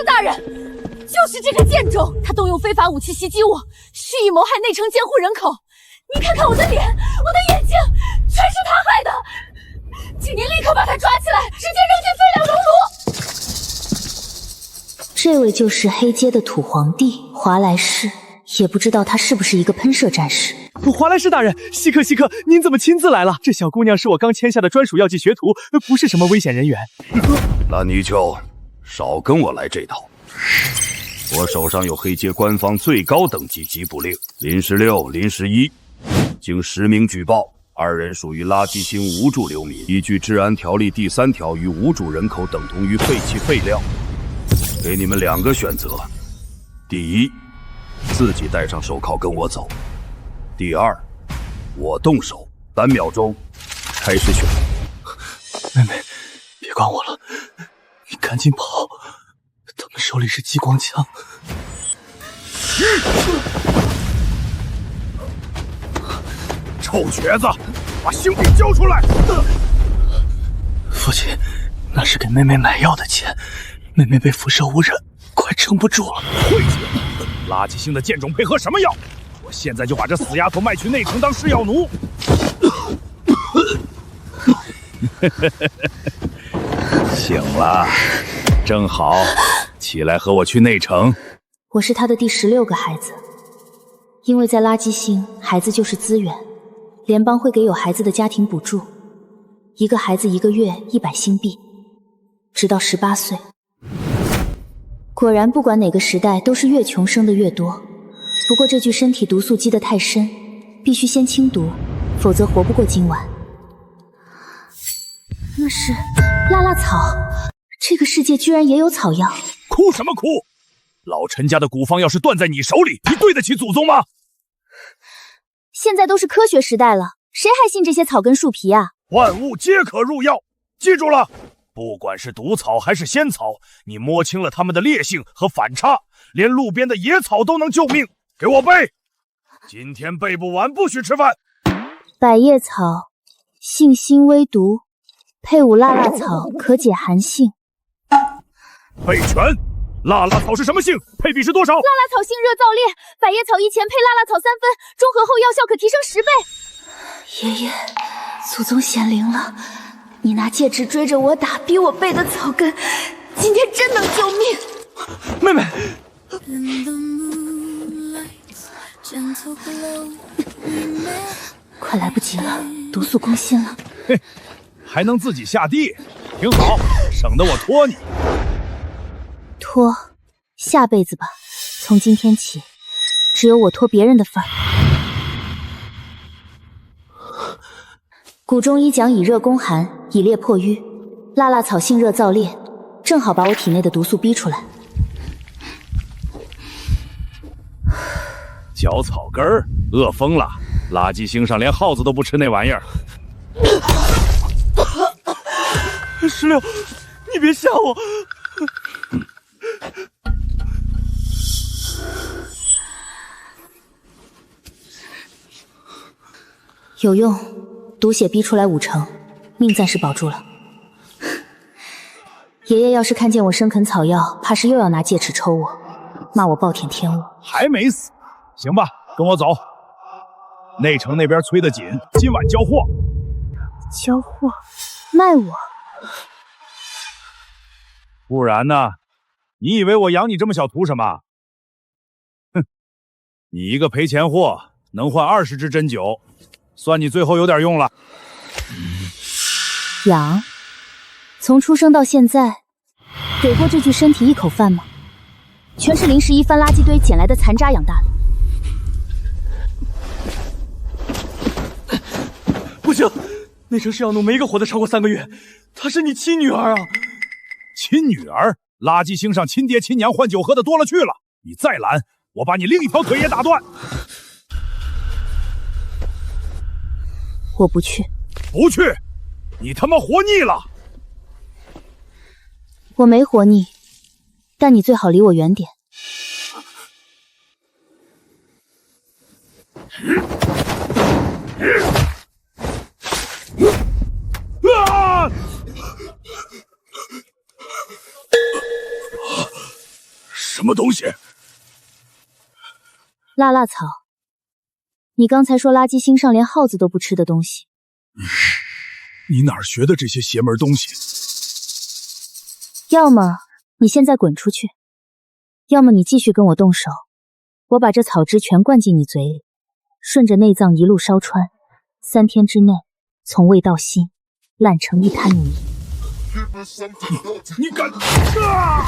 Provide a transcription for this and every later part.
大人，就是这个贱种，他动用非法武器袭击我，蓄意谋害内城监护人口。你看看我的脸，我的眼睛，全是他害的。请您立刻把他抓起来，直接扔进废料熔炉。这位就是黑阶的土皇帝华莱士，也不知道他是不是一个喷射战士。华莱士大人，稀客，您怎么亲自来了？这小姑娘是我刚签下的专属药剂学徒，不是什么危险人员。那你就少跟我来这套。我手上有黑阶官方最高等级缉捕令，林16、林11，经实名举报，2人属于垃圾星无主流民，依据治安条例第3条，与无主人口等同于废弃废料。给你们2个选择：第一，自己戴上手铐跟我走；第二，我动手，3秒钟，开始选。妹妹，别管我了，你赶紧跑，他们手里是激光枪。臭瘸子，把性命交出来！父亲，那是给妹妹买药的钱，妹妹被辐射污染，快撑不住了。晦气！垃圾星的贱种配合什么药？我现在就把这死丫头卖去内城当试药奴！醒了，正好，起来和我去内城。我是他的第16个孩子，因为在垃圾星，孩子就是资源，联邦会给有孩子的家庭补助，一个孩子1个月100星币，直到18岁。果然，不管哪个时代，都是越穷生的越多。不过这具身体毒素积得太深，必须先清毒，否则活不过今晚。那是辣辣草，这个世界居然也有草药。哭什么哭？老陈家的古方药是断在你手里，你对得起祖宗吗？现在都是科学时代了，谁还信这些草根树皮啊？万物皆可入药，记住了，不管是毒草还是仙草，你摸清了它们的烈性和反差，连路边的野草都能救命。给我背，今天背不完不许吃饭。百叶草性辛微毒，配伍辣辣草可解寒性。背全。辣辣草是什么性？配比是多少？辣辣草性热燥烈，百叶草1钱配辣辣草3分，中和后药效可提升10倍。爷爷，祖宗显灵了，你拿戒指追着我打，逼我背的草根，今天真能救命。妹妹，快来不及了，毒素攻心了。嘿，还能自己下地，挺好，省得我拖你。拖，下辈子吧。从今天起，只有我拖别人的份儿。古中医讲以热攻寒，以烈破瘀，辣辣草性热燥烈，正好把我体内的毒素逼出来。嚼草根儿，饿疯了！垃圾星上连耗子都不吃那玩意儿。16，你别吓我。有用，毒血逼出来5成，命暂时保住了。爷爷要是看见我生啃草药，怕是又要拿戒尺抽我，骂我暴殄天物。还没死，行吧，跟我走。内城那边催得紧，今晚交货。交货？卖我？不然呢？你以为我养你这么小图什么？哼，你一个赔钱货能换20支针灸，算你最后有点用了。养？从出生到现在，给过这具身体1口饭吗？全是临时一翻垃圾堆捡来的残渣养大的。不行，内城试药奴没一个活得超过3个月，她是你亲女儿啊！亲女儿？垃圾星上亲爹亲娘换酒喝的多了去了，你再拦，我把你另一条腿也打断。我不去。不去？你他妈活腻了！我没活腻，但你最好离我远点。啊！什么东西？辣辣草，你刚才说垃圾星上连耗子都不吃的东西。你哪儿学的这些邪门东西？要么你现在滚出去，要么你继续跟我动手，我把这草汁全灌进你嘴里，顺着内脏一路烧穿，3天之内从胃到心烂成一滩泥。你敢啊！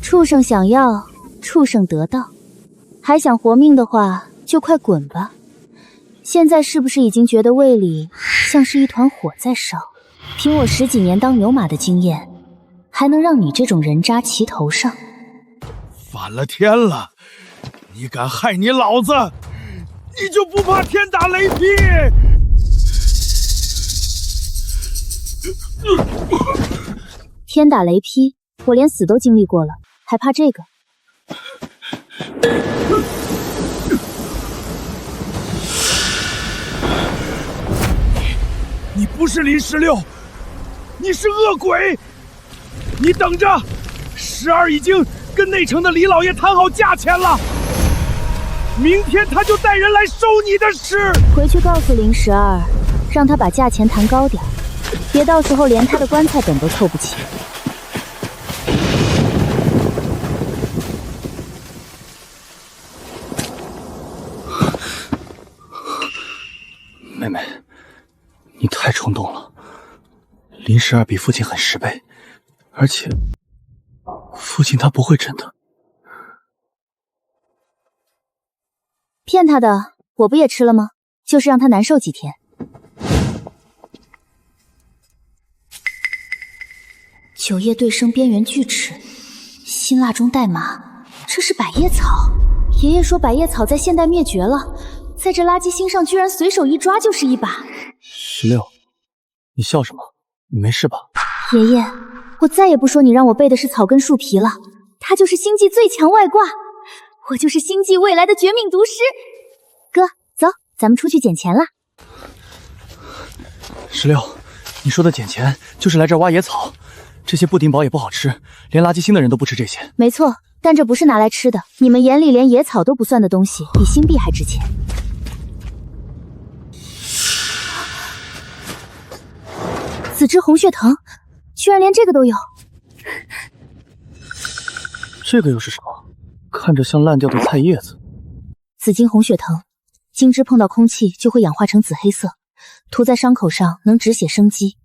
畜生想要，畜生得到，还想活命的话就快滚吧。现在是不是已经觉得胃里像是一团火在烧？凭我10几年当牛马的经验，还能让你这种人渣骑头上？反了天了！你敢害你老子，你就不怕天打雷劈？天打雷劈，我连死都经历过了，还怕这个？你不是林16，你是恶鬼！你等着，12已经跟内城的李老爷谈好价钱了，明天他就带人来收你的尸。回去告诉林12，让他把价钱谈高点，别到时候连他的棺材本都凑不齐。妹妹，你太冲动了。林12比父亲狠10倍，而且父亲他不会真的。骗他的，我不也吃了吗？就是让他难受几天。9叶对生边缘锯齿，辛辣中带麻，这是百叶草。爷爷说百叶草在现代灭绝了，在这垃圾星上居然随手一抓就是一把。16，你笑什么？你没事吧？爷爷，我再也不说你让我背的是草根树皮了，它就是星际最强外挂，我就是星际未来的绝命毒师。哥，走，咱们出去捡钱啦。16，你说的捡钱就是来这儿挖野草，这些不顶饱也不好吃，连垃圾星的人都不吃这些。没错，但这不是拿来吃的，你们眼里连野草都不算的东西，比星币还值钱。紫之红血藤，居然连这个都有。这个又是什么？看着像烂掉的菜叶子。紫金红血藤，金枝碰到空气就会氧化成紫黑色，涂在伤口上能止血生肌，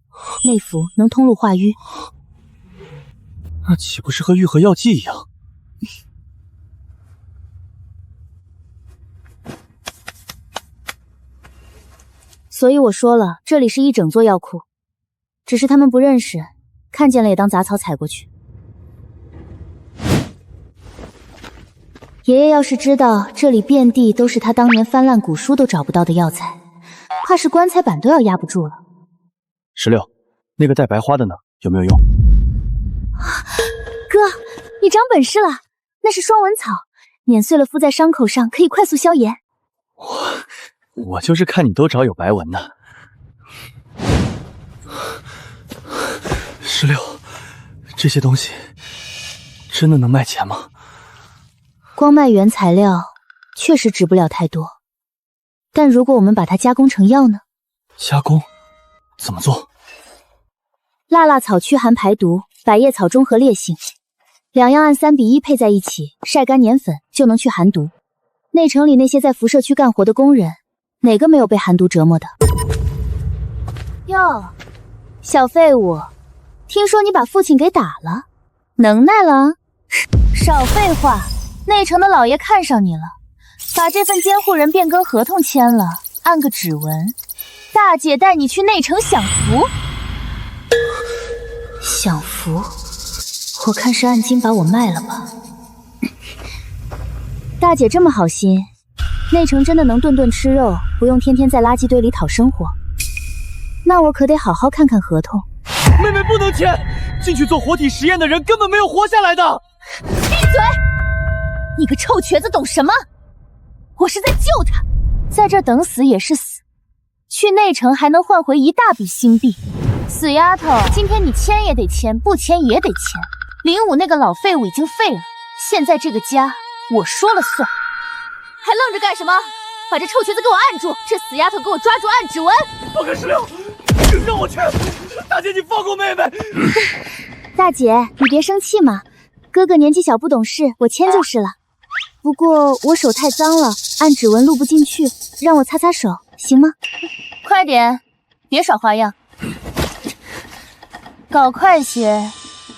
内服能通路化瘀。那岂不是和愈合药剂一样？所以我说了，这里是一整座药库，只是他们不认识，看见了也当杂草踩过去。爷爷要是知道这里遍地都是他当年翻烂古书都找不到的药材，怕是棺材板都要压不住了。16，那个带白花的呢？有没有用？哥，你长本事了，那是双纹草，碾碎了敷在伤口上，可以快速消炎。我就是看你都找有白纹的。16，这些东西真的能卖钱吗？光卖原材料确实值不了太多，但如果我们把它加工成药呢？加工？怎么做？辣辣草驱寒排毒，百叶草中和烈性，两样按3比1配在一起，晒干碾粉就能去寒毒。内城里那些在辐射区干活的工人，哪个没有被寒毒折磨的？哟，小废物，听说你把父亲给打了，能耐了啊？少废话，内城的老爷看上你了，把这份监护人变更合同签了，按个指纹，大姐带你去内城享福。享福？我看是按斤把我卖了吧。大姐这么好心，内城真的能顿顿吃肉，不用天天在垃圾堆里讨生活，那我可得好好看看合同。妹妹不能签，进去做活体实验的人根本没有活下来的。闭嘴！你个臭瘸子懂什么？我是在救他，在这等死也是死，去内城还能换回一大笔新币。死丫头，今天你签也得签，不签也得签。林武那个老废物已经废了，现在这个家我说了算。还愣着干什么？把这臭瘸子给我按住！这死丫头给我抓住按指纹！放开16，让我去！大姐，你放过妹妹！大姐，你别生气嘛，哥哥年纪小不懂事，我签就是了。不过我手太脏了，按指纹录不进去，让我擦擦手，行吗？快点，别耍花样，搞快些！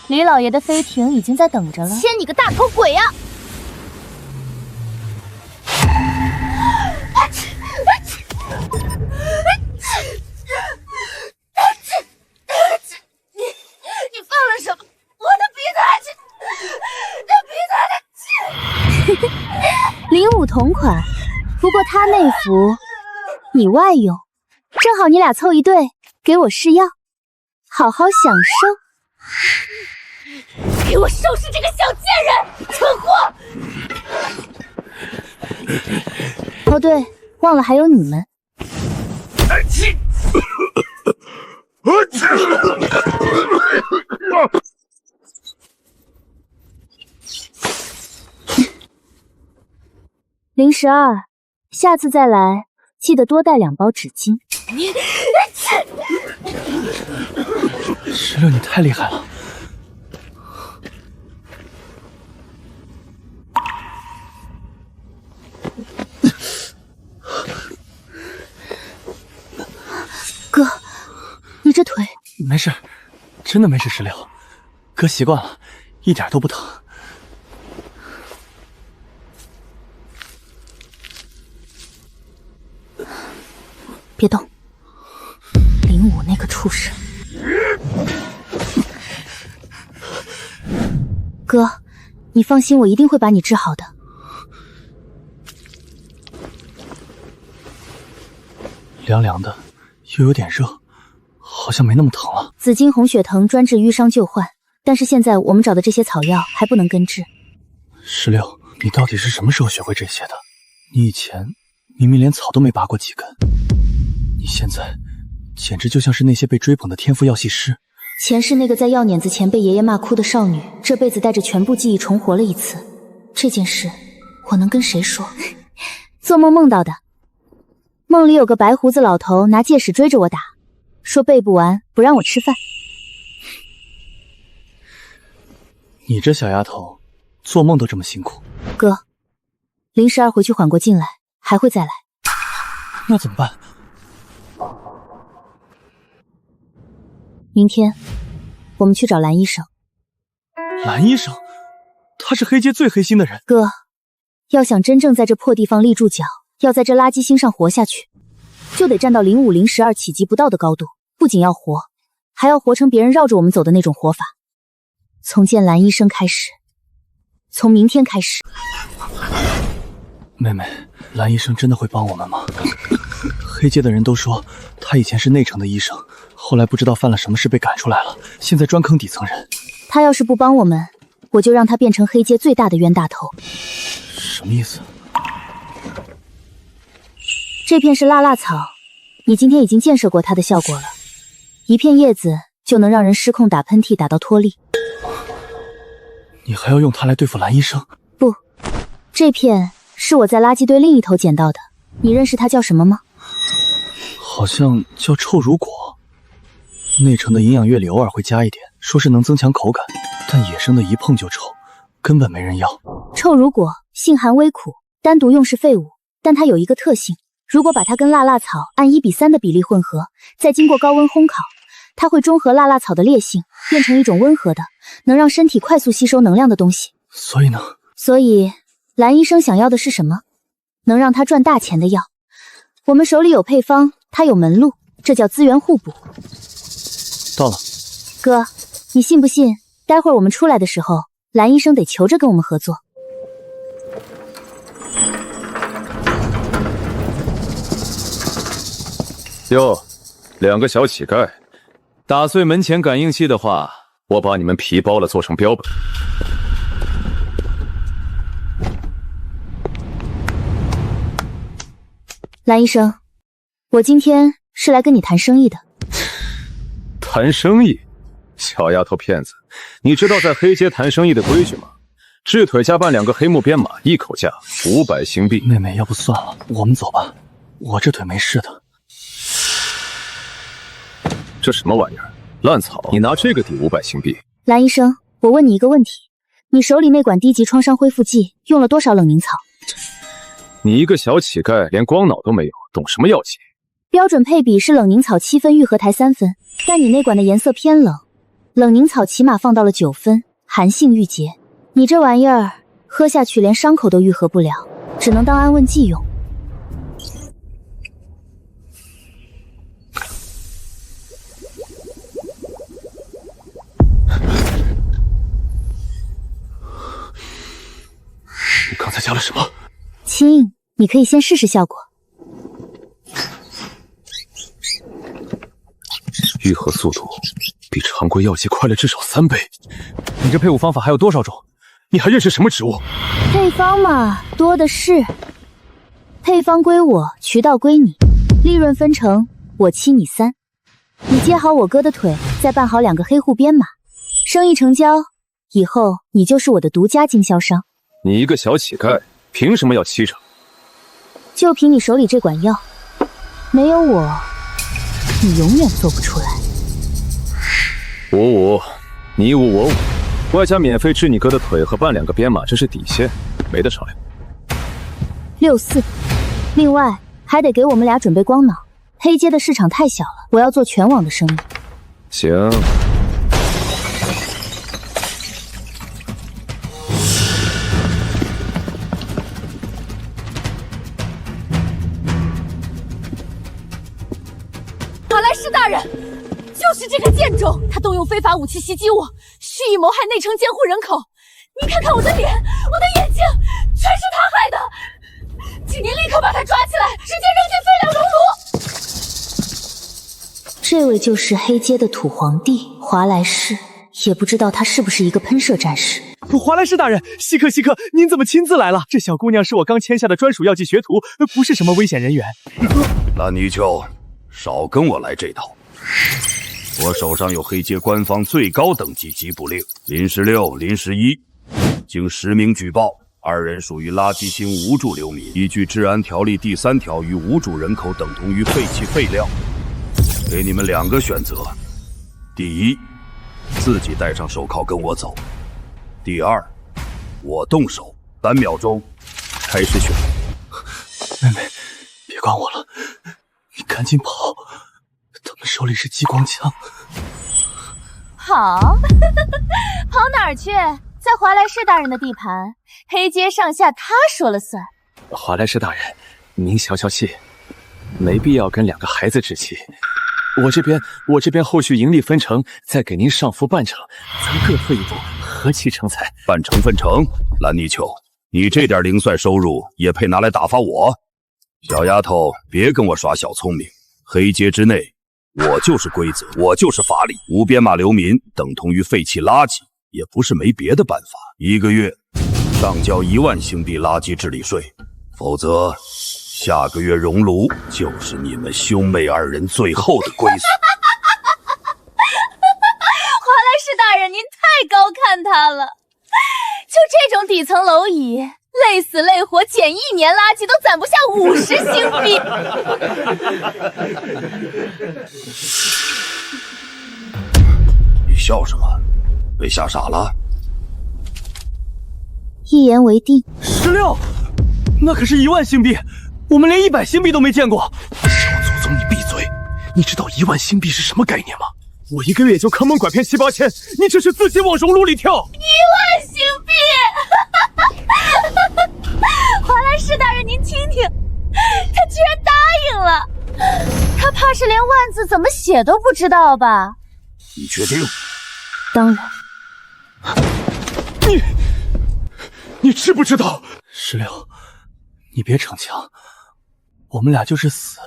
李老爷的飞艇已经在等着了。签你个大头鬼呀！你放了什么？我的鼻子还是，这鼻子还林武同款，不过他内服，你外用，正好你俩凑一对，给我试药，好好享受。给我收拾这个小贱人，蠢货！哦对，忘了还有你们。012，下次再来记得多带2包纸巾。16，你太厉害了！哥，你这腿……没事，真的没事。16，哥习惯了，一点都不疼。别动，林武那个畜生！哥，你放心，我一定会把你治好的。凉凉的，又有点热，好像没那么疼了。紫金红血藤专治淤伤旧患，但是现在我们找的这些草药还不能根治。16，你到底是什么时候学会这些的？你以前明明连草都没拔过几根，你现在简直就像是那些被追捧的天赋药剂师。前世那个在药碾子前被爷爷骂哭的少女，这辈子带着全部记忆重活了一次。这件事我能跟谁说？做梦梦到的。梦里有个白胡子老头拿戒尺追着我打，说背不完不让我吃饭。你这小丫头，做梦都这么辛苦。哥，012回去缓过劲来，还会再来。那怎么办？明天我们去找蓝医生。蓝医生，他是黑街最黑心的人。哥，要想真正在这破地方立住脚，要在这垃圾星上活下去，就得站到05、012企及不到的高度。不仅要活，还要活成别人绕着我们走的那种活法。从见蓝医生开始，从明天开始。妹妹，蓝医生真的会帮我们吗？黑街的人都说他以前是内城的医生，后来不知道犯了什么事被赶出来了，现在专坑底层人。他要是不帮我们，我就让他变成黑街最大的冤大头。什么意思？这片是辣草，你今天已经见识过它的效果了。一片叶子就能让人失控打喷嚏，打到脱力。你还要用它来对付蓝医生？不，这片是我在垃圾堆另一头捡到的。你认识它叫什么吗？好像叫臭乳果。内城的营养液里偶尔会加一点，说是能增强口感，但野生的一碰就臭，根本没人要。臭乳果性寒微苦，单独用是废物，但它有一个特性，如果把它跟辣草按1:3的比例混合，再经过高温烘烤，它会中和辣草的烈性，变成一种温和的，能让身体快速吸收能量的东西。所以呢？所以蓝医生想要的是什么？能让他赚大钱的药。我们手里有配方，他有门路，这叫资源互补。到了。哥，你信不信待会儿我们出来的时候，蓝医生得求着跟我们合作。哟，2个小乞丐，打碎门前感应器的话，我把你们皮剥了做成标本。蓝医生，我今天是来跟你谈生意的。谈生意？小丫头片子，你知道在黑街谈生意的规矩吗？掷腿加办2个黑木鞭马，一口价500星币。妹妹，要不算了，我们走吧。我这腿没事的。这什么玩意儿？烂草！你拿这个抵500星币？蓝医生，我问你一个问题，你手里那管低级创伤恢复剂用了多少冷凝草？你一个小乞丐，连光脑都没有，懂什么药剂？标准配比是冷凝草7分，愈合台3分，但你那管的颜色偏冷，冷凝草起码放到了9分，寒性郁结。你这玩意儿喝下去连伤口都愈合不了，只能当安慰剂用。你刚才加了什么？亲，你可以先试试效果。愈合速度比常规药剂快了至少3倍。你这配伍方法还有多少种？你还认识什么植物？配方嘛，多的是。配方归我，渠道归你，利润分成我7你3。你接好我哥的腿，再办好2个黑护鞭马，生意成交，以后你就是我的独家经销商。你一个小乞丐，凭什么要7成？就凭你手里这管药，没有我，你永远做不出来。5-5，你5我5，外加免费治你哥的腿和办2个鞭马，这是底线，没得商量。6-4，另外还得给我们俩准备光脑。黑街的市场太小了，我要做全网的生意。行。华莱士大人，就是这个贱种，他动用非法武器袭击我，蓄意谋害内城监护人口。您看看我的脸，我的眼睛，全是他害的。请您立刻把他抓起来，直接扔进废料熔炉。这位就是黑街的土皇帝华莱士，也不知道他是不是一个喷射战士。华莱士大人，稀客，您怎么亲自来了？这小姑娘是我刚签下的专属药剂学徒，不是什么危险人员。蓝泥鳅，少跟我来这套。我手上有黑街官方最高等级缉捕令，林16、林11，经实名举报，2人属于垃圾星无主流民，依据治安条例第3条，与无主人口等同于废弃废料。给你们2个选择：第一，自己戴上手铐跟我走；第二，我动手，3秒钟，开始选。妹妹，别管我了，你赶紧跑，他们手里是激光枪。好，跑哪儿去？在华莱士大人的地盘，黑街上下他说了算。华莱士大人，您消消气，没必要跟2个孩子置气。我这边后续盈利分成，再给您上浮半成，咱各退一步，和气成财。半成分成，蓝泥鳅，你这点零碎收入也配拿来打发我？小丫头，别跟我耍小聪明。黑街之内，我就是规则，我就是法理。无编码流民等同于废弃垃圾，也不是没别的办法。1个月上交1万星币垃圾治理税，否则下个月熔炉就是你们兄妹2人最后的归宿。华莱士大人，您太高看他了。就这种底层蝼蚁，累死累活捡1年垃圾都攒不下50星币。你笑什么？被吓傻了？一言为定。16，那可是1万星币，我们连100星币都没见过。小祖宗，你闭嘴！你知道1万星币是什么概念吗？我1个月也就坑蒙拐骗7、8千，你这是自己往熔炉里跳！1万星币！华莱士大人，您听听，他居然答应了。他怕是连万字怎么写都不知道吧？你确定？当然。你知不知道？16，你别逞强，我们俩就是死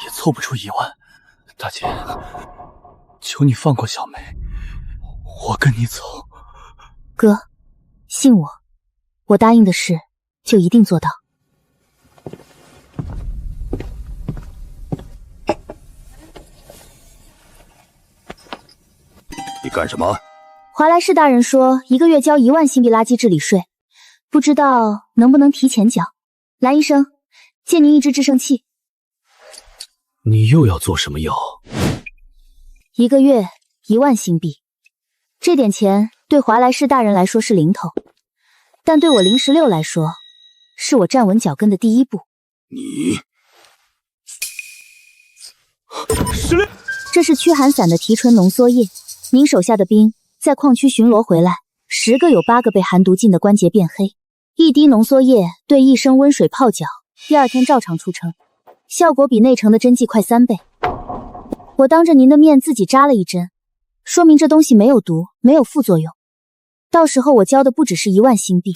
也凑不出1万。大姐，求你放过小梅，我跟你走。哥，信我，我答应的事就一定做到。干什么？华莱士大人说1个月交1万新币垃圾治理税，不知道能不能提前缴。蓝医生，借您一支制胜器。你又要做什么药？1个月1万新币，这点钱对华莱士大人来说是零头，但对我016来说，是我站稳脚跟的第一步。你16，这是驱寒散的提纯浓缩液。您手下的兵在矿区巡逻回来，10个有8个被寒毒浸的关节变黑。1滴浓缩液兑1升温水泡脚，第2天照常出城，效果比内城的针剂快3倍。我当着您的面自己扎了1针，说明这东西没有毒，没有副作用。到时候我交的不只是1万新币，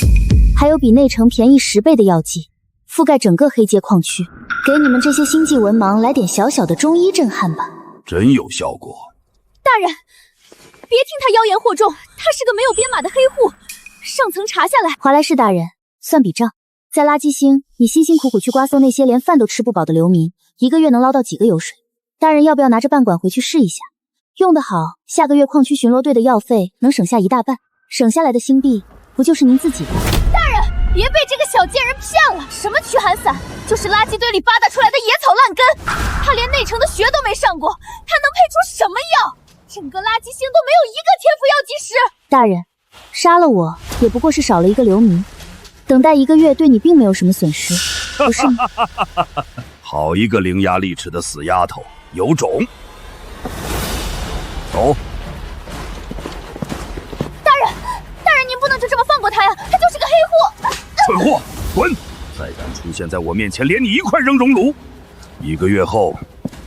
还有比内城便宜10倍的药剂，覆盖整个黑阶矿区，给你们这些星际文盲来点小小的中医震撼吧。真有效果。大人，别听他妖言惑众，他是个没有编码的黑户。上层查下来，华莱士大人，算笔账。在垃圾星，你辛辛苦苦去刮搜那些连饭都吃不饱的流民，1个月能捞到几个油水？大人要不要拿着半管回去试一下？用得好，下个月矿区巡逻队的药费能省下1大半，省下来的新币不就是您自己的？大人，别被这个小贱人骗了！什么驱寒散，就是垃圾堆里扒拉出来的野草烂根。他连内城的学都没上过，他能配出什么药？整个垃圾星都没有1个天赋药剂师。大人，杀了我也不过是少了1个流民，等待1个月对你并没有什么损失，不是吗？好一个伶牙俐齿的死丫头，有种！走。大人，您不能就这么放过他呀，他就是个黑户。蠢货，滚！再敢出现在我面前，连你一块扔熔炉。1个月后，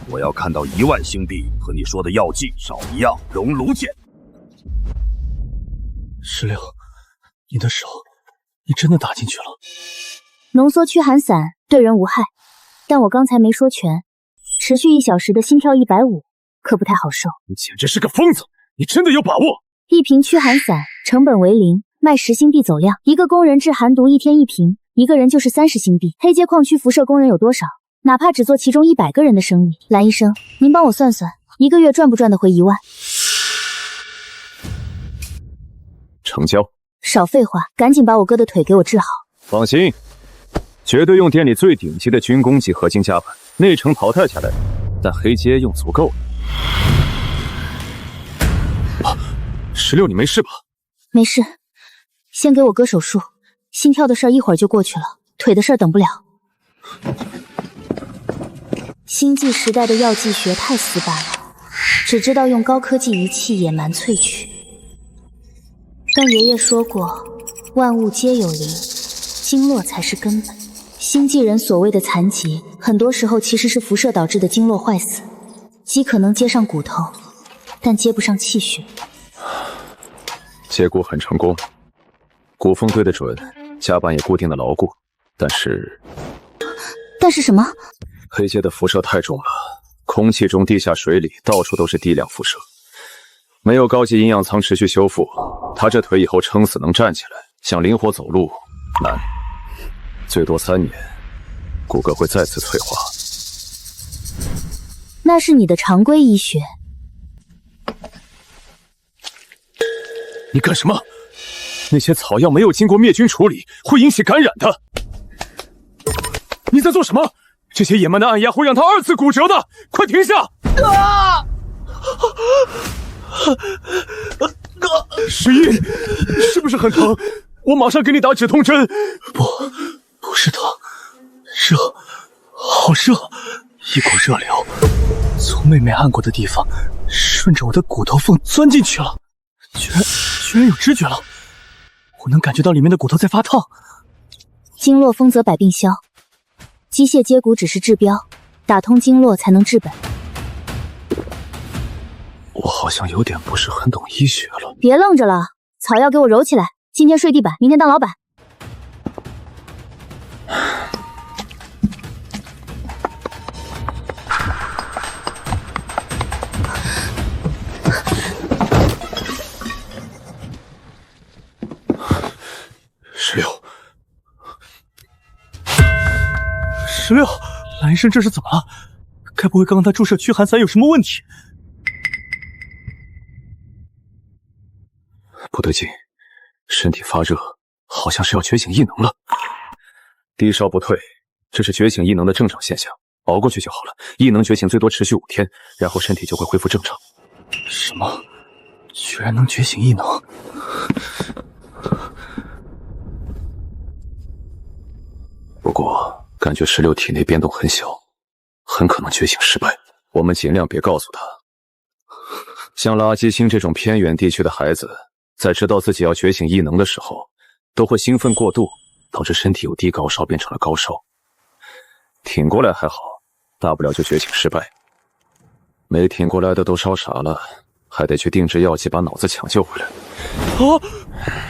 我要看到1万星币和你说的药剂少一样，熔炉见。16，你的手，你真的打进去了。浓缩驱寒散对人无害，但我刚才没说全，持续1小时的心跳150，可不太好受。你简直是个疯子！你真的有把握？1瓶驱寒散成本为0，卖10新币走量，1个工人治寒毒1天1瓶，1个人就是30新币。黑阶矿区辐射工人有多少？哪怕只做其中100个人的生意，蓝医生，您帮我算算，1个月赚不赚得回1万？成交。少废话，赶紧把我哥的腿给我治好。放心，绝对用店里最顶级的军工级合金夹板，内城淘汰下来，但黑阶用足够了。16，你没事吧？没事，先给我哥手术，心跳的事儿一会儿就过去了，腿的事儿等不了。星际时代的药剂学太死板了，只知道用高科技仪器野蛮萃取。但爷爷说过，万物皆有灵，经络才是根本。星际人所谓的残疾，很多时候其实是辐射导致的经络坏死，极可能接上骨头，但接不上气血。接骨很成功，骨缝对得准，夹板也固定的牢固，但是什么？黑阶的辐射太重了，空气中、地下水里到处都是低量辐射，没有高级营养舱持续修复，他这腿以后撑死能站起来，想灵活走路难，最多3年，骨骼会再次退化。那是你的常规医学。你干什么？那些草药没有经过灭菌处理，会引起感染的。你在做什么？这些野蛮的按压会让他2次骨折的！快停下！11，是不是很疼？我马上给你打止痛针。不是疼，热，好热，一股热流从妹妹按过的地方顺着我的骨头缝钻进去了，居然有知觉了，我能感觉到里面的骨头在发烫。经络丰则百病消，机械接骨只是治标，打通经络才能治本。我好像有点不是很懂医学了。别愣着了，草药给我揉起来，今天睡地板，明天当老板。16，蓝医生这是怎么了？该不会刚刚他注射驱寒散有什么问题？对劲，身体发热，好像是要觉醒异能了。低烧不退，这是觉醒异能的正常现象，熬过去就好了。异能觉醒最多持续5天，然后身体就会恢复正常。什么？居然能觉醒异能？不过感觉16体内变动很小，很可能觉醒失败。我们尽量别告诉他。像垃圾星这种偏远地区的孩子，在知道自己要觉醒异能的时候，都会兴奋过度，导致身体由低高烧变成了高烧。挺过来还好，大不了就觉醒失败。没挺过来的都烧傻了，还得去定制药剂把脑子抢救回来。啊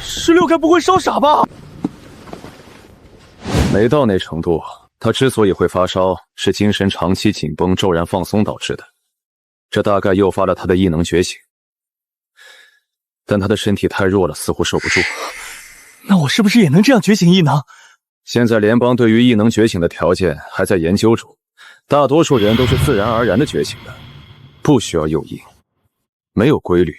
，16该不会烧傻吧？没到那程度，他之所以会发烧，是精神长期紧绷、骤然放松导致的。这大概诱发了他的异能觉醒，但他的身体太弱了，似乎受不住。那我是不是也能这样觉醒异能？现在联邦对于异能觉醒的条件还在研究中，大多数人都是自然而然的觉醒的，不需要诱因，没有规律。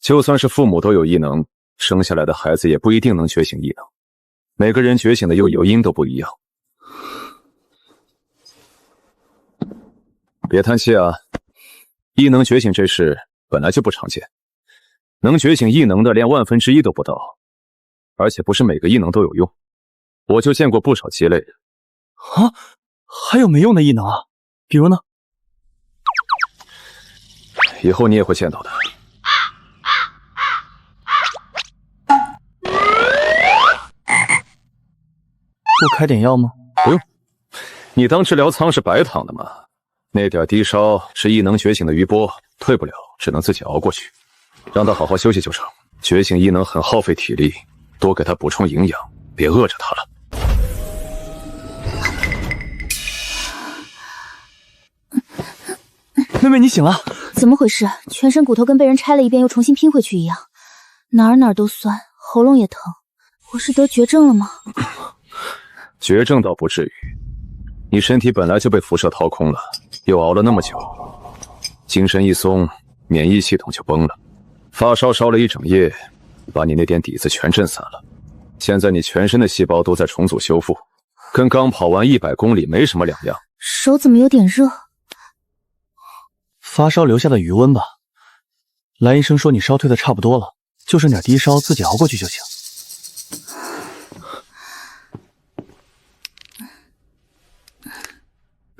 就算是父母都有异能，生下来的孩子也不一定能觉醒异能。每个人觉醒的诱因都不一样。别叹气啊，异能觉醒这事本来就不常见，能觉醒异能的连1/1000都不到，而且不是每个异能都有用。我就见过不少鸡肋的。啊，还有没用的异能啊？比如呢？以后你也会见到的。不开点药吗？不用，你当治疗舱是白躺的吗？那点低烧是异能觉醒的余波，退不了，只能自己熬过去。让他好好休息就成。觉醒异能很耗费体力，多给他补充营养，别饿着他了。妹妹，你醒了？怎么回事？全身骨头跟被人拆了一遍又重新拼回去一样，哪儿都酸，喉咙也疼。我是得绝症了吗？绝症倒不至于，你身体本来就被辐射掏空了，又熬了那么久，精神一松，免疫系统就崩了。发烧烧了一整夜，把你那点底子全震散了。现在你全身的细胞都在重组修复，跟刚跑完100公里没什么两样。手怎么有点热？发烧留下的余温吧。蓝医生说你烧退的差不多了，就剩点低烧，自己熬过去就行。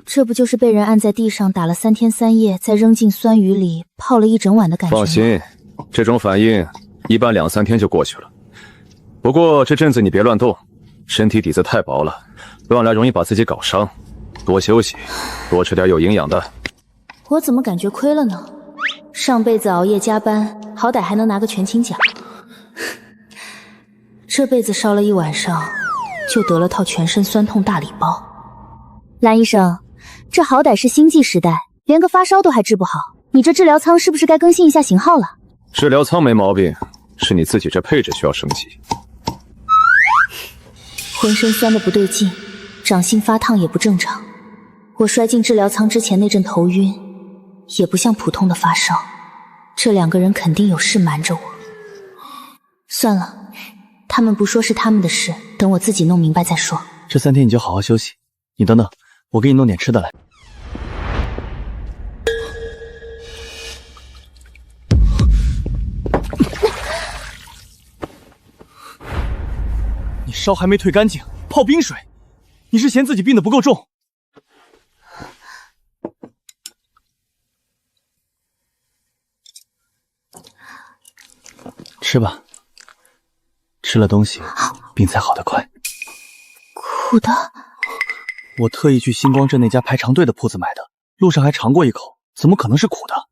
这不就是被人按在地上打了3天3夜，再扔进酸雨里泡了一整晚的感觉吗？放心，这种反应一般2、3天就过去了。不过这阵子你别乱动，身体底子太薄了，乱来容易把自己搞伤。多休息，多吃点有营养的。我怎么感觉亏了呢？上辈子熬夜加班，好歹还能拿个全勤奖。这辈子烧了一晚上，就得了套全身酸痛大礼包。蓝医生，这好歹是星际时代，连个发烧都还治不好，你这治疗舱是不是该更新一下型号了？治疗舱没毛病，是你自己这配置需要升级。浑身酸的不对劲，掌心发烫也不正常。我摔进治疗舱之前那阵头晕，也不像普通的发烧。这2个人肯定有事瞒着我。算了，他们不说是他们的事，等我自己弄明白再说。这3天你就好好休息。你等等，我给你弄点吃的来。你烧还没退干净，泡冰水。你是嫌自己病得不够重？吃吧，吃了东西，病才好得快。苦的。我特意去星光镇那家排长队的铺子买的，路上还尝过一口，怎么可能是苦的？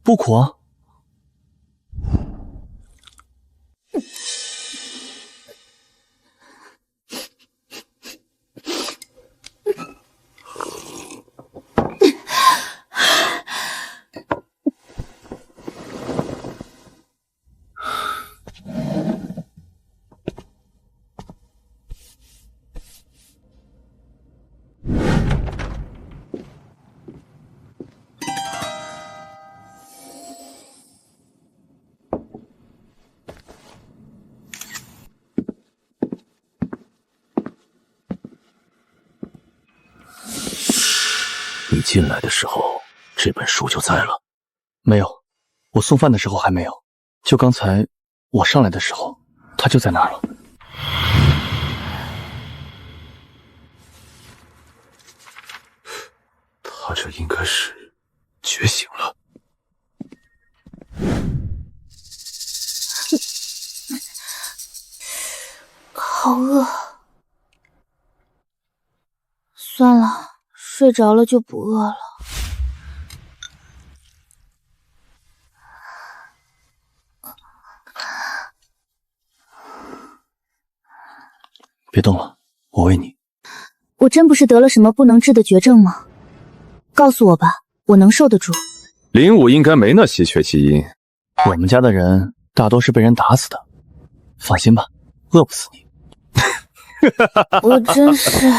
不苦啊。你进来的时候，这本书就在了。没有，我送饭的时候还没有，就刚才我上来的时候，它就在那儿了。他这应该是觉醒了。好饿，算了，睡着了就不饿了。别动了，我喂你。我真不是得了什么不能治的绝症吗？告诉我吧，我能受得住。林武应该没那稀缺基因。我们家的人大多是被人打死的，放心吧，饿不死你。我真是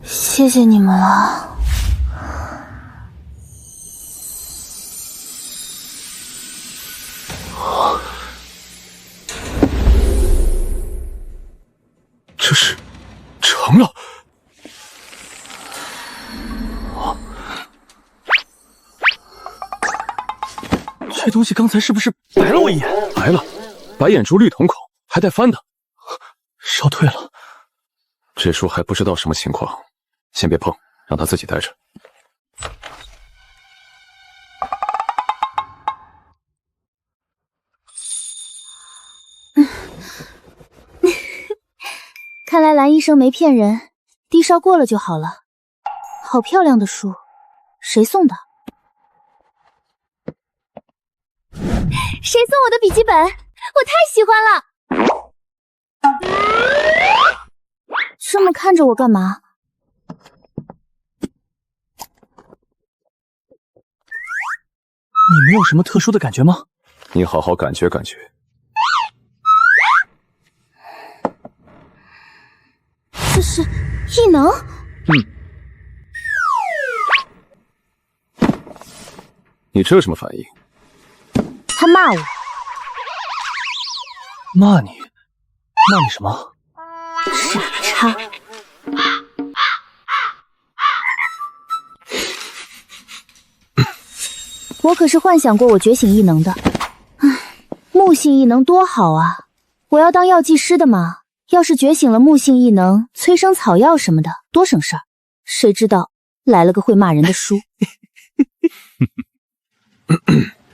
谢谢你们了。这是成了。这东西刚才是不是白了我一眼？白了，白眼珠绿瞳孔，还带翻的。烧退了。这书还不知道什么情况，先别碰，让他自己带着。看来蓝医生没骗人，低烧过了就好了。好漂亮的书，谁送的？谁送我的笔记本？我太喜欢了！这么看着我干嘛？你没有什么特殊的感觉吗？你好好感觉感觉。这是异能？你这什么反应？他骂我。骂你？骂你什么？傻叉。我可是幻想过我觉醒异能的。木性异能多好啊！我要当药剂师的嘛。要是觉醒了木性异能，催生草药什么的，多省事儿。谁知道来了个会骂人的书。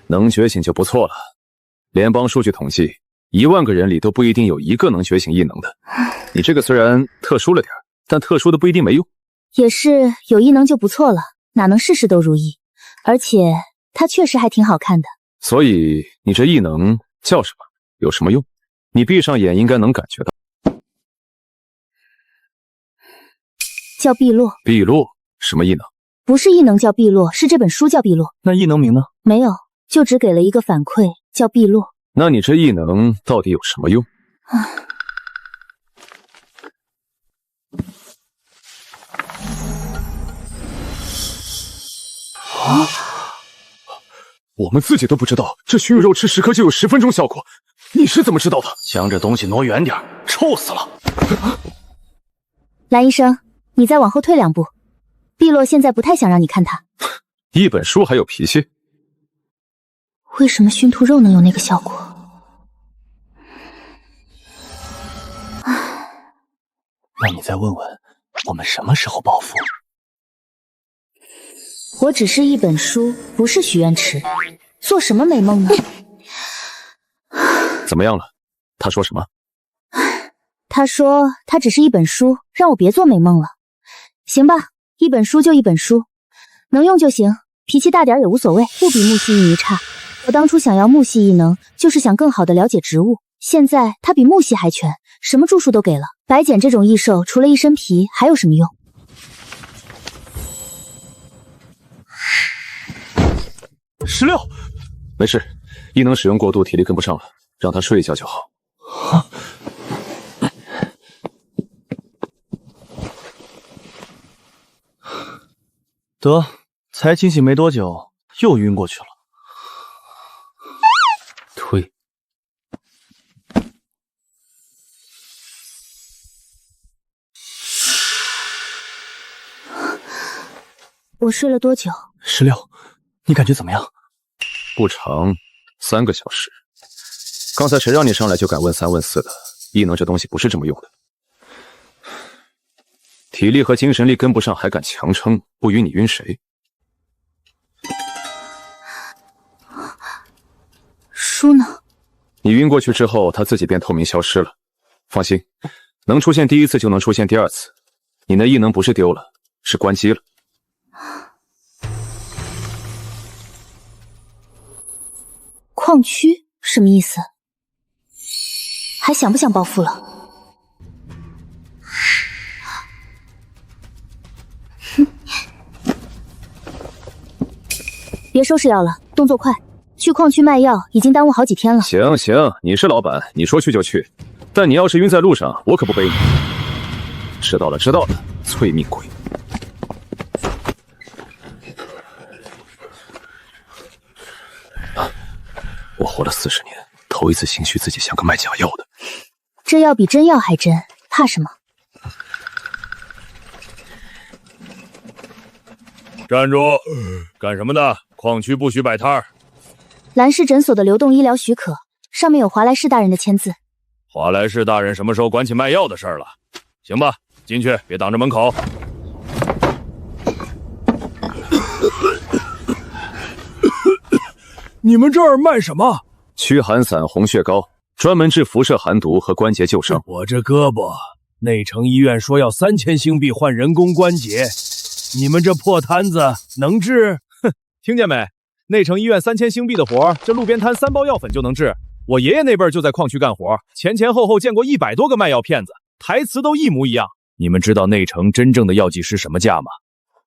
能觉醒就不错了。联邦数据统计，10000个人里都不一定有1个能觉醒异能的。你这个虽然特殊了点，但特殊的不一定没用。也是有异能就不错了，哪能事事都如意？而且它确实还挺好看的。所以你这异能叫什么？有什么用？你闭上眼应该能感觉到。叫碧落。碧落？什么异能？不是异能叫碧落，是这本书叫碧落。那异能名呢？没有，就只给了一个反馈，叫碧落。那你这异能到底有什么用？我们自己都不知道，这熏肉肉吃10颗就有10分钟效果，你是怎么知道的？将这东西挪远点，臭死了！蓝医生，你再往后退2步。碧落现在不太想让你看他。一本书还有脾气？为什么熏兔肉能有那个效果？那你再问问，我们什么时候报复？我只是一本书，不是许愿池，做什么美梦呢？怎么样了？他说什么？他说他只是一本书，让我别做美梦了。行吧，一本书就一本书，能用就行，脾气大点也无所谓，不比木系异能差。我当初想要木系异能，就是想更好的了解植物，现在它比木系还全，什么著述都给了。白简这种异兽，除了一身皮，还有什么用？16，没事，异能使用过度，体力跟不上了，让他睡一觉就好。得，才清醒没多久，又晕过去了。推。我睡了多久？16，你感觉怎么样？不长，3个小时。刚才谁让你上来就敢问3问4的？异能这东西不是这么用的。体力和精神力跟不上还敢强撑，不晕你晕谁？书呢？你晕过去之后，它自己变透明消失了。放心，能出现第1次就能出现第2次。你那异能不是丢了，是关机了。矿区什么意思？还想不想暴富了？别收拾药了，动作快！去矿区卖药已经耽误好几天了。行行，你是老板，你说去就去。但你要是晕在路上，我可不背你。知道了，知道了，催命鬼。我活了40年，头一次心虚自己像个卖假药的。这药比真药还真，怕什么？站住！干什么的？矿区不许摆摊儿。兰氏诊所的流动医疗许可，上面有华莱士大人的签字。华莱士大人什么时候管起卖药的事儿了？行吧，进去，别挡着门口。你们这儿卖什么？驱寒散红血膏，专门治辐射寒毒和关节旧伤。我这胳膊，内城医院说要3000星币换人工关节，你们这破摊子能治？哼，听见没？内城医院3000星币的活，这路边摊3包药粉就能治。我爷爷那辈儿就在矿区干活，前后见过100多个卖药骗子，台词都一模一样。你们知道内城真正的药剂师什么价吗？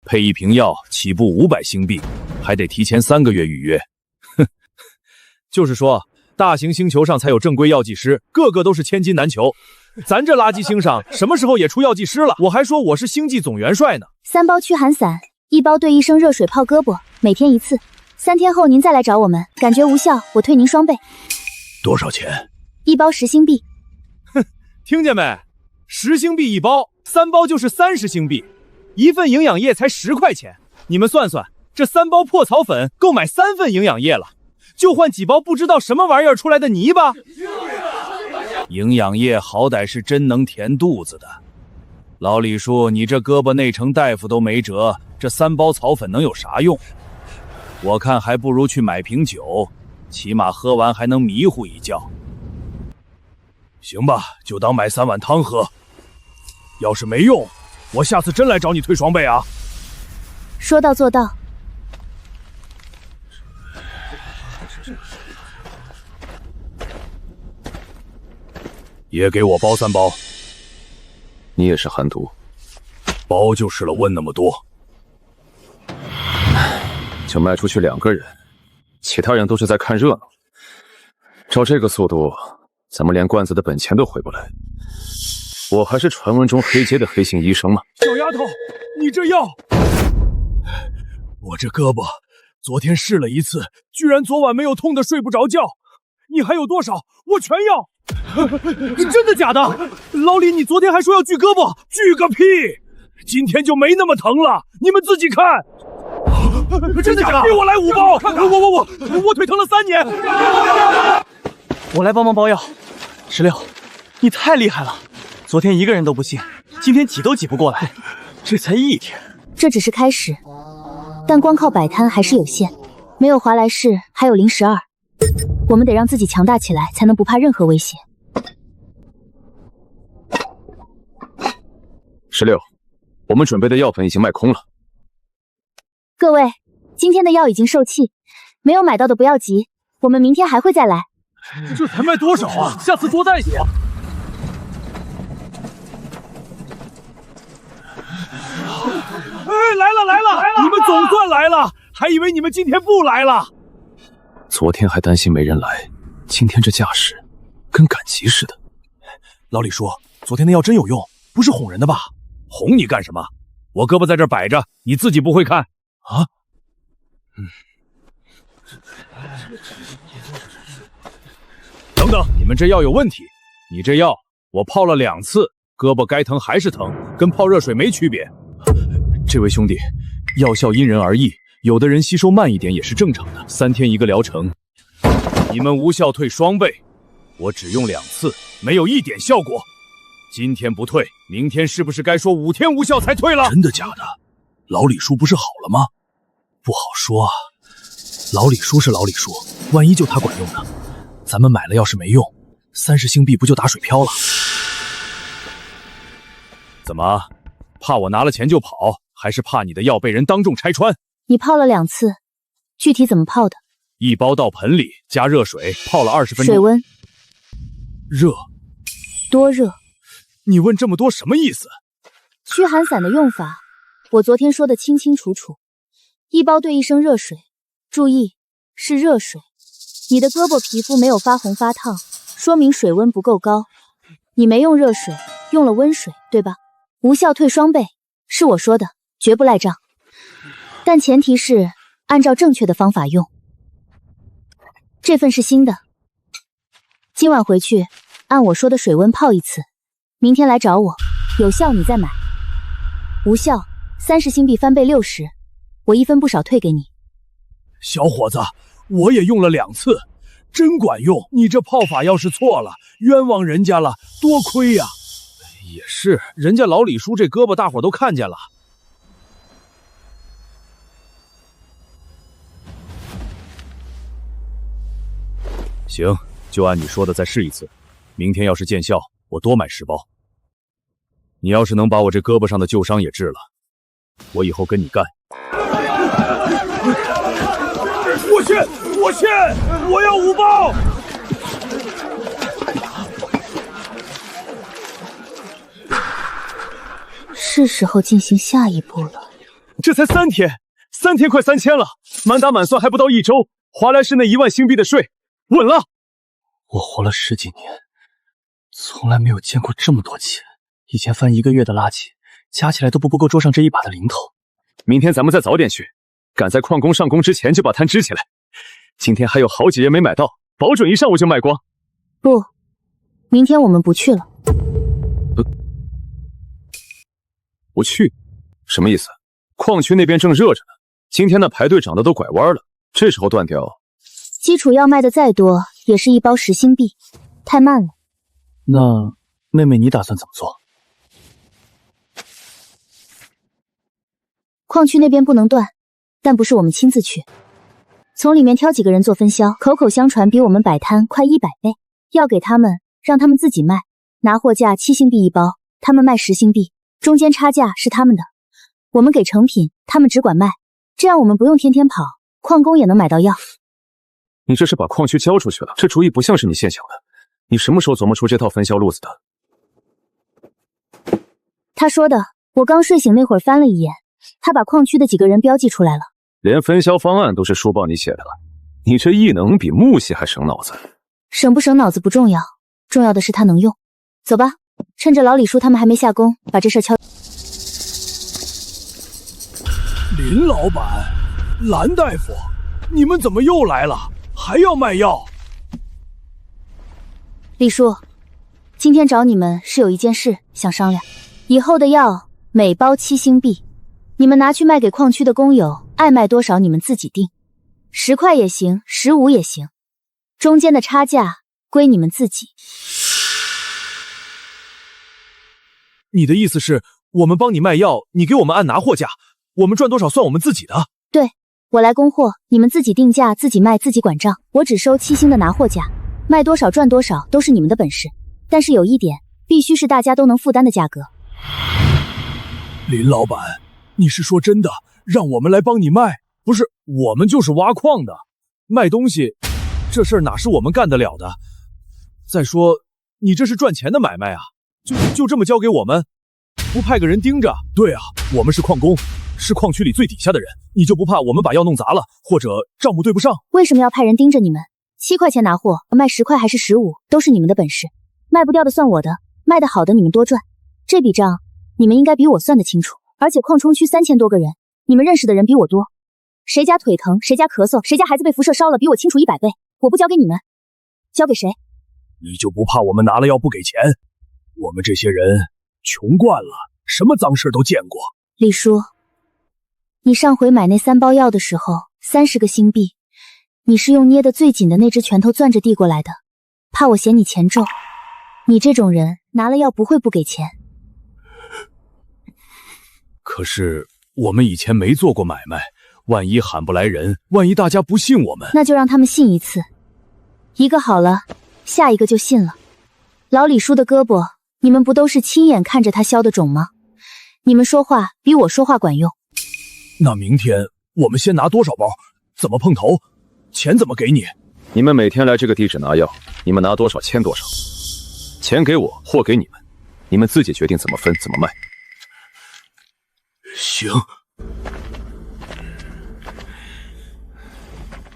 配1瓶药起步500星币，还得提前3个月预约。哼，就是说，大型星球上才有正规药剂师，个个都是千金难求。咱这垃圾星上什么时候也出药剂师了？我还说我是星际总元帅呢。3包驱寒散，1包兑1升热水泡胳膊，每天1次。3天后您再来找我们，感觉无效，我退您双倍。多少钱？1包10星币。哼，听见没？10星币1包，3包就是30星币，1份营养液才10块钱。你们算算，这3包破草粉够买3份营养液了，就换几包不知道什么玩意儿出来的泥巴。营养液好歹是真能填肚子的。老李叔，你这胳膊内城大夫都没辙，这3包草粉能有啥用？我看还不如去买瓶酒，起码喝完还能迷糊一觉。行吧，就当买3碗汤喝。要是没用，我下次真来找你退双倍啊！说到做到。也给我包3包。你也是寒毒？包就是了，问那么多。就卖出去2个人，其他人都是在看热闹。照这个速度，咱们连罐子的本钱都回不来。我还是传闻中黑街的黑心医生吗？小丫头，你这药……我这胳膊昨天试了1次，居然昨晚没有痛得睡不着觉。你还有多少？我全要。真的假的？老李，你昨天还说要锯胳膊，锯个屁！今天就没那么疼了，你们自己看。真的假的？给我来5包！我腿疼了3年。我来帮忙包药。16，你太厉害了，昨天1个人都不信，今天挤都挤不过来，这才1天。这只是开始，但光靠摆摊还是有限，没有华莱士，还有012。我们得让自己强大起来，才能不怕任何威胁。16，我们准备的药粉已经卖空了。各位，今天的药已经售罄，没有买到的不要急，我们明天还会再来。这才卖多少啊？下次多带些。哎，来了！你们总算来了，还以为你们今天不来了。昨天还担心没人来，今天这架势，跟赶集似的。老李叔，昨天的药真有用，不是哄人的吧？哄你干什么？我胳膊在这摆着，你自己不会看啊？等等，你们这药有问题。你这药我泡了2次，胳膊该疼还是疼，跟泡热水没区别。这位兄弟，药效因人而异，有的人吸收慢一点也是正常的。3天1个疗程，你们无效退双倍。我只用2次，没有一点效果。今天不退，明天是不是该说5天无效才退了？真的假的？老李叔不是好了吗？不好说啊，老李叔是老李叔，万一就他管用呢？咱们买了要是没用，30星币不就打水漂了？怎么，怕我拿了钱就跑，还是怕你的药被人当众拆穿？你泡了2次，具体怎么泡的？一包到盆里，加热水，泡了20分钟。水温热？多热？你问这么多什么意思？驱寒散的用法，我昨天说的清清楚楚。1包兑1升热水，注意是热水。你的胳膊皮肤没有发红发烫，说明水温不够高。你没用热水，用了温水，对吧？无效退双倍，是我说的，绝不赖账。但前提是按照正确的方法用。这份是新的，今晚回去按我说的水温泡1次，明天来找我，有效你再买，无效30星币翻倍60，我1分不少退给你。小伙子，我也用了2次，真管用。你这泡法要是错了，冤枉人家了，多亏呀。也是，人家老李叔这胳膊大伙都看见了。行，就按你说的再试1次，明天要是见效，我多买10包。你要是能把我这胳膊上的旧伤也治了，我以后跟你干。我欠，我要5包。是时候进行下一步了。这才3天，3天快3000了，满打满算还不到1周，华莱士那1万星币的税稳了。我活了10几年，从来没有见过这么多钱。以前翻1个月的垃圾，加起来都不够桌上这一把的零头。明天咱们再早点去，赶在矿工上工之前就把摊支起来。今天还有好几人没买到，保准一上午就卖光。不，明天我们不去了。不去？什么意思？矿区那边正热着呢，今天那排队涨得都拐弯了，这时候断掉，基础药卖的再多，也是1包10星币，太慢了。那妹妹你打算怎么做？矿区那边不能断，但不是我们亲自去，从里面挑几个人做分销，口口相传比我们摆摊快100倍。要给他们，让他们自己卖，拿货价7星币1包，他们卖10星币，中间差价是他们的。我们给成品，他们只管卖，这样我们不用天天跑，矿工也能买到药。你这是把矿区交出去了，这主意不像是你现想的。你什么时候琢磨出这套分销路子的？他说的，我刚睡醒那会儿翻了一眼，他把矿区的几个人标记出来了。连分销方案都是书报你写的了，你这异能比木系还省脑子。省不省脑子不重要，重要的是他能用。走吧，趁着老李叔他们还没下工，把这事敲。林老板，蓝大夫，你们怎么又来了？还要卖药？李叔，今天找你们是有一件事想商量。以后的药每包7星币，你们拿去卖给矿区的工友，爱卖多少你们自己定，10块也行，15也行，中间的差价归你们自己。你的意思是，我们帮你卖药，你给我们按拿货价，我们赚多少算我们自己的？对，我来供货，你们自己定价，自己卖，自己管账，我只收7星的拿货价，卖多少赚多少都是你们的本事。但是有一点，必须是大家都能负担的价格。林老板，你是说真的让我们来帮你卖？不是，我们就是挖矿的，卖东西这事儿哪是我们干得了的？再说，你这是赚钱的买卖啊，就这么交给我们，不派个人盯着？对啊，我们是矿工，是矿区里最底下的人，你就不怕我们把药弄砸了，或者账目对不上？为什么要派人盯着你们？7块钱拿货，卖10块还是15，都是你们的本事，卖不掉的算我的，卖得好的你们多赚。这笔账你们应该比我算得清楚。而且矿冲区3000多个人，你们认识的人比我多，谁家腿疼，谁家咳嗽，谁家孩子被辐射烧了，比我清楚100倍。我不交给你们，交给谁？你就不怕我们拿了药不给钱？我们这些人穷惯了，什么脏事都见过。李叔，你上回买那3包药的时候，30个星币，你是用捏得最紧的那只拳头攥着递过来的，怕我嫌你钱重。你这种人拿了药不会不给钱。可是我们以前没做过买卖，万一喊不来人，万一大家不信我们，那就让他们信一次，一个好了，下一个就信了。老李叔的胳膊，你们不都是亲眼看着他消的肿吗？你们说话比我说话管用。那明天我们先拿多少包？怎么碰头？钱怎么给你？你们每天来这个地址拿药，你们拿多少签多少，钱给我，货给你们，你们自己决定怎么分怎么卖。行。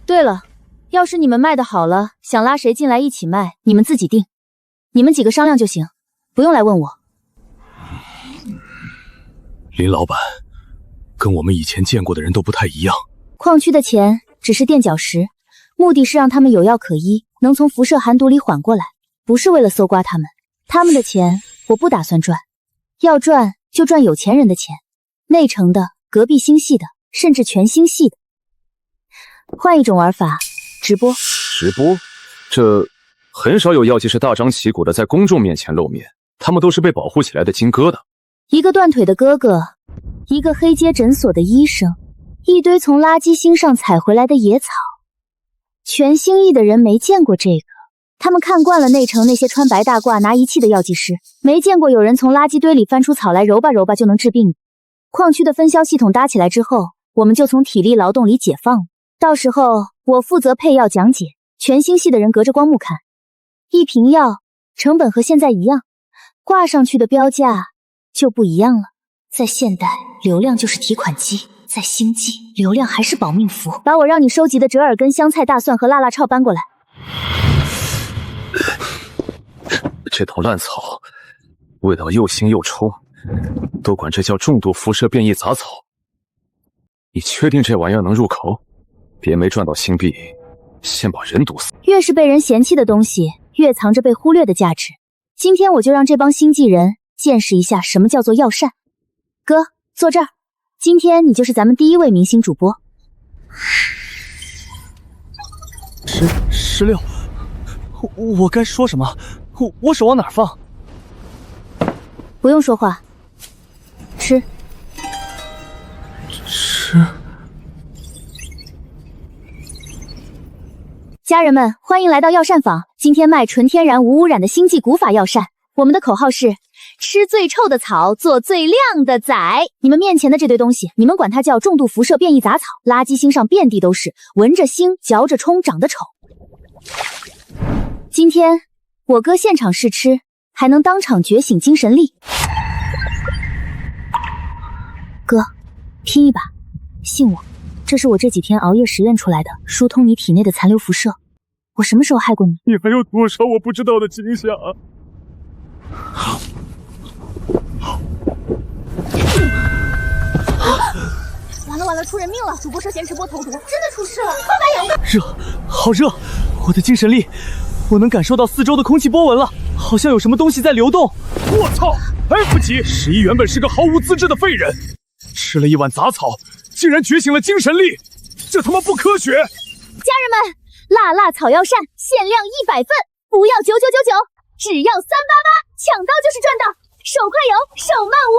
对了，要是你们卖的好了，想拉谁进来一起卖，你们自己定，你们几个商量就行，不用来问我。林老板，跟我们以前见过的人都不太一样。矿区的钱只是垫脚石，目的是让他们有药可医，能从辐射寒毒里缓过来，不是为了搜刮他们。他们的钱我不打算赚，要赚就赚有钱人的钱，内城的、隔壁星系的，甚至全星系的。换一种玩法，直播。直播？这很少有药剂师大张旗鼓的在公众面前露面，他们都是被保护起来的金疙瘩。一个断腿的哥哥，一个黑街诊所的医生，一堆从垃圾星上采回来的野草。全星域的人没见过这个，他们看惯了内城那些穿白大褂拿仪器的药剂师，没见过有人从垃圾堆里翻出草来揉吧揉吧就能治病的。矿区的分销系统搭起来之后，我们就从体力劳动里解放了。到时候我负责配药讲解，全星系的人隔着光幕看。一瓶药成本和现在一样，挂上去的标价就不一样了。在现代，流量就是提款机；在星际，流量还是保命符。把我让你收集的折耳根、香菜、大蒜和辣辣炒搬过来。这头烂草，味道又腥又臭，都管这叫重度辐射变异杂草。你确定这玩意儿能入口？别没赚到星币，先把人毒死。越是被人嫌弃的东西，越藏着被忽略的价值。今天我就让这帮星际人见识一下什么叫做药膳。哥，坐这儿。今天你就是咱们第1位明星主播。16，我该说什么？我手往哪儿放？不用说话，吃。吃。家人们，欢迎来到药膳坊。今天卖纯天然无污染的星际古法药膳。我们的口号是吃最臭的草，做最亮的仔。你们面前的这堆东西，你们管它叫重度辐射变异杂草。垃圾星上遍地都是，闻着腥，嚼着冲，长得丑。今天我哥现场试吃，还能当场觉醒精神力。哥，拼一把，信我，这是我这几天熬夜实验出来的，疏通你体内的残留辐射。我什么时候害过你？你还有多少我不知道的惊吓？完了，出人命了！主播涉嫌直播投毒，真的出事了！快把氧！热，好热！我的精神力，我能感受到四周的空气波纹了，好像有什么东西在流动。我操 ！F 级11原本是个毫无资质的废人，吃了一碗杂草，竟然觉醒了精神力，这他妈不科学！家人们，辣辣草药膳限量100份，不要9999，只要388，抢到就是赚到，手快有，手慢无。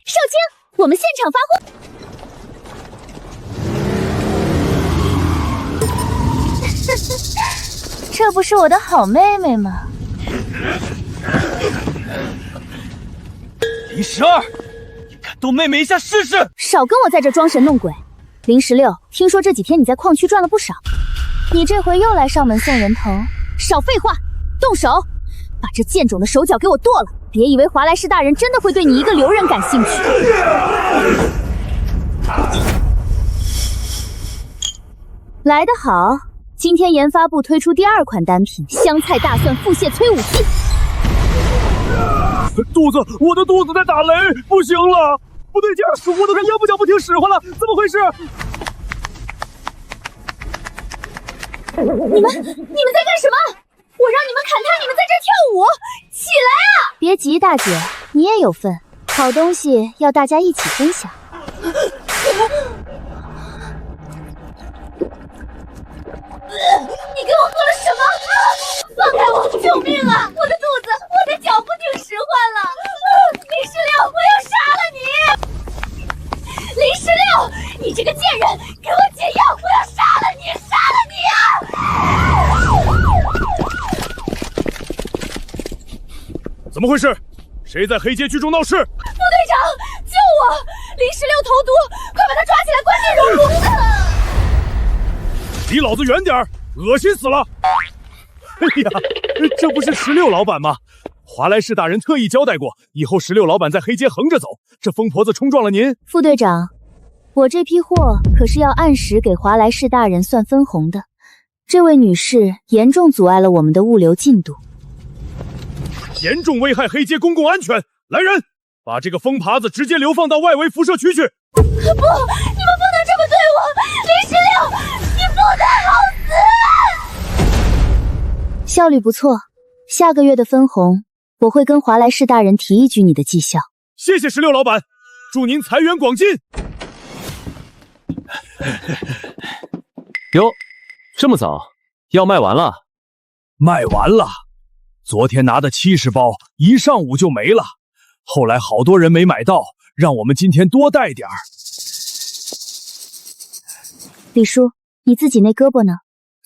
少卿，我们现场发货。这不是我的好妹妹吗？林12，你敢动妹妹一下试试？少跟我在这装神弄鬼。林16，听说这几天你在矿区赚了不少，你这回又来上门送人头，少废话，动手，把这贱种的手脚给我剁了！别以为华莱士大人真的会对你一个流人感兴趣。来得好，今天研发部推出第2款单品——香菜大蒜腹泻催武剂。肚子，我的肚子在打雷，不行了，不对劲儿，我都快腰不脚不听使唤了，怎么回事？你们在干什么？我让你们砍他，你们在这跳舞，起来啊！别急，大姐，你也有份，好东西要大家一起分享。你给我喝了什么？放开我！救命啊！我的肚子，我的脚不听使唤了！林石榴，我要杀了你！林石榴，你这个贱人，给我解药！我要杀了你！杀了你怎么回事？谁在黑街聚众闹事？副队长，救我！林石榴投毒，快把他抓起来关进熔炉！离老子远点儿！恶心死了！哎呀，这不是16老板吗？华莱士大人特意交代过，以后16老板在黑街横着走。这疯婆子冲撞了您，副队长，我这批货可是要按时给华莱士大人算分红的。这位女士严重阻碍了我们的物流进度，严重危害黑街公共安全。来人，把这个疯耙子直接流放到外围辐射区去！不，你们不能这么对我！林石榴，你不得好死！效率不错。下个月的分红，我会跟华莱士大人提一举你的绩效。谢谢16老板，祝您财源广进。哟，这么早，药卖完了？卖完了，昨天拿的70包，一上午就没了。后来好多人没买到，让我们今天多带点儿。李叔，你自己那胳膊呢？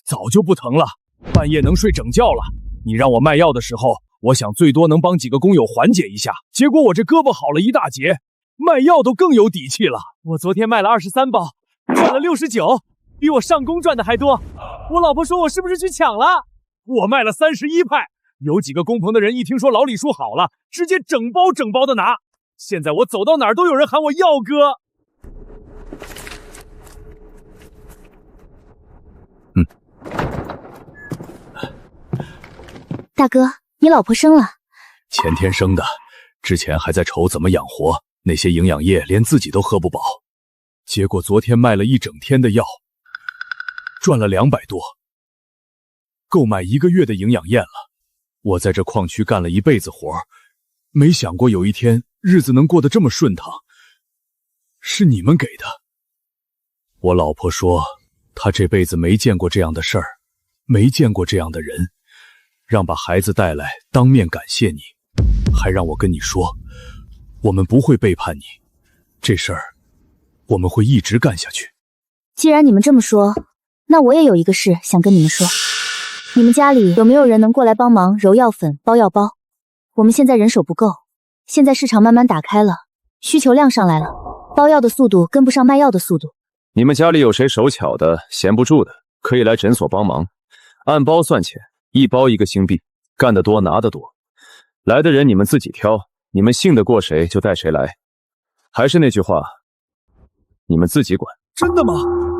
早就不疼了，半夜能睡整觉了。你让我卖药的时候，我想最多能帮几个工友缓解一下，结果我这胳膊好了一大截，卖药都更有底气了。我昨天卖了23包，赚了69，比我上工赚的还多。我老婆说我是不是去抢了？我卖了31派，有几个工棚的人一听说老李叔好了，直接整包整包的拿。现在我走到哪儿都有人喊我药哥。大哥，你老婆生了？前天生的，之前还在愁怎么养活，那些营养液连自己都喝不饱。结果昨天卖了一整天的药，赚了200多，够买1个月的营养液了。我在这矿区干了一辈子活，没想过有一天日子能过得这么顺畅，是你们给的。我老婆说，她这辈子没见过这样的事儿，没见过这样的人。让把孩子带来，当面感谢你，还让我跟你说，我们不会背叛你，这事儿我们会一直干下去。既然你们这么说，那我也有一个事想跟你们说。你们家里有没有人能过来帮忙揉药粉、包药包？我们现在人手不够，现在市场慢慢打开了，需求量上来了，包药的速度跟不上卖药的速度。你们家里有谁手巧的、闲不住的，可以来诊所帮忙，按包算钱。1包1个星币，干得多拿得多。来的人你们自己挑，你们信得过谁就带谁来。还是那句话，你们自己管。真的吗？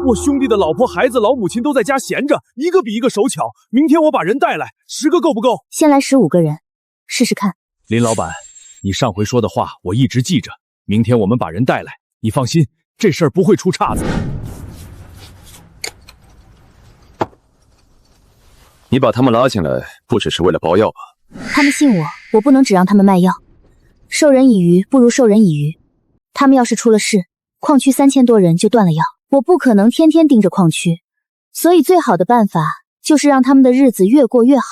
我兄弟的老婆、孩子、老母亲都在家闲着，一个比一个手巧。明天我把人带来，10个够不够？先来15个人，试试看。林老板，你上回说的话我一直记着，明天我们把人带来，你放心，这事儿不会出岔子。你把他们拉进来，不只是为了包药吧？他们信我，我不能只让他们卖药。授人以鱼，不如授人以渔。他们要是出了事，矿区3000多人就断了药，我不可能天天盯着矿区。所以最好的办法就是让他们的日子越过越好。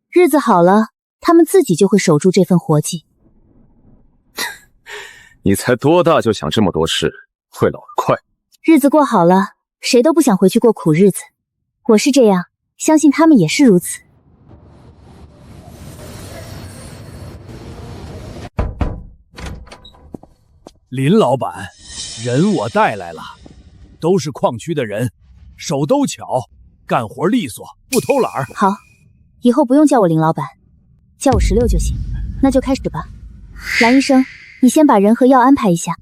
日子好了，他们自己就会守住这份活计。你才多大就想这么多事，会老得快。日子过好了，谁都不想回去过苦日子。我是这样，相信他们也是如此。林老板，人我带来了，都是矿区的人，手都巧，干活利索，不偷懒儿。好，以后不用叫我林老板，叫我16就行。那就开始吧。蓝医生，你先把人和药安排一下。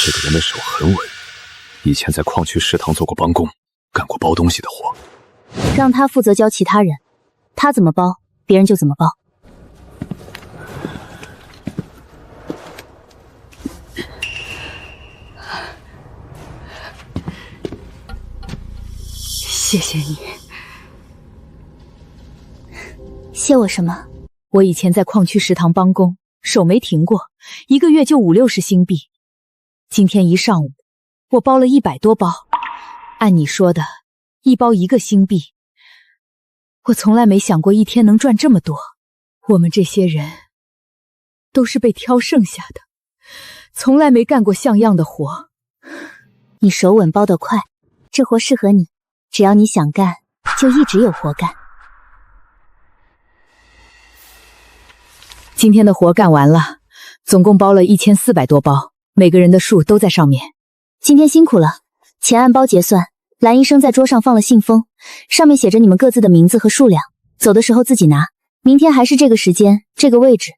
这个人的手很稳，以前在矿区食堂做过帮工，干过包东西的活。让他负责教其他人，他怎么包，别人就怎么包。谢谢你。谢我什么？我以前在矿区食堂帮工，手没停过，1个月就50-60星币。今天一上午，我包了100多包，按你说的，1包1个星币。我从来没想过一天能赚这么多。我们这些人都是被挑剩下的，从来没干过像样的活。你手稳包得快，这活适合你，只要你想干，就一直有活干。今天的活干完了，总共包了1400多包，每个人的数都在上面。今天辛苦了，钱按包结算。蓝医生在桌上放了信封，上面写着你们各自的名字和数量，走的时候自己拿。明天还是这个时间，这个位置。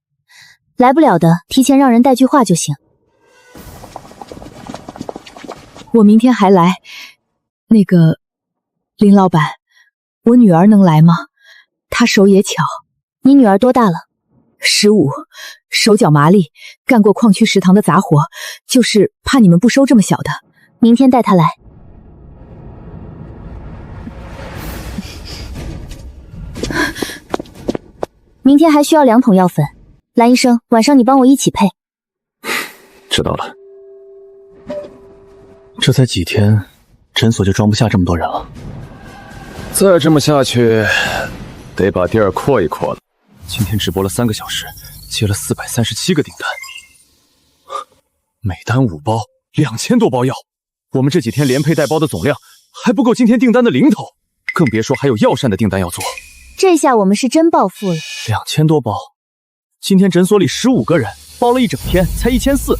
来不了的，提前让人带句话就行。我明天还来。那个，林老板，我女儿能来吗？她手也巧。你女儿多大了？15，手脚麻利，干过矿区食堂的杂活，就是怕你们不收这么小的。明天带她来。明天还需要2桶药粉，蓝医生，晚上你帮我一起配。知道了。这才几天，诊所就装不下这么多人了。再这么下去，得把店儿扩一扩了。今天直播了3个小时，接了437个订单，每单5包，2000多包药。我们这几天连配带包的总量还不够今天订单的零头，更别说还有药膳的订单要做。这下我们是真暴富了。2000多包，今天诊所里15个人包了一整天，才1400，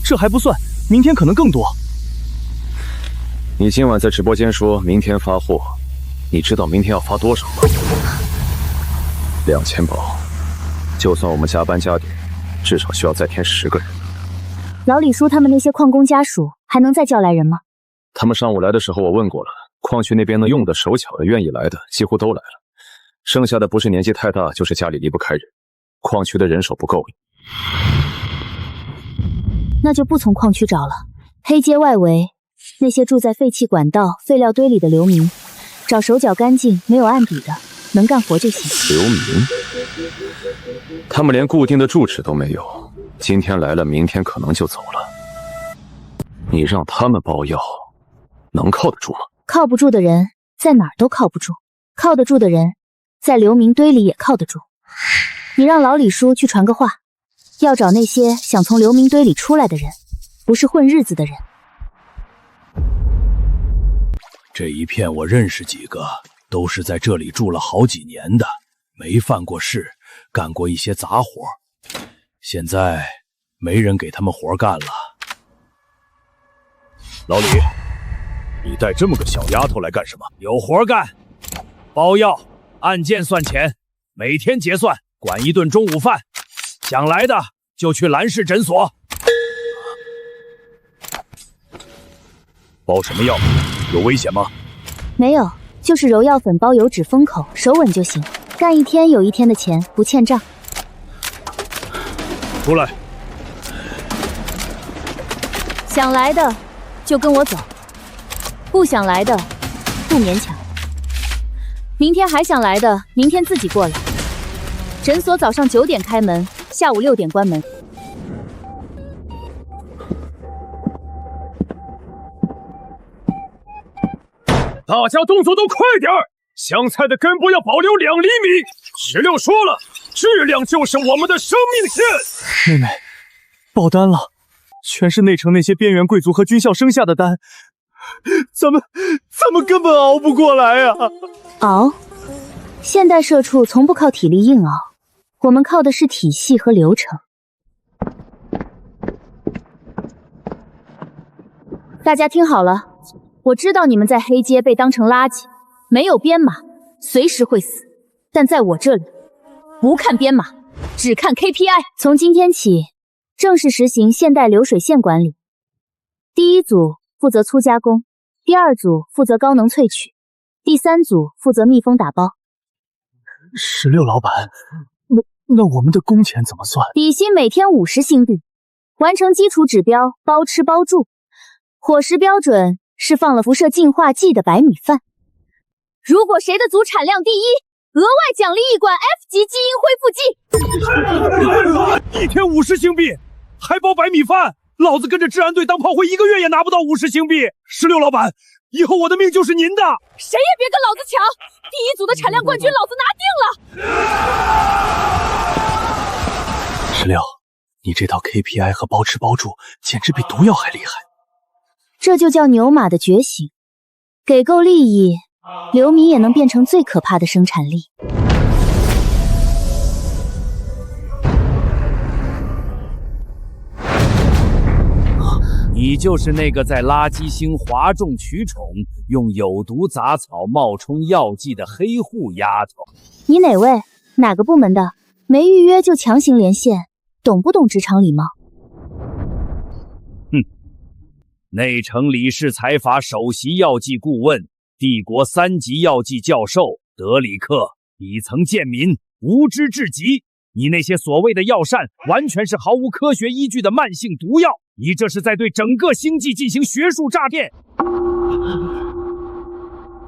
这还不算，明天可能更多。你今晚在直播间说明天发货，你知道明天要发多少吗？2000包，就算我们加班加点，至少需要再添10个人。老李叔他们那些矿工家属还能再叫来人吗？他们上午来的时候我问过了，矿区那边能用的、手巧的、愿意来的几乎都来了。剩下的不是年纪太大，就是家里离不开人，矿区的人手不够。那就不从矿区找了，黑街外围那些住在废弃管道、废料堆里的流民，找手脚干净、没有案底的，能干活就行。流民？他们连固定的住址都没有，今天来了，明天可能就走了。你让他们包药，能靠得住吗？靠不住的人在哪儿都靠不住，靠得住的人在流民堆里也靠得住。你让老李叔去传个话，要找那些想从流民堆里出来的人，不是混日子的人。这一片我认识几个，都是在这里住了好几年的，没犯过事，干过一些杂活，现在没人给他们活干了。老李，你带这么个小丫头来干什么？有活干，包药，按件算钱，每天结算，管1顿中午饭。想来的就去蓝氏诊所。包什么药？有危险吗？没有，就是揉药粉包油脂封口，手稳就行。干一天有一天的钱，不欠账。出来。想来的就跟我走，不想来的不勉强。明天还想来的，明天自己过来。诊所早上9点开门，下午6点关门。大家动作都快点儿，香菜的根部要保留2厘米。16说了，质量就是我们的生命线。妹妹，爆单了，全是内城那些边缘贵族和军校生下的单，咱们根本熬不过来啊！熬？现代社畜从不靠体力硬熬，我们靠的是体系和流程。大家听好了，我知道你们在黑街被当成垃圾，没有编码，随时会死。但在我这里，不看编码，只看 KPI。从今天起，正式实行现代流水线管理。第1组负责粗加工，第2组负责高能萃取，第3组负责密封打包。16老板，那我们的工钱怎么算？底薪每天50星币，完成基础指标包吃包住，伙食标准是放了辐射净化剂的白米饭。如果谁的组产量第一，额外奖励1管 F 级基因恢复剂。1天50星币，还包白米饭。老子跟着治安队当炮灰1个月也拿不到50星币。16老板，以后我的命就是您的。谁也别跟老子抢，第一组的产量冠军老子拿定了。16，你这套 KPI 和包吃包住，简直比毒药还厉害。这就叫牛马的觉醒，给够利益，流米也能变成最可怕的生产力。你就是那个在垃圾星哗众取宠，用有毒杂草冒充药剂的黑户丫头。你哪位？哪个部门的？没预约就强行连线，懂不懂职场礼貌？内城理事财阀首席药剂顾问，帝国3级药剂教授德里克，底层贱民，无知至极。你那些所谓的药膳，完全是毫无科学依据的慢性毒药。你这是在对整个星际进行学术诈骗。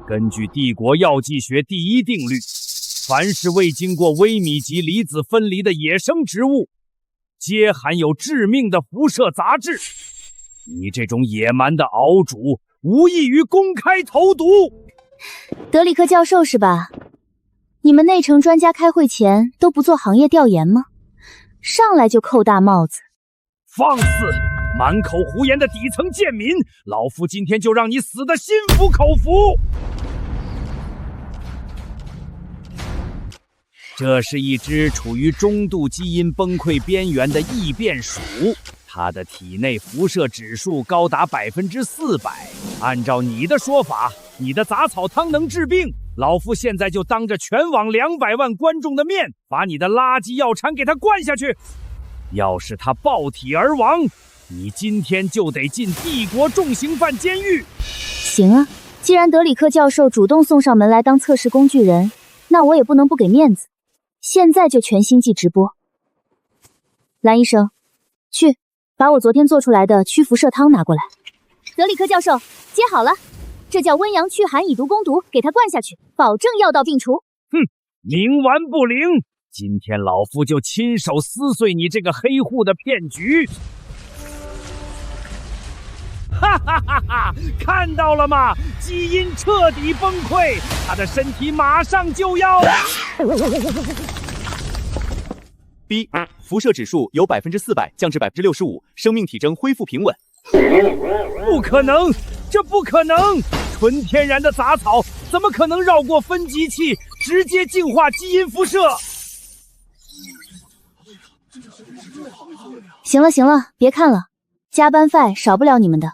根据帝国药剂学第1定律，凡是未经过微米级离子分离的野生植物，皆含有致命的辐射杂质。你这种野蛮的熬煮，无异于公开投毒。德里克教授是吧？你们内城专家开会前都不做行业调研吗？上来就扣大帽子。放肆！满口胡言的底层贱民，老夫今天就让你死得心服口服。这是一只处于中度基因崩溃边缘的异变鼠，它的体内辐射指数高达400%。按照你的说法，你的杂草汤能治病，老夫现在就当着全网200万观众的面，把你的垃圾药铲给它灌下去。要是他爆体而亡，你今天就得进帝国重刑犯监狱。行啊，既然德里克教授主动送上门来当测试工具人，那我也不能不给面子。现在就全星际直播。蓝医生，去把我昨天做出来的驱辐射汤拿过来。德里克教授，接好了，这叫温阳驱寒以毒攻毒，给他灌下去，保证药到病除。冥顽不灵！今天老夫就亲手撕碎你这个黑户的骗局！哈哈哈哈！看到了吗？基因彻底崩溃，他的身体马上就要B 辐射指数由400%降至65%，生命体征恢复平稳。不可能，这不可能！纯天然的杂草怎么可能绕过分级器，直接净化基因辐射？行了行了，别看了，加班费少不了你们的。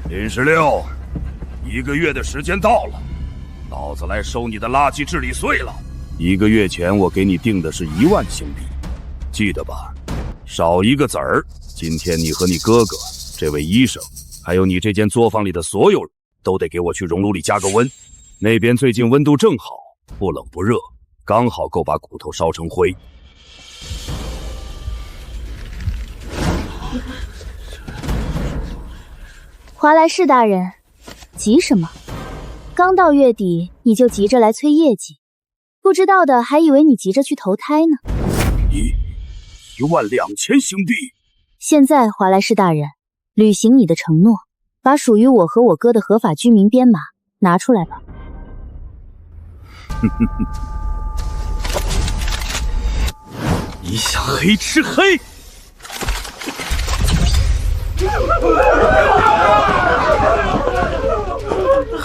林16，1个月的时间到了，老子来收你的垃圾治理税了。1个月前我给你定的是1万星币，记得吧？少1个子儿，今天你和你哥哥、这位医生，还有你这间作坊里的所有人都得给我去熔炉里加个温。那边最近温度正好，不冷不热，刚好够把骨头烧成灰。华莱士大人，急什么？刚到月底你就急着来催业绩，不知道的还以为你急着去投胎呢。12000星币。现在华莱士大人，履行你的承诺，把属于我和我哥的合法居民编码拿出来吧。你想黑吃黑？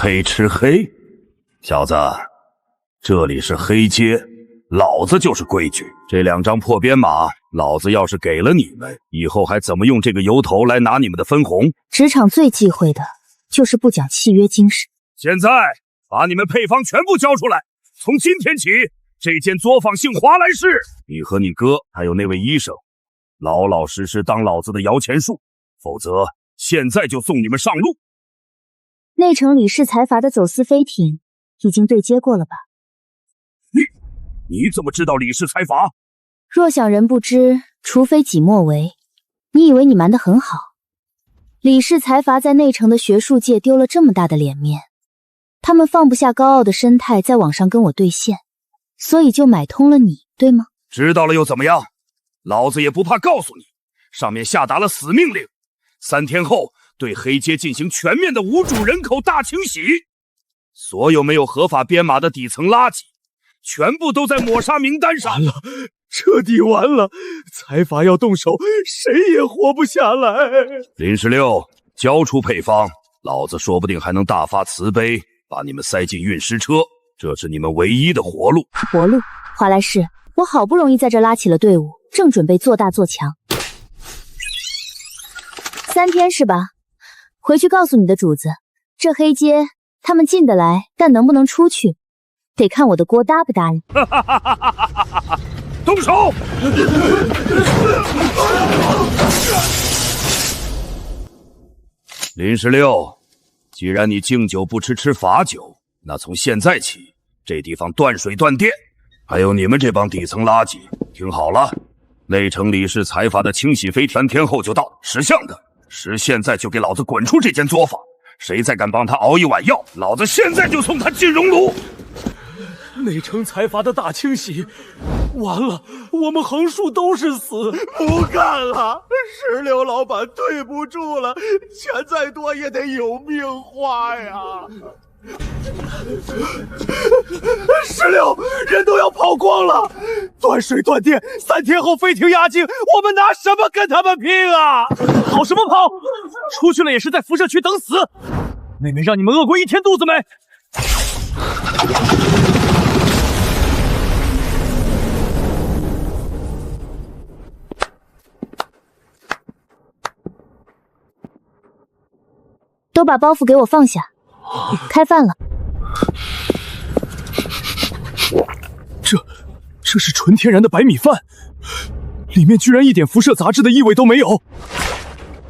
黑吃黑，小子，这里是黑街，老子就是规矩。这2张破编码，老子要是给了你们，以后还怎么用这个由头来拿你们的分红？职场最忌讳的就是不讲契约精神。现在把你们配方全部交出来，从今天起，这间作坊姓华莱士，你和你哥还有那位医生，老老实实当老子的摇钱树，否则现在就送你们上路。内城李氏财阀的走私飞艇已经对接过了吧？你怎么知道李氏财阀？若想人不知，除非己莫为。你以为你瞒得很好？李氏财阀在内城的学术界丢了这么大的脸面，他们放不下高傲的身态，在网上跟我对线，所以就买通了你，对吗？知道了又怎么样？老子也不怕告诉你，上面下达了死命令，3天后对黑街进行全面的无主人口大清洗，所有没有合法编码的底层垃圾，全部都在抹杀名单上。完了，彻底完了！财阀要动手，谁也活不下来。林16，交出配方，老子说不定还能大发慈悲，把你们塞进运尸车，这是你们唯一的活路。活路？华莱士，我好不容易在这拉起了队伍，正准备做大做强。3天是吧？回去告诉你的主子，这黑街他们进得来，但能不能出去，得看我的锅答不答应。动手！林16，既然你敬酒不吃吃罚酒，那从现在起，这地方断水断电。还有你们这帮底层垃圾，听好了，内城李氏财阀的清洗费3天后就到，识相的，现在就给老子滚出这间作坊！谁再敢帮他熬一碗药，老子现在就送他进熔炉！内城财阀的大清洗，完了，我们横竖都是死！不干了，16老板对不住了，钱再多也得有命花呀！16人都要跑光了，断水断电，3天后非停压境，我们拿什么跟他们拼啊？跑什么跑？出去了也是在辐射区等死！妹妹让你们饿过1天肚子没？都把包袱给我放下，开饭了。这是纯天然的白米饭，里面居然一点辐射杂质的异味都没有。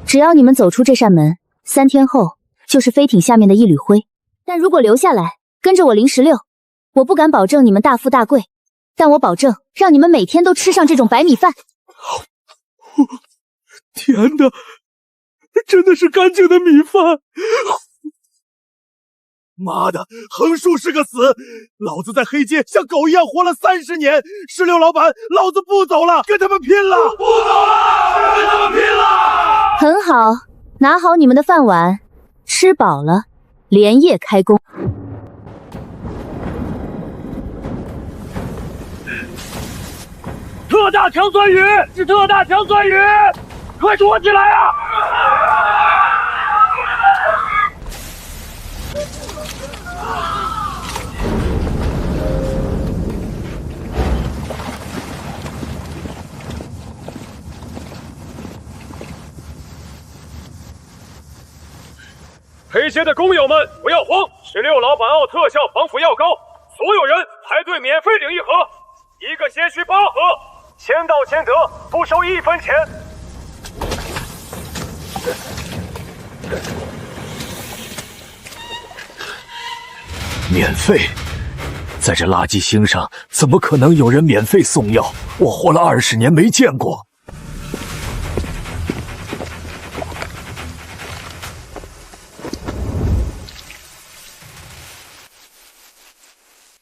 只要你们走出这扇门，3天后就是飞艇下面的一缕灰。但如果留下来跟着我林16，我不敢保证你们大富大贵，但我保证让你们每天都吃上这种白米饭。甜的，真的是干净的米饭。妈的，横竖是个死！老子在黑街像狗一样活了30年，16老板，老子不走了，跟他们拼了！不走了，跟他们拼了！很好，拿好你们的饭碗，吃饱了，连夜开工。特大强酸雨是特大强酸雨，快躲起来啊！黑街的工友们不要慌，16老板奥特效防腐药膏，所有人排队免费领1盒，1个先需8盒，签到签得，不收1分钱。免费？在这垃圾星上，怎么可能有人免费送药？我活了20年没见过。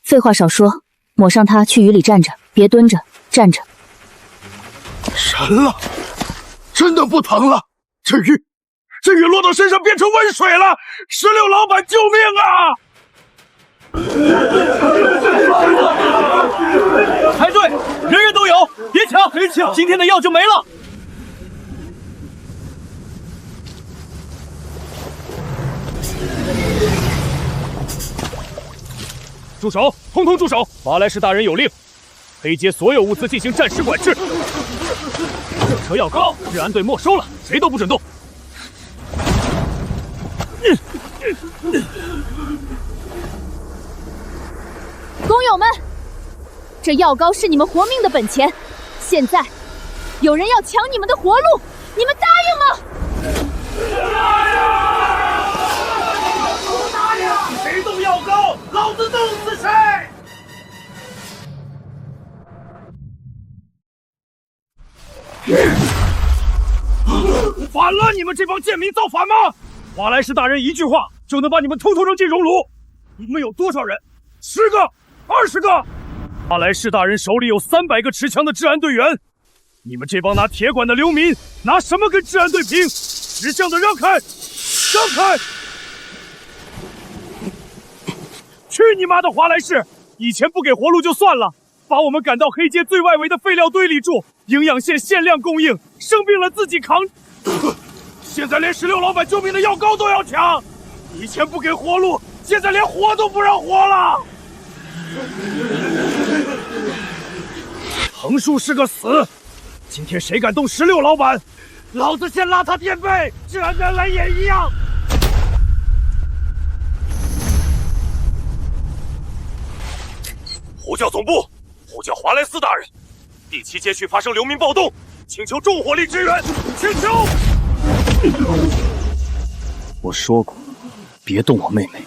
废话少说，抹上它，去雨里站着，别蹲着，站着。神了，真的不疼了！这雨落到身上变成温水了！16老板，救命啊！排队，人人都有，别抢，别抢，今天的药就没了。住手！通通住手！华莱士大人有令，黑街所有物资进行暂时管制。这车药膏，治安队没收了，谁都不准动。工友们，这药膏是你们活命的本钱，现在有人要抢你们的活路，你们答应吗？谁动药膏，老子弄死谁！反了！你们这帮贱民造反吗？华莱士大人一句话就能把你们通通扔进熔炉。你们有多少人？10个、20个？华莱士大人手里有300个持枪的治安队员，你们这帮拿铁管的流民，拿什么跟治安队拼？识相的让开，让开！去你妈的华莱士！以前不给活路就算了，把我们赶到黑街最外围的废料堆里住，营养线限量供应，生病了自己扛。现在连16老板救命的药膏都要抢，以前不给活路，现在连活都不让活了。横竖是个死，今天谁敢动16老板，老子先拉他垫背，治安人来也一样。呼叫总部，呼叫华莱斯大人，第7街区发生流民暴动，请求重火力支援，请求。我说过，别动我妹妹。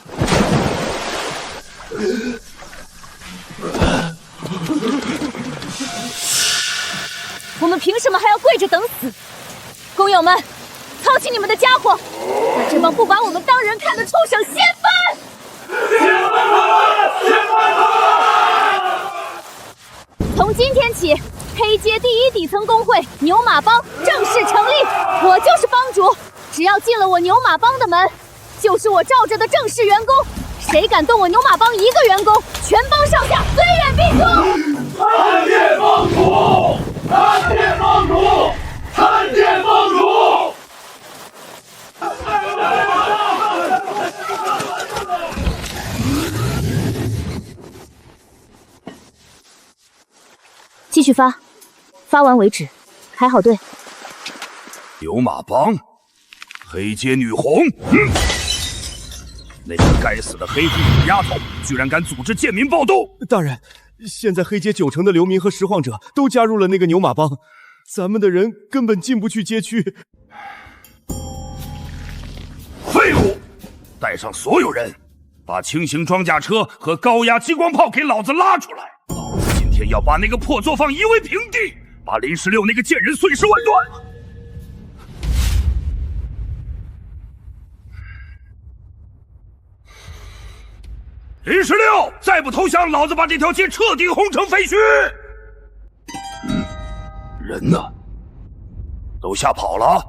我们凭什么还要跪着等死？工友们，操起你们的家伙，把这帮不把我们当人看的畜生掀翻！从今天起，黑街第1底层工会牛马帮正式成立，我就是帮主。只要进了我牛马帮的门，就是我罩着的正式员工。谁敢动我牛马帮1个员工，全帮上下虽远必诛！参见帮主！参见帮主！参见帮主！继续发，发完为止，排好队。牛马帮，黑街女红，那个该死的黑妇女丫头，居然敢组织贱民暴动！大人，现在黑街90%的流民和拾荒者都加入了那个牛马帮，咱们的人根本进不去街区。废物！带上所有人，把轻型装甲车和高压激光炮给老子拉出来！老子今天要把那个破作坊夷为平地，把林16那个贱人碎尸万段！林16，再不投降，老子把这条街彻底轰成废墟！人呢？都吓跑了？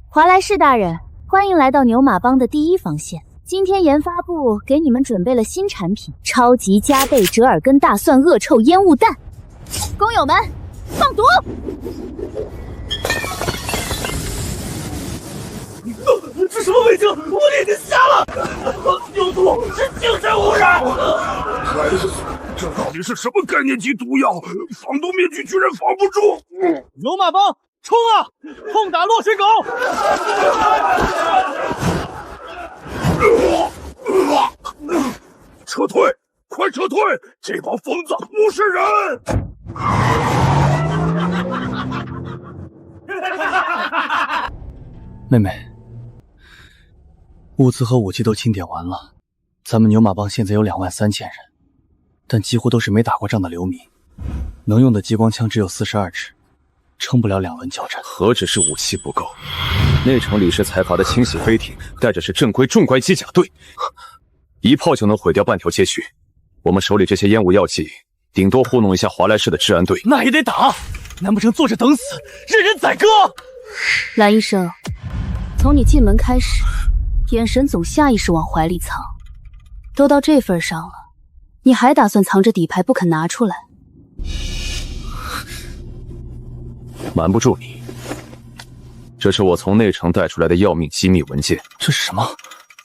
华莱士大人，欢迎来到牛马帮的第1防线。今天研发部给你们准备了新产品——超级加倍折耳根大蒜恶臭烟雾弹。工友们，放毒！这什么味精？我眼睛瞎了！有毒，是精神污染！孩子，这到底是什么概念级毒药？防毒面具居然防不住！牛马帮，冲啊！痛打落水狗！撤退！快撤退！这帮疯子不是人！妹妹，物资和武器都清点完了，咱们牛马帮现在有23000人，但几乎都是没打过仗的流民，能用的激光枪只有42支，撑不了2轮交战。何止是武器不够，那乘李氏财阀的清洗飞艇带着是正规重怪机甲队，一炮就能毁掉半条街区。我们手里这些烟雾药剂，顶多糊弄一下华莱士的治安队。那也得打，难不成坐着等死，任人宰割？蓝医生，从你进门开始，眼神总下意识往怀里藏，都到这份上了，你还打算藏着底牌不肯拿出来？瞒不住你，这是我从内城带出来的要命机密文件。这是什么？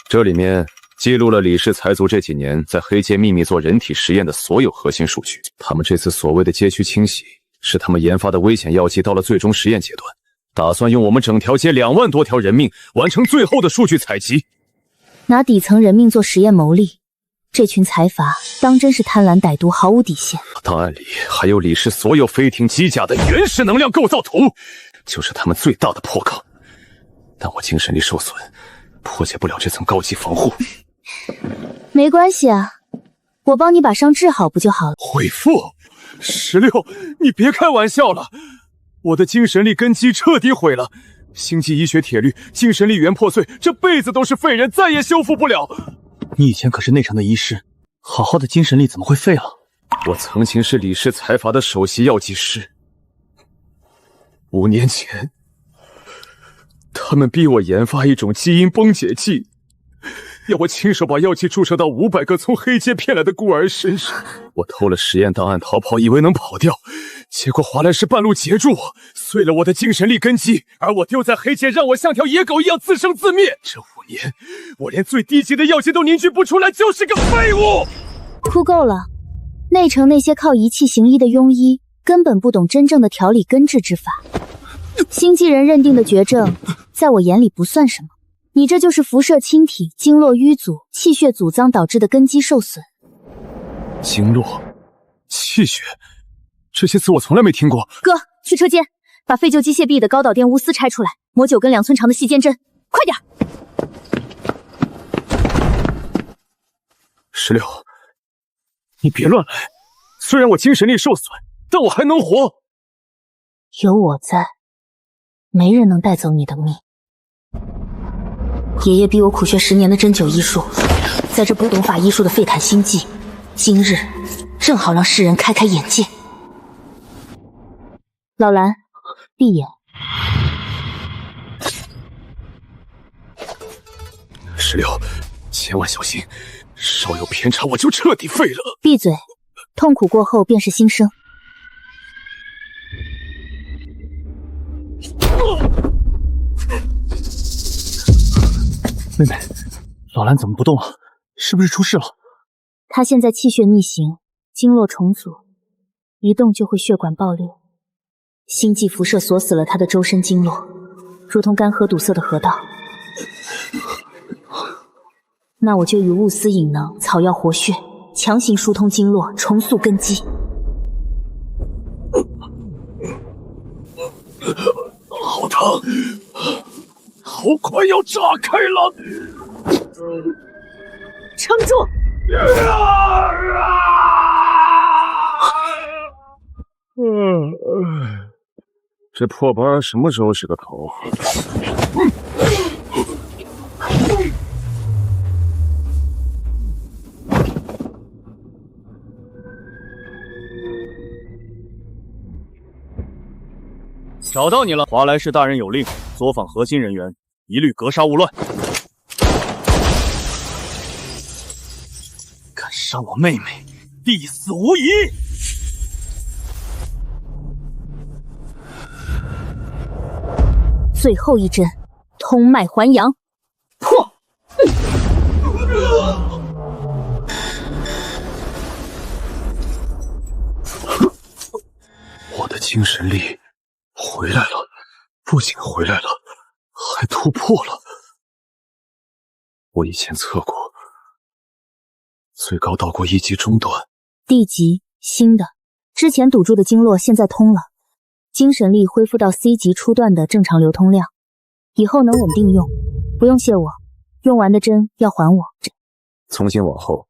这里面记录了李氏财族这几年在黑街秘密做人体实验的所有核心数据。他们这次所谓的街区清洗，是他们研发的危险药剂到了最终实验阶段，打算用我们整条街2万多条人命完成最后的数据采集。拿底层人命做实验牟利，这群财阀当真是贪婪歹毒，毫无底线。档案里还有李氏所有飞艇机甲的原始能量构造图，就是他们最大的破口。但我精神力受损，破解不了这层高级防护。没关系啊，我帮你把伤治好不就好了？恢复？16，你别开玩笑了，我的精神力根基彻底毁了，星际医学铁律，精神力源破碎，这辈子都是废人，再也修复不了。你以前可是内城的医师，好好的精神力怎么会废了？我曾经是李氏财阀的首席药剂师。5年前，他们逼我研发一种基因崩解剂，要我亲手把药剂注射到500个从黑街骗来的孤儿身上。我偷了实验档案逃跑，以为能跑掉，结果华莱士半路截住我，碎了我的精神力根基，而我丢在黑街，让我像条野狗一样自生自灭。这5年，我连最低级的药剂都凝聚不出来，就是个废物。哭够了！内城那些靠仪器行医的庸医，根本不懂真正的调理根治之法。星际人认定的绝症，在我眼里不算什么。你这就是辐射侵体、经络淤阻、气血阻脏导致的根基受损。经络、气血，这些词我从来没听过。哥，去车间，把废旧机械臂的高导电钨丝拆出来，磨9根2寸长的细尖针，快点！16，你别乱来。虽然我精神力受损，但我还能活。有我在，没人能带走你的命。爷爷逼我苦学10年的针灸医术，在这不懂法医术的废坦星际，今日正好让世人开开眼界。老蓝，闭眼。16，千万小心，稍有偏差我就彻底废了。闭嘴，痛苦过后便是新生。妹妹，老兰怎么不动了？是不是出事了？他现在气血逆行，经络重组，一动就会血管爆裂。星际辐射锁死了他的周身经络，如同干涸堵塞的河道。那我就以物丝引能，草药活血，强行疏通经络，重塑根基。好疼，好快要炸开了！撑住！这破班什么时候是个头？找到你了，华莱士大人有令，作坊核心人员一律格杀勿乱。敢杀我妹妹，必死无疑！最后一针，通脉还阳，破！我的精神力回来了，不仅回来了，还突破了。我以前测过，最高到过1级中段。D级，新的，之前堵住的经络现在通了。精神力恢复到 C 级初段的正常流通量，以后能稳定用，不用谢我，用完的针要还我。从今往后，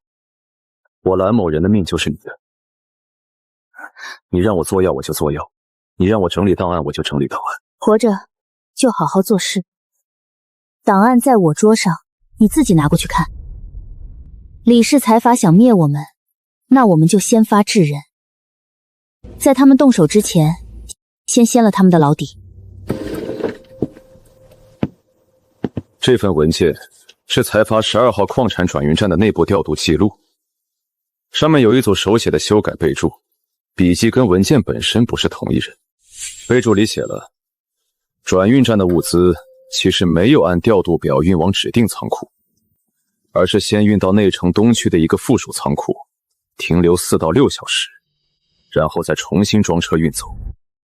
我蓝某人的命就是你的。你让我做药我就做药，你让我整理档案我就整理档案。活着就好好做事，档案在我桌上，你自己拿过去看。李氏财阀想灭我们，那我们就先发制人，在他们动手之前先掀了他们的老底。这份文件是财阀12号矿产转运站的内部调度记录，上面有一组手写的修改备注，笔记跟文件本身不是同一人。备注里写了，转运站的物资其实没有按调度表运往指定仓库，而是先运到内城东区的一个附属仓库，停留4到6小时，然后再重新装车运走。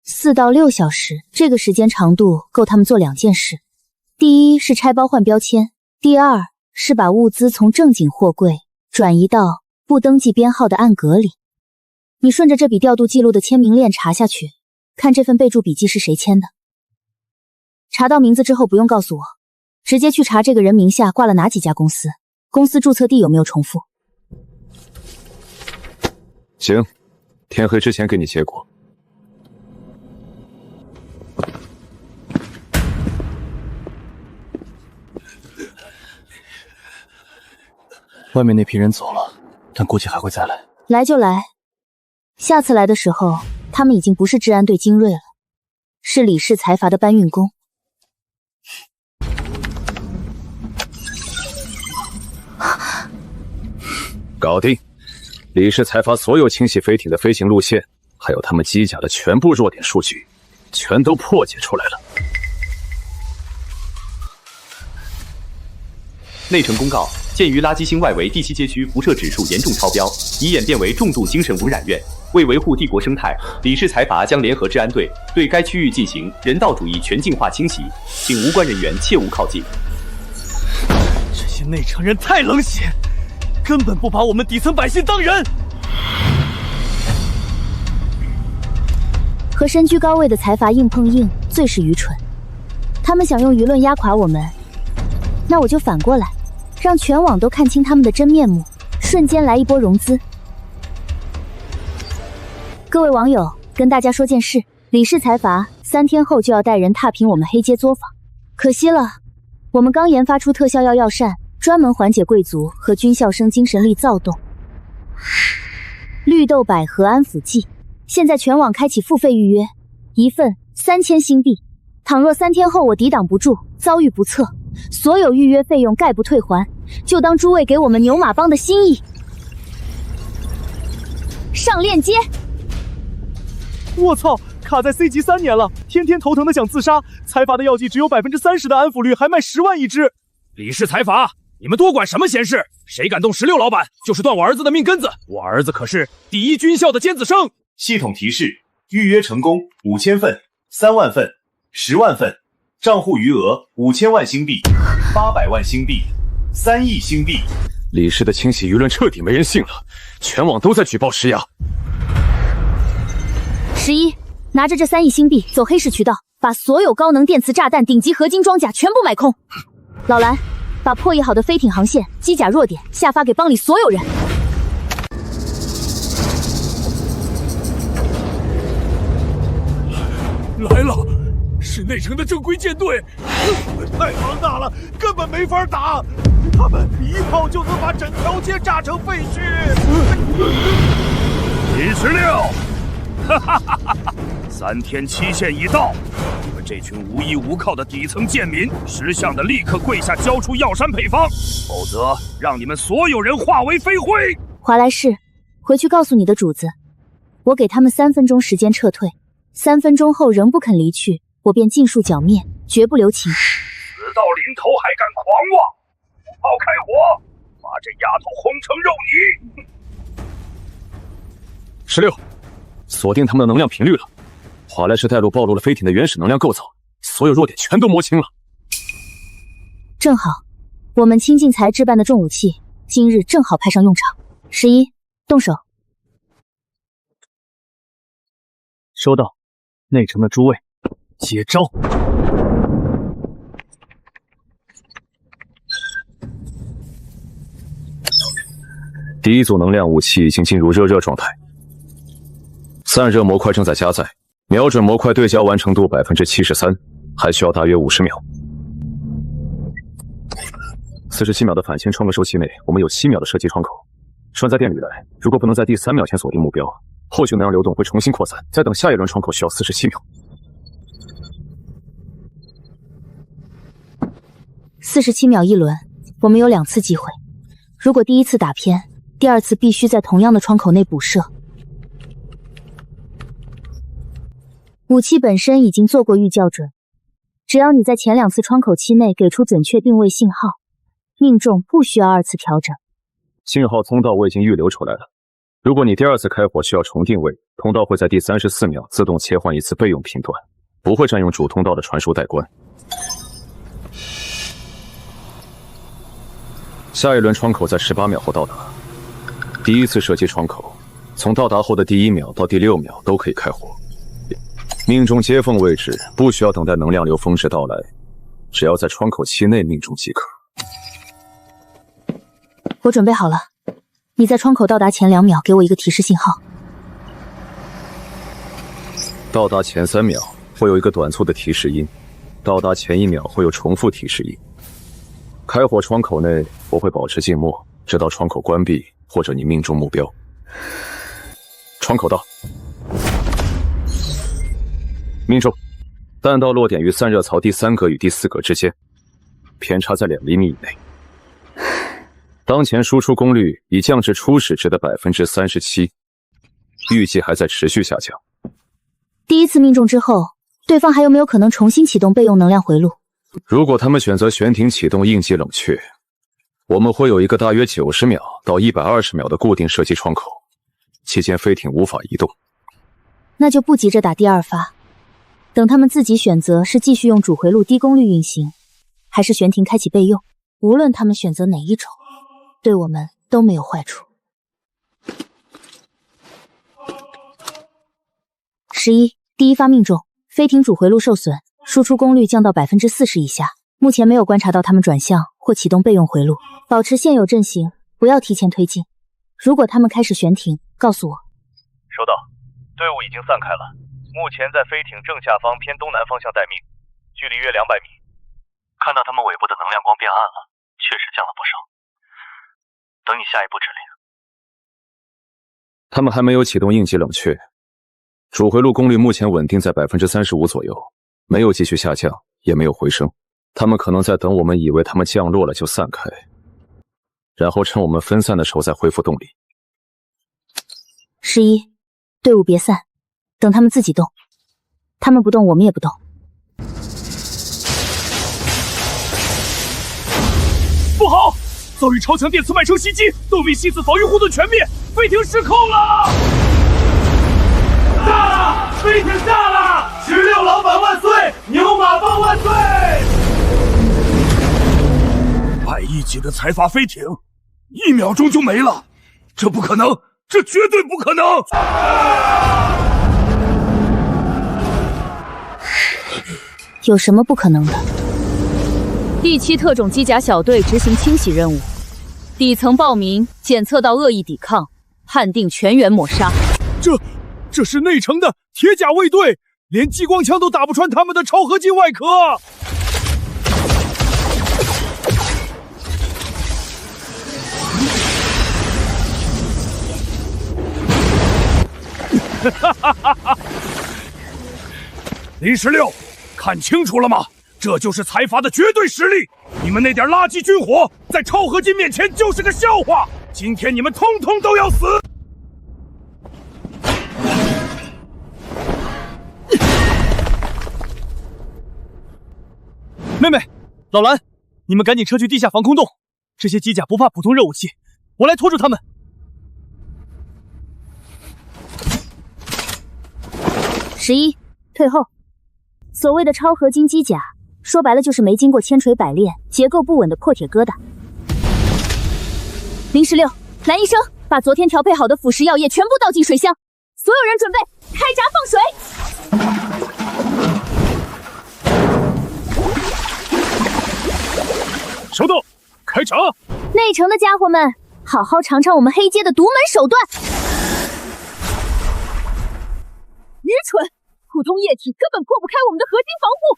4到6小时，这个时间长度够他们做2件事：第一是拆包换标签，第二是把物资从正经货柜转移到不登记编号的暗格里。你顺着这笔调度记录的签名链查下去，看这份备注笔记是谁签的。查到名字之后不用告诉我，直接去查这个人名下挂了哪几家公司，公司注册地有没有重复。行，天黑之前给你结果。外面那批人走了，但估计还会再来。来就来，下次来的时候，他们已经不是治安队精锐了，是李氏财阀的搬运工。搞定！李氏财阀所有清洗飞艇的飞行路线，还有他们机甲的全部弱点数据，全都破解出来了。内城公告：鉴于垃圾星外围第7街区辐射指数严重超标，已演变为重度精神污染院，为维护帝国生态，李氏财阀将联合治安队对该区域进行人道主义全净化清洗，请无关人员切勿靠近。这些内城人太冷血，根本不把我们底层百姓当人。和身居高位的财阀硬碰硬，最是愚蠢。他们想用舆论压垮我们，那我就反过来，让全网都看清他们的真面目，瞬间来一波融资。各位网友，跟大家说件事，李氏财阀3天后就要带人踏平我们黑街作坊，可惜了，我们刚研发出特效药药膳，专门缓解贵族和军校生精神力躁动。绿豆百合安抚剂，现在全网开启付费预约，一份3000新币。倘若3天后我抵挡不住，遭遇不测，所有预约费用概不退还，就当诸位给我们牛马帮的心意。上链接。我操，卡在 C 级3年了，天天头疼的想自杀。财阀的药剂只有30%的安抚率，还卖10万一支。李氏财阀，你们多管什么闲事？谁敢动16老板，就是断我儿子的命根子。我儿子可是第一军校的尖子生。系统提示：预约成功5000份、3万份、10万份，账户余额5000万新币、800万新币、3亿新币。李氏的清洗舆论彻底没人信了，全网都在举报施压。11，拿着这3亿新币走黑市渠道，把所有高能电磁炸弹、顶级合金装甲全部买空。老蓝，把破译好的飞艇航线、机甲弱点下发给帮里所有人。来了，是内城的正规舰队，太庞大了，根本没法打。他们一炮就能把整条街炸成废墟。林16，哈哈哈哈！3天期限已到，你们这群无依无靠的底层贱民，识相的立刻跪下交出药膳配方，否则让你们所有人化为飞灰。华莱士，回去告诉你的主子，我给他们3分钟时间撤退，3分钟后仍不肯离去，我便尽数剿灭，绝不留情。死到临头还敢狂妄！五炮开火，把这丫头轰成肉泥！16，锁定他们的能量频率了。华莱士带路暴露了飞艇的原始能量构造，所有弱点全都摸清了。正好，我们清净才置办的重武器，今日正好派上用场。11，动手。收到，内城的诸位，接招！第一组能量武器已经进入热状态，散热模块正在加载，瞄准模块对焦完成度73%，还需要大约50秒。47秒的反潜窗格周期内，我们有7秒的射击窗口。拴在店里来，如果不能在第3秒前锁定目标，后续能量流动会重新扩散，再等下一轮窗口需要47秒。47秒一轮，我们有2次机会。如果第一次打偏，第2次必须在同样的窗口内补射。武器本身已经做过预校准，只要你在前2次窗口期内给出准确定位信号，命中不需要2次调整。信号通道我已经预留出来了。如果你第2次开火需要重定位，通道会在第34秒自动切换一次备用频段，不会占用主通道的传输带关。下一轮窗口在18秒后到达。第一次射击窗口，从到达后的第1秒到第6秒都可以开火。命中接缝位置不需要等待能量流峰值到来，只要在窗口期内命中即可。我准备好了，你在窗口到达前2秒给我一个提示信号。到达前3秒会有一个短促的提示音，到达前1秒会有重复提示音。开火窗口内我会保持静默，直到窗口关闭或者你命中目标。窗口到，命中，弹道落点于散热槽第3格与第4格之间，偏差在2厘米以内。当前输出功率已降至初始值的37%，预计还在持续下降。第一次命中之后，对方还有没有可能重新启动备用能量回路？如果他们选择悬停启动应急冷却，我们会有一个大约90秒到120秒的固定射击窗口，期间飞艇无法移动。那就不急着打第2发，等他们自己选择是继续用主回路低功率运行，还是悬停开启备用。无论他们选择哪一种，对我们都没有坏处。11，第1发命中，飞艇主回路受损，输出功率降到40%以下。目前没有观察到他们转向或启动备用回路，保持现有阵型，不要提前推进。如果他们开始悬停，告诉我。收到，队伍已经散开了，目前在飞艇正下方偏东南方向待命，距离约200米。看到他们尾部的能量光变暗了，确实降了不少。等你下一步指令。他们还没有启动应急冷却，主回路功率目前稳定在35%左右，没有继续下降，也没有回升。他们可能在等我们以为他们降落了就散开，然后趁我们分散的时候再恢复动力。11，队伍别散，等他们自己动。他们不动，我们也不动。不好！遭遇超强电磁脉冲袭击，动力系子防御护盾全灭，飞艇失控了！炸了！飞艇炸了！16老板万岁！牛马帮万岁！100亿级的财阀飞艇，1秒钟就没了，这不可能，这绝对不可能！有什么不可能的？第7特种机甲小队执行清洗任务，底层暴民检测到恶意抵抗，判定全员抹杀。这是内城的铁甲卫队，连激光枪都打不穿他们的超合金外壳。林16，看清楚了吗？这就是财阀的绝对实力！你们那点垃圾军火，在超合金面前就是个笑话！今天你们通通都要死！妹妹，老蓝，你们赶紧撤去地下防空洞，这些机甲不怕普通热武器，我来拖住他们。11，退后。所谓的超合金机甲，说白了就是没经过千锤百炼、结构不稳的破铁疙瘩。林16，蓝医生，把昨天调配好的腐蚀药液全部倒进水箱，所有人准备开闸放水。收到，开闸！内城的家伙们，好好尝尝我们黑街的独门手段。愚蠢！普通液体根本破不开我们的合金防护。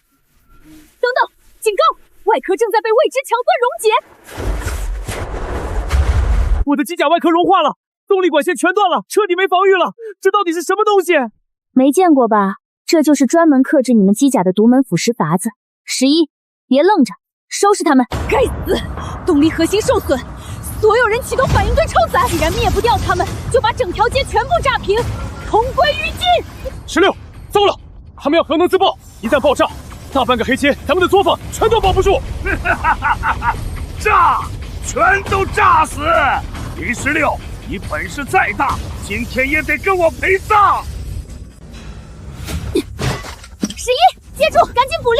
等等，警告！外壳正在被未知强酸溶解。我的机甲外壳融化了，动力管线全断了，彻底没防御了。这到底是什么东西？没见过吧？这就是专门克制你们机甲的独门腐蚀法子。11，别愣着，收拾他们！该死，动力核心受损，所有人启动反应堆超载。既然灭不掉他们，就把整条街全部炸平，同归于尽。16，糟了，他们要核能自爆，一旦爆炸，大半个黑街，咱们的作坊全都保不住。炸，全都炸死！林16，你本事再大，今天也得跟我陪葬。11，接住，赶紧补力！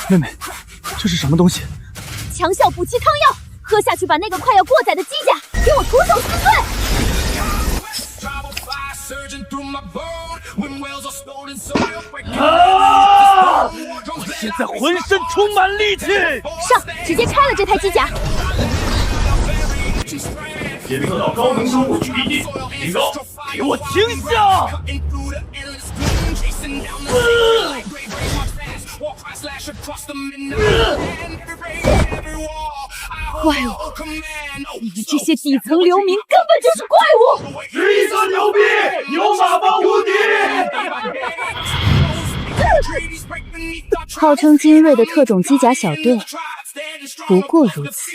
妹妹，这是什么东西？强效补气汤药，喝下去把那个快要过载的机甲给我徒手撕碎！啊！我现在浑身充满力气，上，直接拆了这台机甲。检测到高能生物与逼近，警告，给我停下！怪物！你们这些底层流民根本就是怪物！11色牛逼，牛马帮无敌！号称精锐的特种机甲小队，不过如此。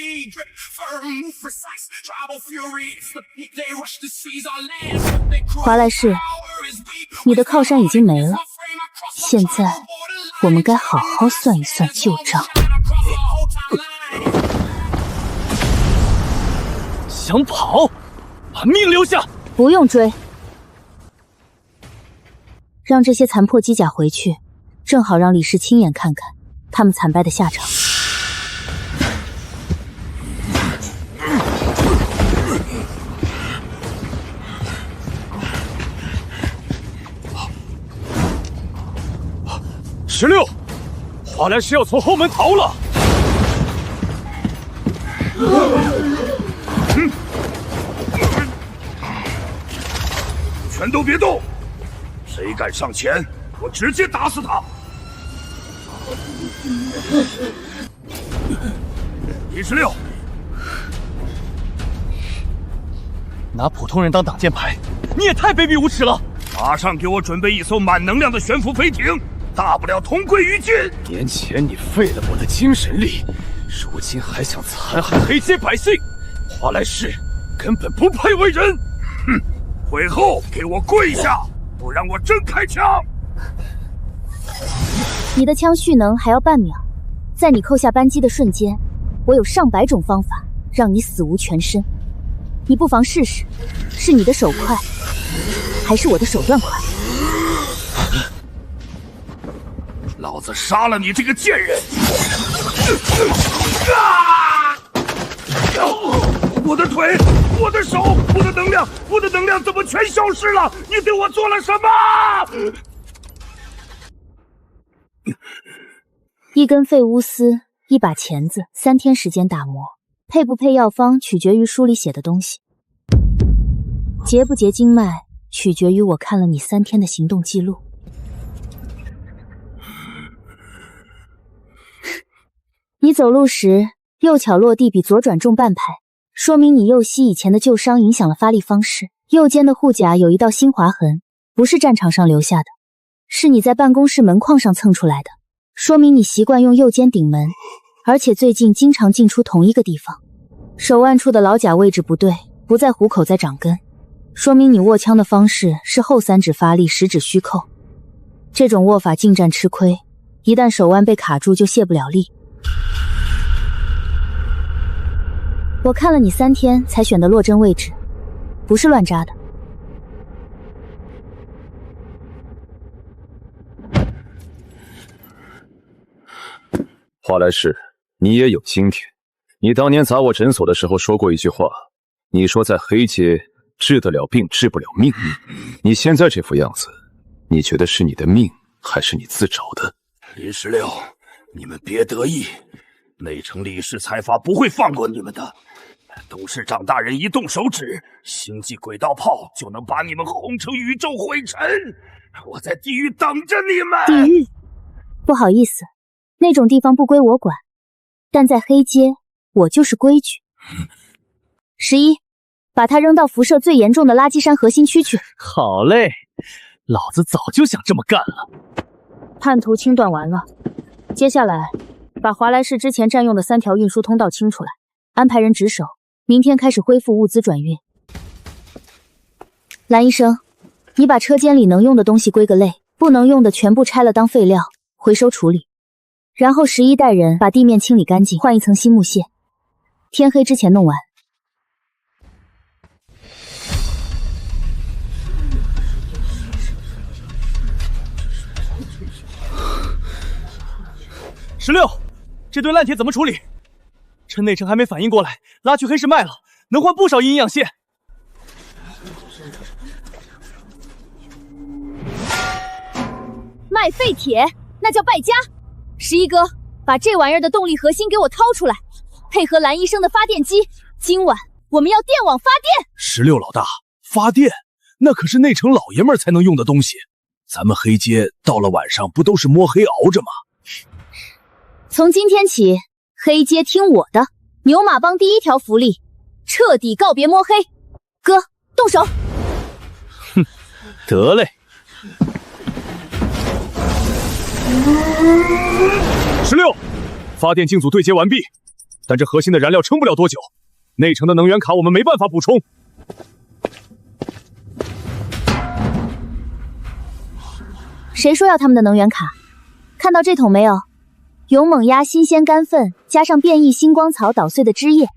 华莱士，你的靠山已经没了，现在我们该好好算一算旧账。想跑，把命留下！不用追，让这些残破机甲回去，正好让李氏亲眼看看他们惨败的下场。16，华莱士要从后门逃了。全都别动！谁敢上前，我直接打死他！李16，拿普通人当挡箭牌，你也太卑鄙无耻了！马上给我准备一艘满能量的悬浮飞艇，大不了同归于尽。年前你废了我的精神力，如今还想残害黑街百姓，华莱士根本不配为人！哼！会后给我跪下，不然我真开枪！你的枪蓄能还要半秒，在你扣下扳机的瞬间，我有上百种方法让你死无全身。你不妨试试，是你的手快，还是我的手段快？老子杀了你这个贱人！我的腿，我的手，我的能量怎么全消失了？你对我做了什么？一根废钨丝，一把钳子，3天时间打磨，配不配药方取决于书里写的东西，结不结经脉取决于我看了你3天的行动记录。你走路时右脚落地比左转重半拍，说明你右膝以前的旧伤影响了发力方式。右肩的护甲有一道新划痕，不是战场上留下的，是你在办公室门框上蹭出来的，说明你习惯用右肩顶门，而且最近经常进出同一个地方。手腕处的老甲位置不对，不在虎口，在掌根，说明你握枪的方式是后3指发力，10指虚扣。这种握法近战吃亏，一旦手腕被卡住就卸不了力。我看了你3天才选的落针位置，不是乱扎的。华莱士，你也有今天。你当年砸我诊所的时候说过一句话，你说在黑街治得了病，治不了命。你现在这副样子，你觉得是你的命，还是你自找的？林16，你们别得意，内城李氏财阀不会放过你们的。董事长大人一动手指，星际轨道炮就能把你们轰成宇宙灰尘。我在地狱等着你们。地狱？不好意思，那种地方不归我管，但在黑街，我就是规矩。11，把他扔到辐射最严重的垃圾山核心区去。好嘞，老子早就想这么干了。叛徒清断完了，接下来把华莱士之前占用的3条运输通道清出来，安排人值守。明天开始恢复物资转运。蓝医生，你把车间里能用的东西归个类，不能用的全部拆了当废料回收处理。然后11带人把地面清理干净，换一层新木屑，天黑之前弄完。16，这堆烂铁怎么处理？趁内城还没反应过来，拉去黑市卖了，能换不少营养蟹。卖废铁，那叫败家。11哥，把这玩意儿的动力核心给我掏出来，配合蓝医生的发电机，今晚我们要电网发电。16老大，发电那可是内城老爷们才能用的东西，咱们黑街到了晚上不都是摸黑熬着吗？从今天起，黑街听我的，牛马帮第一条福利，彻底告别摸黑。哥，动手！哼，得嘞。 16，发电镜组对接完毕，但这核心的燃料撑不了多久，内城的能源卡我们没办法补充。谁说要他们的能源卡？看到这桶没有？勇猛鸭新鲜干粉加上变异星光草捣碎的汁液，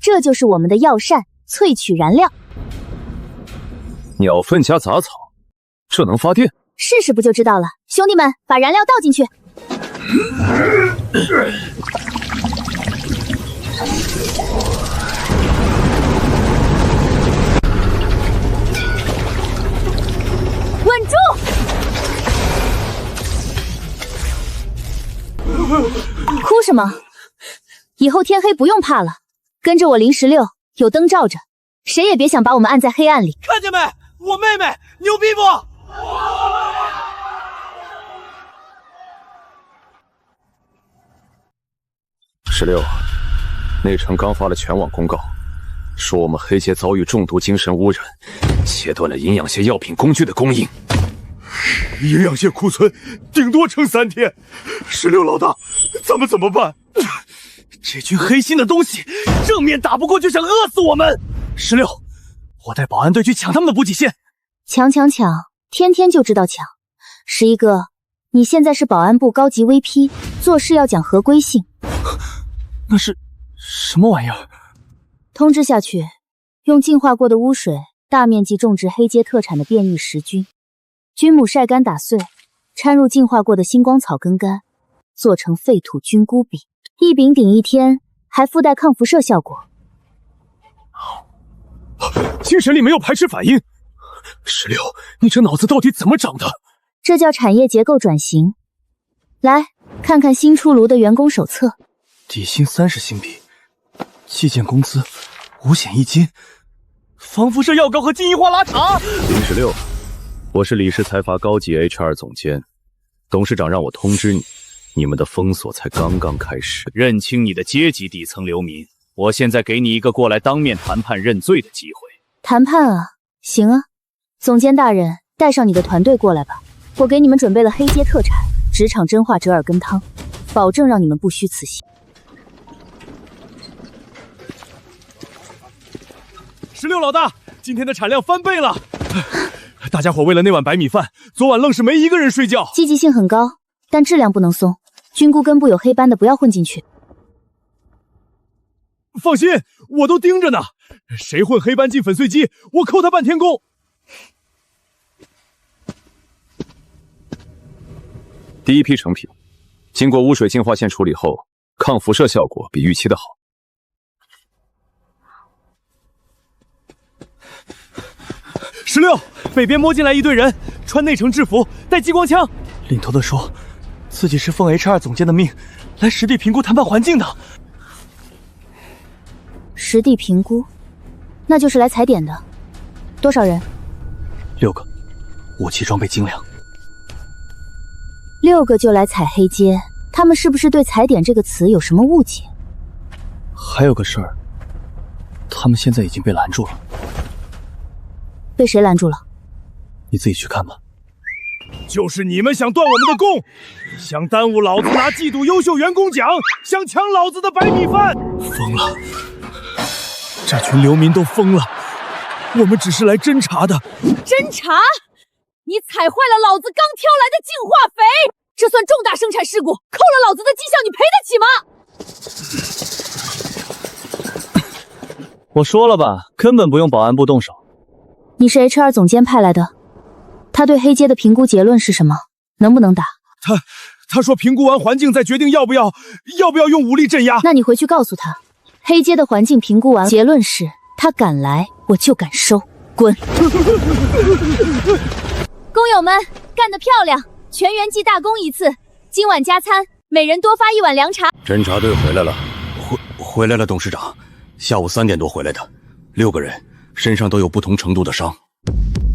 这就是我们的药膳萃取燃料。鸟粪加杂草，这能发电？试试不就知道了。兄弟们，把燃料倒进去。稳住！哭什么？以后天黑不用怕了，跟着我016，有灯照着，谁也别想把我们按在黑暗里。看见没？我妹妹牛逼不？16，内城刚发了全网公告，说我们黑街遭遇重度精神污染，切断了营养蟹药品工具的供应。营养蟹库存顶多撑3天。16老大，咱们怎么办？这群黑心的东西，正面打不过就想饿死我们。16，我带保安队去抢他们的补给线。抢，天天就知道抢。11哥，你现在是保安部高级 VP， 做事要讲合规性。那是什么玩意儿？通知下去，用净化过的污水大面积种植黑街特产的变异石菌，菌母晒干打碎，掺入净化过的星光草根干，做成废土菌菇饼，一饼顶1天，还附带抗辐射效果。精神力没有排斥反应。16，你这脑子到底怎么长的？这叫产业结构转型。来看看新出炉的员工手册。底薪30新币，计件工资5险1金，防辐射药膏和金银花拉茶。016，我是李氏财阀高级 HR 总监，董事长让我通知你，你们的封锁才刚刚开始。认清你的阶级底层流民，我现在给你一个过来当面谈判认罪的机会。谈判啊，行啊，总监大人，带上你的团队过来吧，我给你们准备了黑街特产职场真话折耳根汤，保证让你们不虚此行。16老大，今天的产量翻倍了！大家伙为了那碗白米饭，昨晚愣是没一个人睡觉。积极性很高，但质量不能松。菌菇根部有黑斑的不要混进去。放心，我都盯着呢。谁混黑斑进粉碎机，我扣他半天工。第一批成品，经过污水净化线处理后，抗辐射效果比预期的好。16，北边摸进来一队人，穿内城制服，带激光枪。领头的说，自己是奉 HR 总监的命，来实地评估谈判环境的。实地评估，那就是来踩点的。多少人？6个，武器装备精良。6个就来踩黑街，他们是不是对踩点这个词有什么误解？还有个事儿，他们现在已经被拦住了。被谁拦住了？你自己去看吧。就是你们想断我们的供，想耽误老子拿季度优秀员工奖，想抢老子的白米饭。疯了，这群流民都疯了。我们只是来侦查的。侦查？你踩坏了老子刚挑来的净化肥，这算重大生产事故，扣了老子的绩效，你赔得起吗？我说了吧，根本不用保安部动手。你是 HR 总监派来的，他对黑街的评估结论是什么？能不能打？他说评估完环境再决定要不要用武力镇压。那你回去告诉他，黑街的环境评估完，结论是他敢来我就敢收，滚！工友们干得漂亮，全员记大功一次，今晚加餐，每人多发1碗凉茶。侦察队回来了，回来了，董事长，下午3点多回来的，6个人。身上都有不同程度的伤，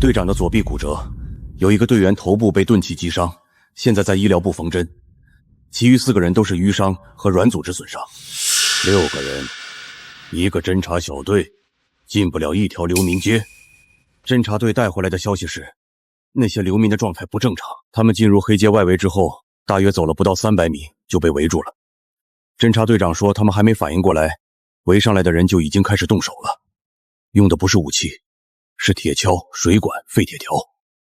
队长的左臂骨折，有一个队员头部被钝器击伤，现在在医疗部缝针，其余4个人都是淤伤和软组织损伤。6个人一个侦察小队进不了一条流民街。侦察队带回来的消息是，那些流民的状态不正常。他们进入黑街外围之后，大约走了不到300米就被围住了。侦察队长说，他们还没反应过来，围上来的人就已经开始动手了，用的不是武器，是铁锹、水管、废铁条。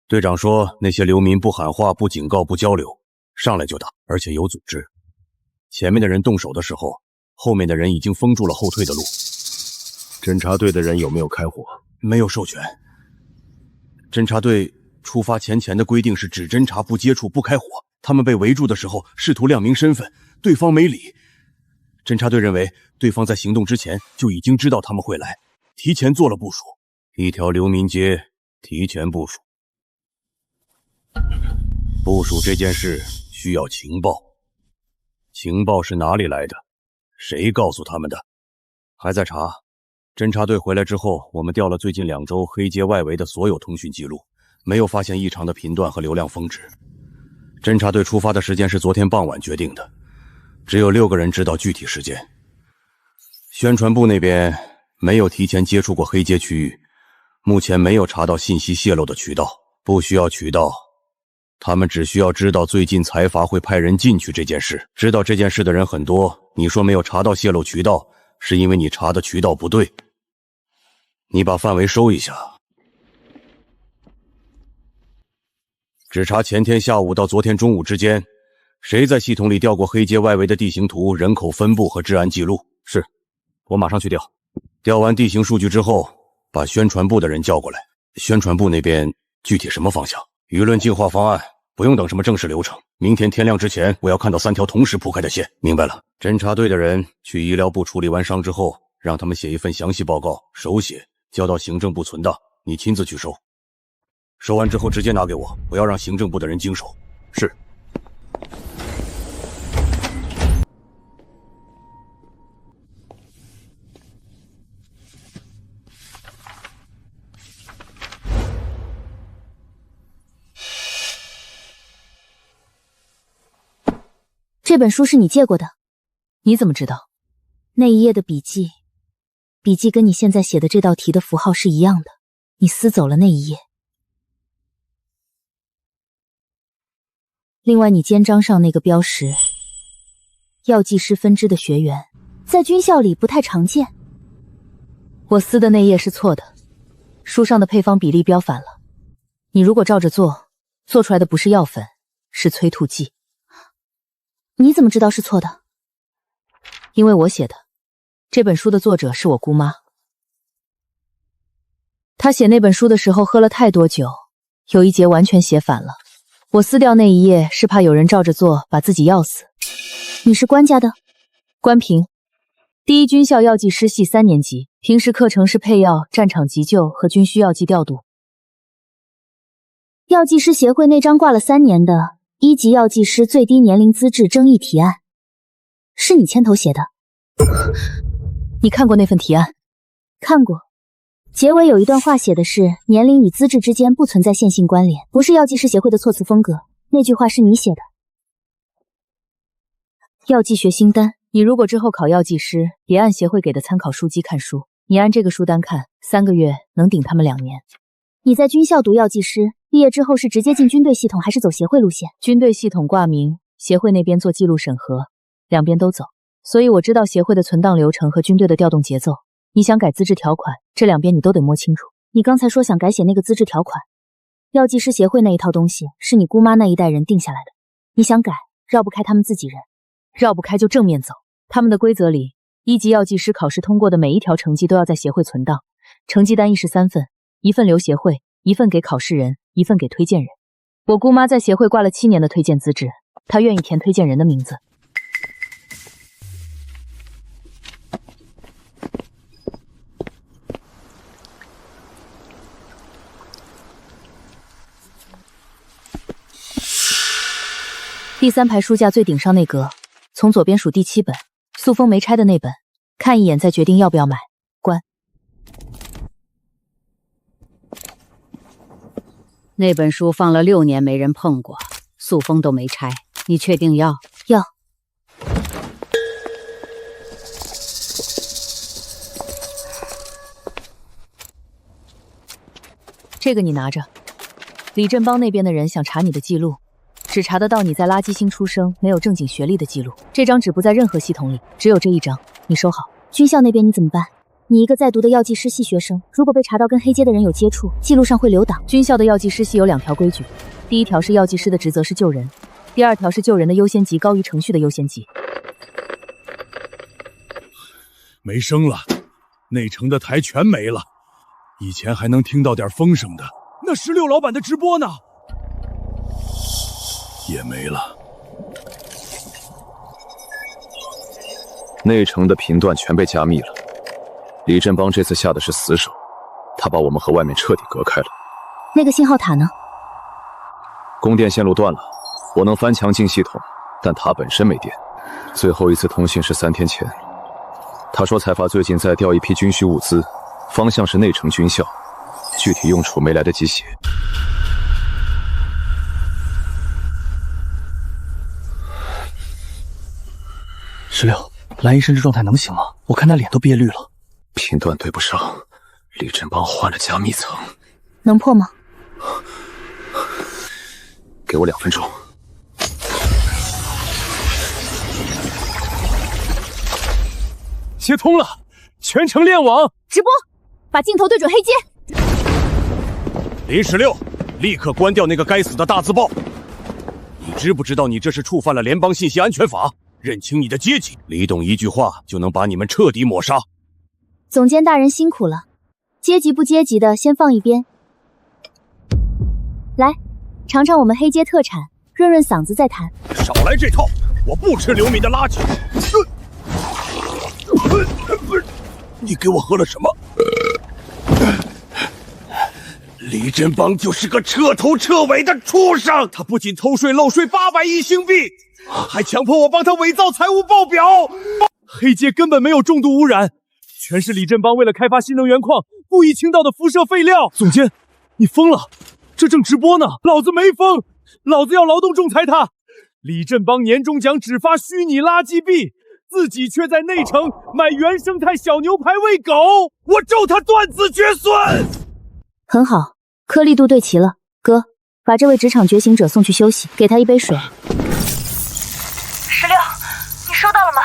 队长说，那些流民不喊话、不警告、不交流，上来就打，而且有组织。前面的人动手的时候，后面的人已经封住了后退的路。侦察队的人有没有开火？没有授权。侦察队出发前的规定是只侦察不接触不开火。他们被围住的时候试图亮明身份，对方没理。侦察队认为对方在行动之前就已经知道他们会来，提前做了部署。一条流民街提前部署。部署这件事需要情报。情报是哪里来的？谁告诉他们的？还在查。侦察队回来之后，我们调了最近2周黑街外围的所有通讯记录，没有发现异常的频段和流量峰值。侦察队出发的时间是昨天傍晚决定的，只有6个人知道具体时间。宣传部那边没有提前接触过黑街区域，目前没有查到信息泄露的渠道，不需要渠道，他们只需要知道最近财阀会派人进去这件事。知道这件事的人很多，你说没有查到泄露渠道，是因为你查的渠道不对。你把范围收一下，只查前天下午到昨天中午之间，谁在系统里调过黑街外围的地形图、人口分布和治安记录？是，我马上去调。调完地形数据之后，把宣传部的人叫过来。宣传部那边具体什么方向？舆论净化方案，不用等什么正式流程。明天天亮之前，我要看到3条同时铺开的线。明白了。侦察队的人去医疗部处理完伤之后，让他们写一份详细报告，手写，交到行政部存档，你亲自去收。收完之后直接拿给我，不要让行政部的人经手。是。这本书是你借过的，你怎么知道？那一页的笔记跟你现在写的这道题的符号是一样的，你撕走了那一页。另外，你肩章上那个标识，药剂师分支的学员，在军校里不太常见。我撕的那页是错的，书上的配方比例标反了。你如果照着做，做出来的不是药粉，是催吐剂。你怎么知道是错的？因为我写的。这本书的作者是我姑妈。她写那本书的时候喝了太多酒，有一节完全写反了。我撕掉那一页是怕有人照着做把自己药死。你是关家的？关平，第一军校药剂师系3年级，平时课程是配药、战场急救和军需药剂调度。药剂师协会那张挂了3年的1级药剂师最低年龄资质争议提案，是你牵头写的？你看过那份提案？看过。结尾有一段话写的是年龄与资质之间不存在线性关联，不是药剂师协会的措辞风格。那句话是你写的。药剂学新单，你如果之后考药剂师，别按协会给的参考书籍看书，你按这个书单看，3个月能顶他们2年。你在军校读药剂师，毕业之后是直接进军队系统还是走协会路线？军队系统挂名，协会那边做记录审核，两边都走，所以我知道协会的存档流程和军队的调动节奏。你想改资质条款，这两边你都得摸清楚。你刚才说想改写那个资质条款，药剂师协会那一套东西是你姑妈那一代人定下来的，你想改，绕不开他们自己人。绕不开就正面走。他们的规则里，1级药剂师考试通过的每一条成绩都要在协会存档，成绩单一式3份，1份留协会，1份给考试人，1份给推荐人。我姑妈在协会挂了7年的推荐资质，她愿意填推荐人的名字。第3排书架最顶上那格，从左边数第7本，塑封没拆的那本，看一眼再决定要不要买。关。那本书放了6年没人碰过，塑封都没拆，你确定要？要。这个你拿着。李振邦那边的人想查你的记录，只查得到你在垃圾星出生没有正经学历的记录。这张纸不在任何系统里，只有这一张，你收好。军校那边你怎么办？你一个在读的药剂师系学生，如果被查到跟黑街的人有接触，记录上会留档。军校的药剂师系有2条规矩，第一条是药剂师的职责是救人，第2条是救人的优先级高于程序的优先级。没声了，内城的台全没了。以前还能听到点风声的，那16老板的直播呢？也没了。内城的频段全被加密了。李振邦这次下的是死手，他把我们和外面彻底隔开了。那个信号塔呢？供电线路断了，我能翻墙进系统，但塔本身没电。最后一次通信是3天前，他说财阀最近在调一批军需物资，方向是内城军校，具体用处没来得及写。16，蓝衣生这状态能行吗？我看他脸都憋绿了。频段对不上，李振邦换了加密层，能破吗？给我2分钟。接通了，全程联网直播，把镜头对准黑街。林16，立刻关掉那个该死的大字报！你知不知道你这是触犯了联邦信息安全法？认清你的阶级，李董一句话就能把你们彻底抹杀。总监大人辛苦了，阶级不阶级的先放一边，来尝尝我们黑街特产，润润嗓子再谈。少来这套，我不吃流民的垃圾。你给我喝了什么？李振邦就是个彻头彻尾的畜生，他不仅偷税漏税800亿星币，还强迫我帮他伪造财务报表。黑街根本没有重度污染，全是李振邦为了开发新能源矿故意倾倒的辐射废料。总监，你疯了？这正直播呢，老子没疯，老子要劳动仲裁他。李振邦年终奖只发虚拟垃圾币，自己却在内城买原生态小牛排喂狗，我咒他断子绝孙。很好，颗粒度对齐了，哥，把这位职场觉醒者送去休息，给他一杯水。16，你收到了吗？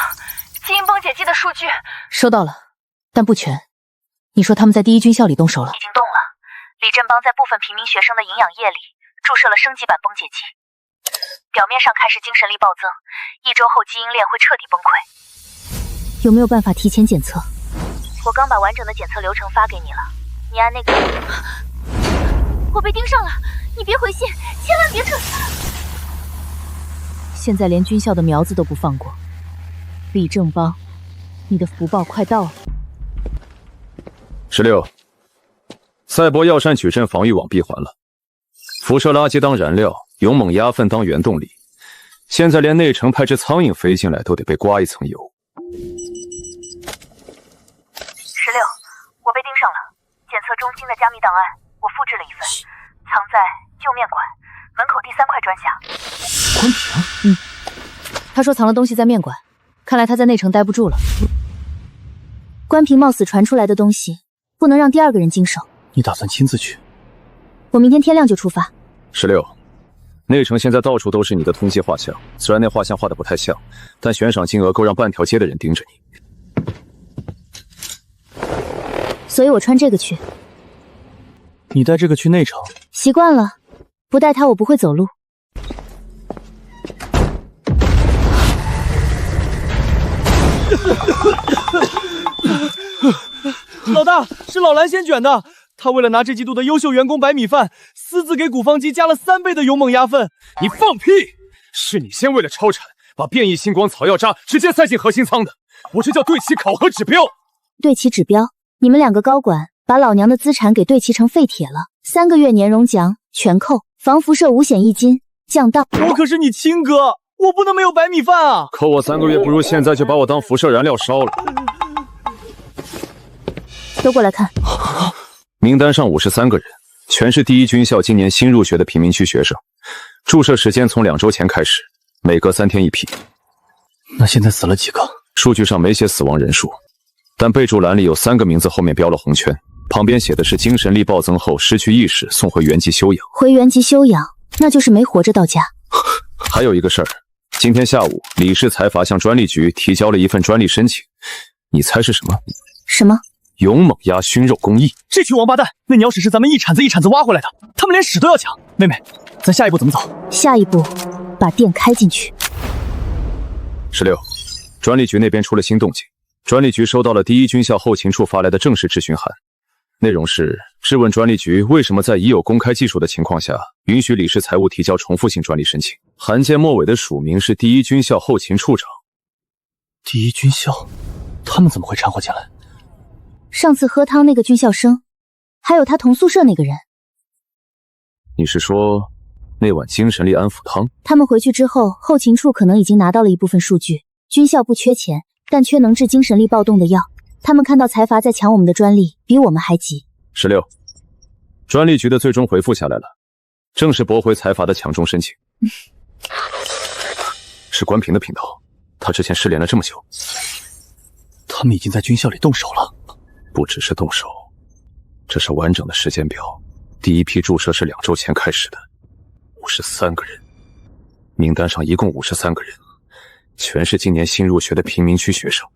基因崩解机的数据收到了，但不全。你说他们在第1军校里动手了？已经动了。李振邦在部分平民学生的营养液里注射了升级版崩解剂，表面上看是精神力暴增，1周后基因链会彻底崩溃。有没有办法提前检测？我刚把完整的检测流程发给你了，你按那个。我被盯上了，你别回信，千万别撤。现在连军校的苗子都不放过。李正邦，你的福报快到了。16，赛博药山矩阵防御网闭环了，辐射垃圾当燃料，勇猛鸭粪当原动力，现在连内城派只苍蝇飞进来都得被刮一层油。16，我被盯上了，检测中心的加密档案我复制了一份，藏在旧面馆门口第3块砖下。关平，他说藏了东西在面馆，看来他在内城待不住了。关平冒死传出来的东西，不能让第2个人经手。你打算亲自去？我明天天亮就出发。16，内城现在到处都是你的通缉画像，虽然那画像画的不太像，但悬赏金额够让半条街的人盯着你。所以我穿这个去。你带这个去内城？习惯了，不带它我不会走路。老大，是老蓝先卷的，他为了拿这季度的优秀员工白米饭，私自给谷方机加了3倍的勇猛鸭粪。你放屁！是你先为了超产，把变异星光草药渣直接塞进核心舱的，我这叫对齐考核指标。对齐指标？你们2个高管把老娘的资产给对齐成废铁了，3个月年终奖全扣，防辐射5险1金，降到。我可是你亲哥，我不能没有白米饭啊！扣我3个月，不如现在就把我当辐射燃料烧了。都过来看。名单上53个人，全是第1军校今年新入学的贫民区学生，注射时间从2周前开始，每隔3天一批。那现在死了几个？数据上没写死亡人数，但备注栏里有3个名字后面标了红圈。旁边写的是精神力暴增后失去意识，送回原籍休养。回原籍休养，那就是没活着到家。还有一个事儿，今天下午李氏财阀向专利局提交了一份专利申请，你猜是什么？什么？勇猛鸭熏肉工艺。这群王八蛋，那鸟屎是咱们一铲子一铲子挖回来的，他们连屎都要抢。妹妹，咱下一步怎么走？下一步，把店开进去。16，专利局那边出了新动静。专利局收到了第一军校后勤处发来的正式质询函，内容是质问专利局为什么在已有公开技术的情况下，允许李氏财务提交重复性专利申请。函件末尾的署名是第一军校后勤处长。第一军校，他们怎么会掺和进来？上次喝汤那个军校生，还有他同宿舍那个人。你是说那碗精神力安抚汤？他们回去之后，后勤处可能已经拿到了一部分数据。军校不缺钱，但缺能治精神力暴动的药。他们看到财阀在抢我们的专利，比我们还急。16，专利局的最终回复下来了，正式驳回财阀的抢中申请。是关平的频道，他之前失联了这么久。他们已经在军校里动手了。不只是动手，这是完整的时间表。第一批注射是2周前开始的，53个人，名单上一共53个人，全是今年新入学的贫民区学生。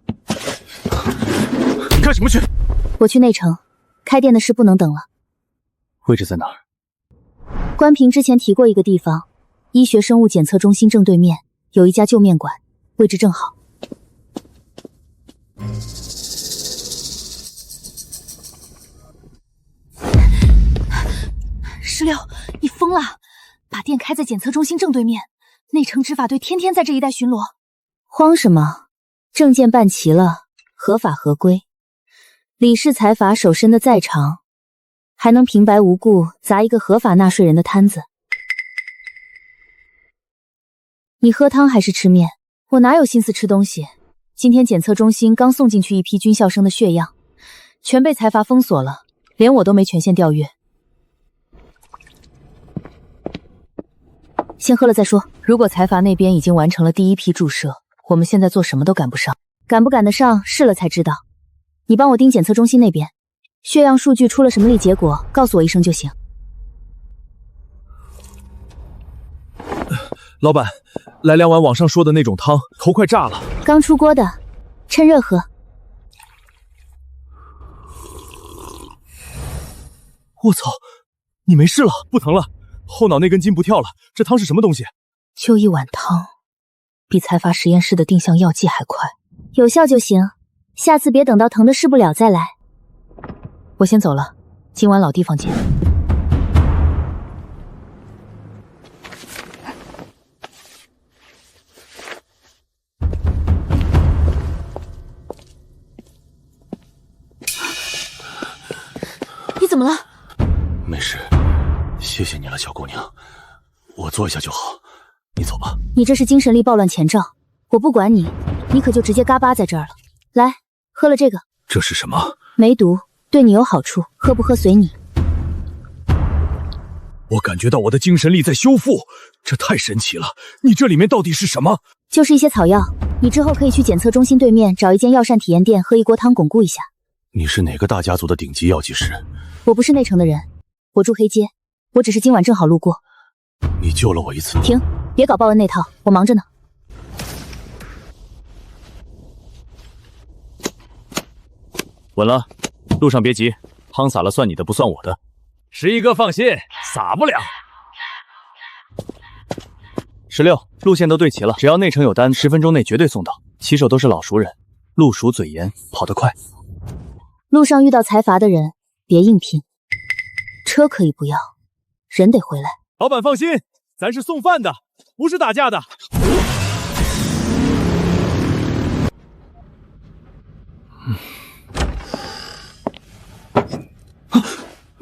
你干什么去？我去内城，开店的事不能等了。位置在哪儿？关平之前提过一个地方，医学生物检测中心正对面有一家旧面馆，位置正好。16，你疯了！把店开在检测中心正对面，内城执法队天天在这一带巡逻。慌什么？证件办齐了，合法合规。李氏财阀手伸的再长，还能平白无故砸一个合法纳税人的摊子？你喝汤还是吃面？我哪有心思吃东西？今天检测中心刚送进去一批军校生的血样，全被财阀封锁了，连我都没权限调阅。先喝了再说。如果财阀那边已经完成了第一批注射，我们现在做什么都赶不上。赶不赶得上，试了才知道。你帮我盯检测中心那边，血样数据出了什么例结果，告诉我一声就行。老板，来2碗网上说的那种汤，头快炸了。刚出锅的，趁热喝。我操，你没事了？不疼了？后脑那根筋不跳了，这汤是什么东西？就一碗汤，比财阀实验室的定向药剂还快，有效就行。下次别等到疼的试不了再来。我先走了，今晚老地方见。你怎么了？没事，谢谢你了，小姑娘。我坐一下就好，你走吧。你这是精神力暴乱前兆，我不管你，你可就直接嘎巴在这儿了。来，喝了这个。这是什么？梅毒，对你有好处，喝不喝随你。我感觉到我的精神力在修复，这太神奇了！你这里面到底是什么？就是一些草药，你之后可以去检测中心对面找一间药膳体验店喝一锅汤巩固一下。你是哪个大家族的顶级药剂师？我不是内城的人，我住黑街，我只是今晚正好路过。你救了我一次。停，别搞报恩那套，我忙着呢。稳了，路上别急，汤洒了算你的，不算我的。11哥放心，洒不了。16，路线都对齐了，只要内城有单，10分钟内绝对送到。骑手都是老熟人，路熟嘴严，跑得快。路上遇到财阀的人，别硬拼。车可以不要，人得回来。老板放心，咱是送饭的，不是打架的。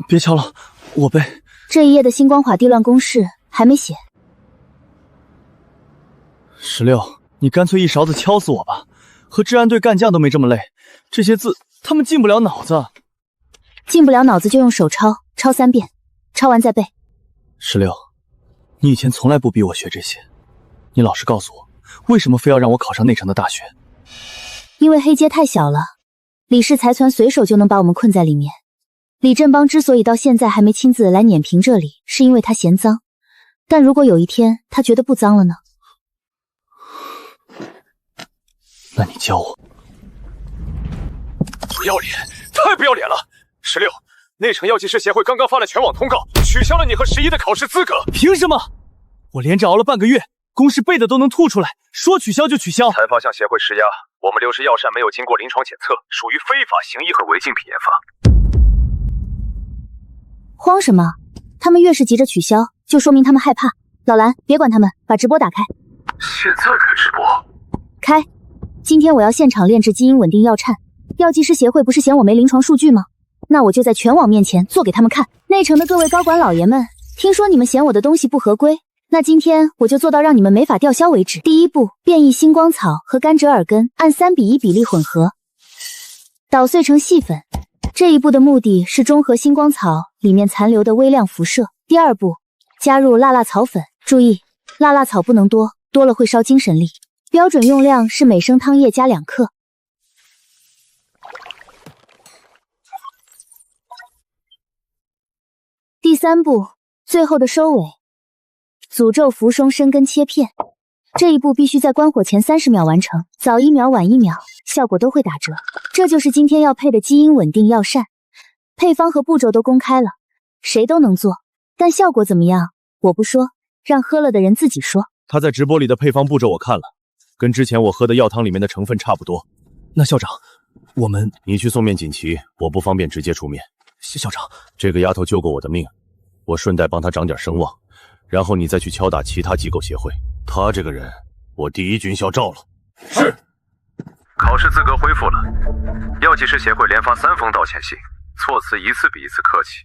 别敲了，我背。这一页的星光法地乱公式还没写。16，你干脆一勺子敲死我吧，和治安队干将都没这么累。这些字他们进不了脑子。进不了脑子就用手抄，抄3遍，抄完再背。16，你以前从来不逼我学这些，你老实告诉我，为什么非要让我考上内城的大学？因为黑街太小了，李氏财团随手就能把我们困在里面。李振邦之所以到现在还没亲自来碾平这里，是因为他嫌脏。但如果有一天他觉得不脏了呢？那你教我。不要脸，太不要脸了！16，内城药剂师协会刚刚发了全网通告，取消了你和11的考试资格。凭什么？我连着熬了半个月，公式背的都能吐出来，说取消就取消。裁罚向协会施压，我们流失药膳没有经过临床检测，属于非法行医和违禁品研发。慌什么？他们越是急着取消，就说明他们害怕。老蓝，别管他们，把直播打开。现在开直播？开。今天我要现场炼制基因稳定药膳。药剂师协会不是嫌我没临床数据吗？那我就在全网面前做给他们看。内城的各位高管老爷们，听说你们嫌我的东西不合规，那今天我就做到让你们没法吊销为止。第一步，变异星光草和甘蔗耳根按3:1比例混合，捣碎成细粉。这一步的目的是中和星光草里面残留的微量辐射。第二步，加入辣辣草粉，注意，辣辣草不能多，多了会烧精神力。标准用量是每升汤液加2克。第三步，最后的收尾，诅咒扶松生根切片。这一步必须在关火前30秒完成，早1秒晚1秒，效果都会打折。这就是今天要配的基因稳定药膳，配方和步骤都公开了，谁都能做，但效果怎么样，我不说，让喝了的人自己说。他在直播里的配方步骤我看了，跟之前我喝的药汤里面的成分差不多。那校长，我们……你去送面锦旗，我不方便直接出面。校长，这个丫头救过我的命，我顺带帮她长点声望，然后你再去敲打其他机构协会。她这个人，我第一军校照了。是。考试资格恢复了，药剂师协会连发3封道歉信，措辞一次比一次客气。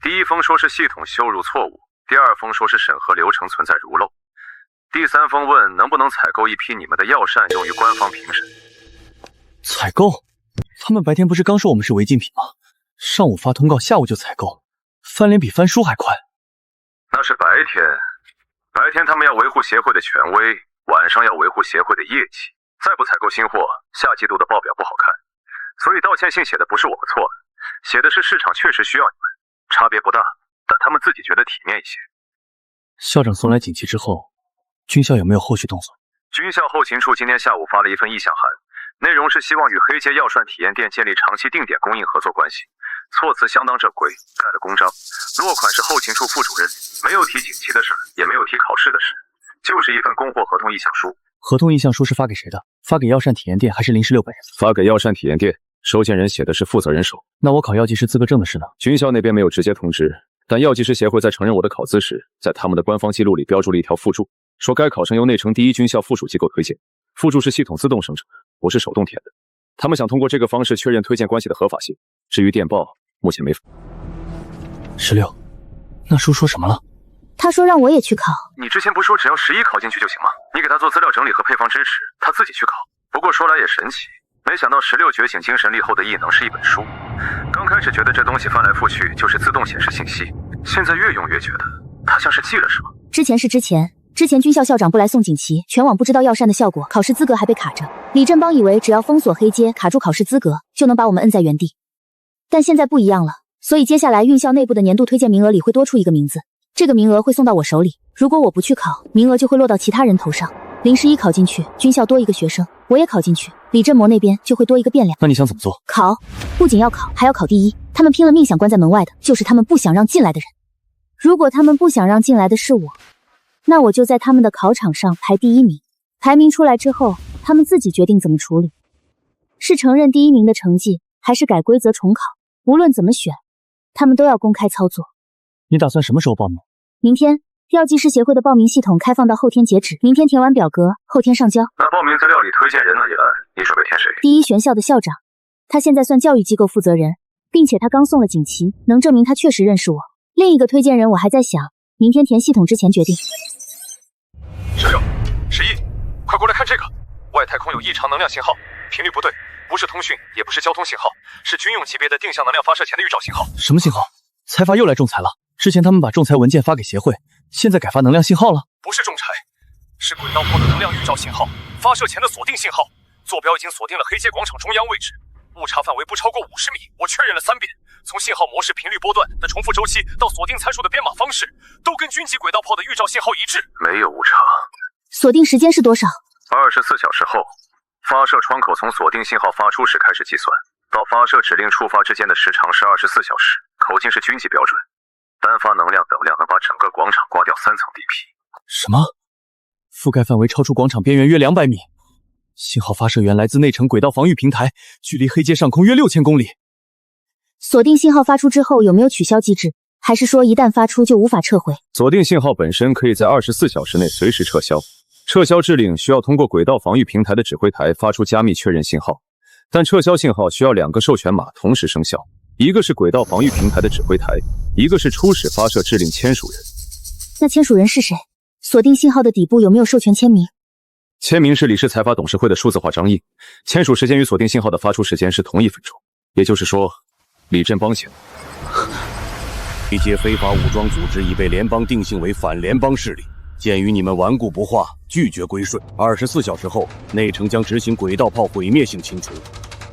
第一封说是系统羞辱错误，第二封说是审核流程存在如漏，第三封问能不能采购一批你们的药膳用于官方评审。采购？他们白天不是刚说我们是违禁品吗？上午发通告，下午就采购，翻脸比翻书还快。那是白天，白天他们要维护协会的权威，晚上要维护协会的业绩。再不采购新货，下季度的报表不好看。所以道歉信写的不是我们错了，写的是市场确实需要你们，差别不大，但他们自己觉得体面一些。校长送来锦旗之后，军校有没有后续动作？军校后勤处今天下午发了一份意向函，内容是希望与黑街药膳体验店建立长期定点供应合作关系，措辞相当正规，盖了公章，落款是后勤处副主任，没有提锦旗的事，也没有提考试的事，就是一份供货合同意向书。合同意向书是发给谁的？发给药膳体验店还是林16本人？发给药膳体验店，收件人写的是负责人手。那我考药剂师资格证的事呢？军校那边没有直接通知，但药剂师协会在承认我的考资时，在他们的官方记录里标注了一条附注，说该考生由内城第一军校附属机构推荐，附注是系统自动生成的，不是手动填的。他们想通过这个方式确认推荐关系的合法性。至于电报，目前没发。16，那书说什么了？他说让我也去考。你之前不是说只要11考进去就行吗？你给他做资料整理和配方支持，他自己去考。不过说来也神奇，没想到16觉醒精神力后的异能是一本书。刚开始觉得这东西翻来覆去就是自动显示信息，现在越用越觉得他像是记了什么。之前军校校长不来送锦旗，全网不知道药膳的效果，考试资格还被卡着。李振邦以为只要封锁黑街，卡住考试资格，就能把我们摁在原地。但现在不一样了，所以接下来运校内部的年度推荐名额里会多出一个名字，这个名额会送到我手里。如果我不去考，名额就会落到其他人头上。林11考进去，军校多一个学生，我也考进去，李振模那边就会多一个变量。那你想怎么做？考，不仅要考，还要考第一。他们拼了命想关在门外的，就是他们不想让进来的人。如果他们不想让进来的是我，那我就在他们的考场上排第1名。排名出来之后，他们自己决定怎么处理，是承认第1名的成绩，还是改规则重考。无论怎么选，他们都要公开操作。你打算什么时候报名？明天。药剂师协会的报名系统开放到后天截止，明天填完表格，后天上交。那报名资料里推荐人那一栏，你准备填谁？第一学校的校长，他现在算教育机构负责人，并且他刚送了锦旗，能证明他确实认识我。另一个推荐人我还在想，明天填系统之前决定。16、11，快过来看这个！外太空有异常能量信号，频率不对，不是通讯，也不是交通信号，是军用级别的定向能量发射前的预兆信号。什么信号？财阀又来仲裁了？之前他们把仲裁文件发给协会，现在改发能量信号了？不是仲裁，是轨道波的能量预兆信号，发射前的锁定信号。坐标已经锁定了黑街广场中央位置，误差范围不超过50米。我确认了3遍，从信号模式频率波段的重复周期到锁定参数的编码方式，都跟军级轨道炮的预兆信号一致。没有误差。锁定时间是多少？24小时后，发射窗口从锁定信号发出时开始计算，到发射指令触发之间的时长是24小时。口径是军级标准，单发能量等量能把整个广场刮掉3层地皮。什么？覆盖范围超出广场边缘约200米。信号发射源来自内城轨道防御平台，距离黑街上空约6000公里。锁定信号发出之后有没有取消机制？还是说一旦发出就无法撤回？锁定信号本身可以在24小时内随时撤销，撤销指令需要通过轨道防御平台的指挥台发出加密确认信号，但撤销信号需要2个授权码同时生效，一个是轨道防御平台的指挥台，一个是初始发射指令签署人。那签署人是谁？锁定信号的底部有没有授权签名？签名是理事财阀董事会的数字化章印，签署时间与锁定信号的发出时间是同1分钟，也就是说，李振邦写的。一些非法武装组织已被联邦定性为反联邦势力，鉴于你们顽固不化，拒绝归顺，24小时后，内城将执行轨道炮毁灭性清除。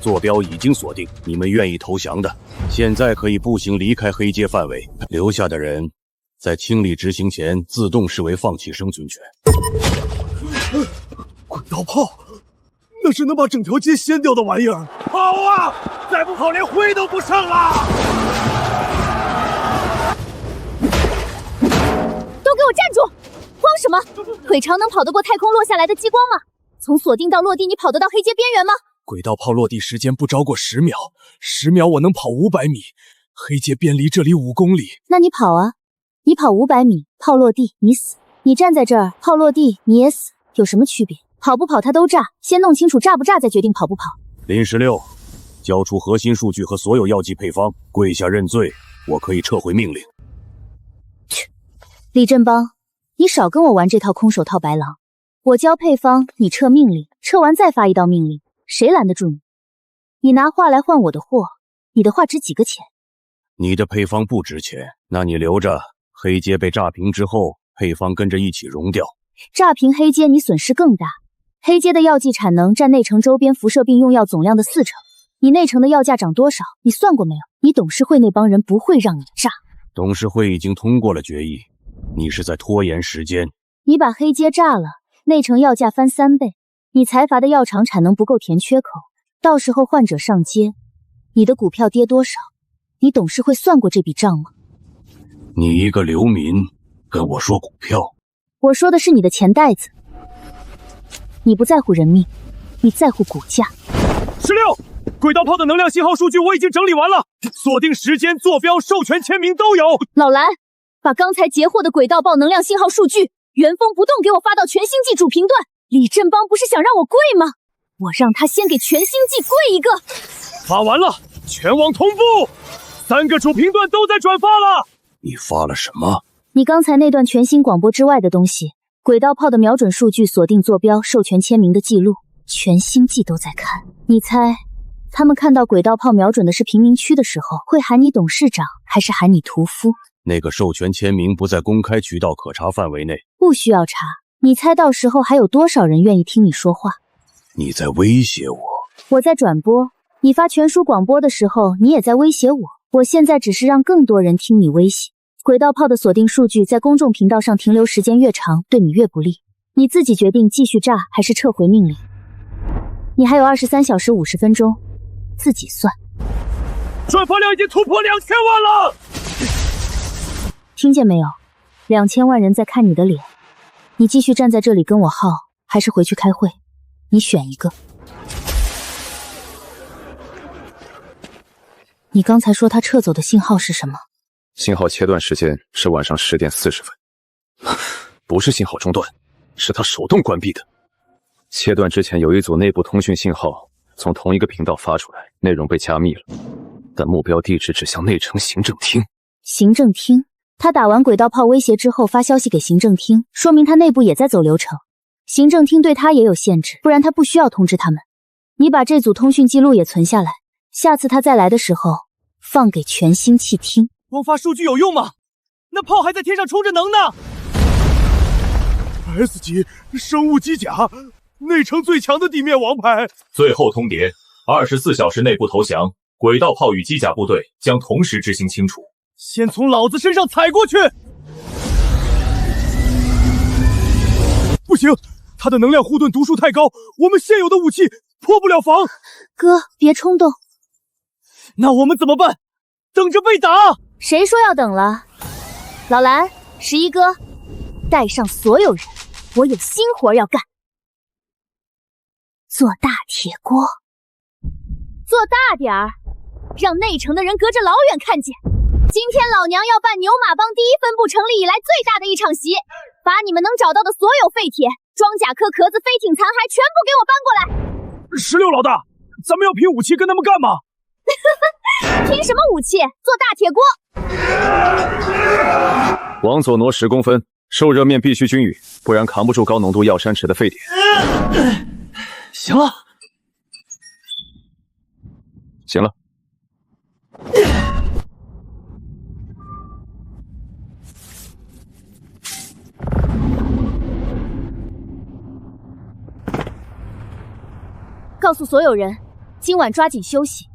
坐标已经锁定，你们愿意投降的，现在可以步行离开黑街范围，留下的人在清理执行前自动视为放弃生存权。轨道炮，那是能把整条街掀掉的玩意儿。跑啊！再不跑连灰都不剩了！都给我站住！慌什么？腿长能跑得过太空落下来的激光吗？从锁定到落地，你跑得到黑街边缘吗？轨道炮落地时间不超过10秒，10秒我能跑500米，黑街边离这里5公里。那你跑啊！你跑500米，炮落地你死；你站在这儿，炮落地你也死，有什么区别？跑不跑它都炸，先弄清楚炸不炸，再决定跑不跑。林16，交出核心数据和所有药剂配方，跪下认罪，我可以撤回命令。李振邦，你少跟我玩这套空手套白狼。我交配方，你撤命令，撤完再发一道命令，谁拦得住你？你拿话来换我的货，你的话值几个钱？你的配方不值钱，那你留着，黑街被炸平之后，配方跟着一起熔掉。炸平黑街，你损失更大。黑街的药剂产能占内城周边辐射病用药总量的40%，你内城的药价涨多少？你算过没有？你董事会那帮人不会让你炸。董事会已经通过了决议，你是在拖延时间。你把黑街炸了，内城药价翻3倍，你财阀的药厂产能不够填缺口，到时候患者上街，你的股票跌多少？你董事会算过这笔账吗？你一个流民跟我说股票？我说的是你的钱袋子。你不在乎人命，你在乎股价。16，轨道炮的能量信号数据我已经整理完了，锁定时间、坐标、授权签名都有。老蓝，把刚才截获的轨道炮能量信号数据原封不动给我发到全星际主频段。李振邦不是想让我跪吗？我让他先给全星际跪一个。发完了，全网同步，3个主频段都在转发了。你发了什么？你刚才那段全新广播之外的东西，轨道炮的瞄准数据、锁定坐标、授权签名的记录，全星际都在看。你猜，他们看到轨道炮瞄准的是贫民区的时候，会喊你董事长，还是喊你屠夫？那个授权签名不在公开渠道可查范围内，不需要查。你猜到时候还有多少人愿意听你说话？你在威胁我？我在转播，你发全书广播的时候，你也在威胁我。我现在只是让更多人听你威胁。轨道炮的锁定数据在公众频道上停留时间越长，对你越不利。你自己决定继续炸还是撤回命令。你还有23小时50分钟，自己算。转发量已经突破2000万了，听见没有？2000万人在看你的脸。你继续站在这里跟我耗，还是回去开会？你选一个。你刚才说他撤走的信号是什么？信号切断时间是晚上10点40分，不是信号中断，是他手动关闭的。切断之前有一组内部通讯信号从同一个频道发出来，内容被加密了，但目标地址指向内城行政厅。行政厅？他打完轨道炮威胁之后发消息给行政厅，说明他内部也在走流程。行政厅对他也有限制，不然他不需要通知他们。你把这组通讯记录也存下来，下次他再来的时候放给全星系听。光发数据有用吗？那炮还在天上充着能呢。S 级生物机甲，内城最强的地面王牌。最后通牒：24小时内不投降，轨道炮与机甲部队将同时执行清除。先从老子身上踩过去！不行，他的能量护盾毒数太高，我们现有的武器破不了防。哥，别冲动。那我们怎么办？等着被打？谁说要等了？老蓝，11哥，带上所有人，我有新活要干。做大铁锅，做大点儿，让内城的人隔着老远看见。今天老娘要办牛马帮第一分部成立以来最大的一场席，把你们能找到的所有废铁、装甲壳壳子、飞艇残骸全部给我搬过来。16老大，咱们要凭武器跟他们干吗？凭什么武器？做大铁锅。往左挪10公分，受热面必须均匀，不然扛不住高浓度药山池的沸点。行了，行了。告诉所有人，今晚抓紧休息，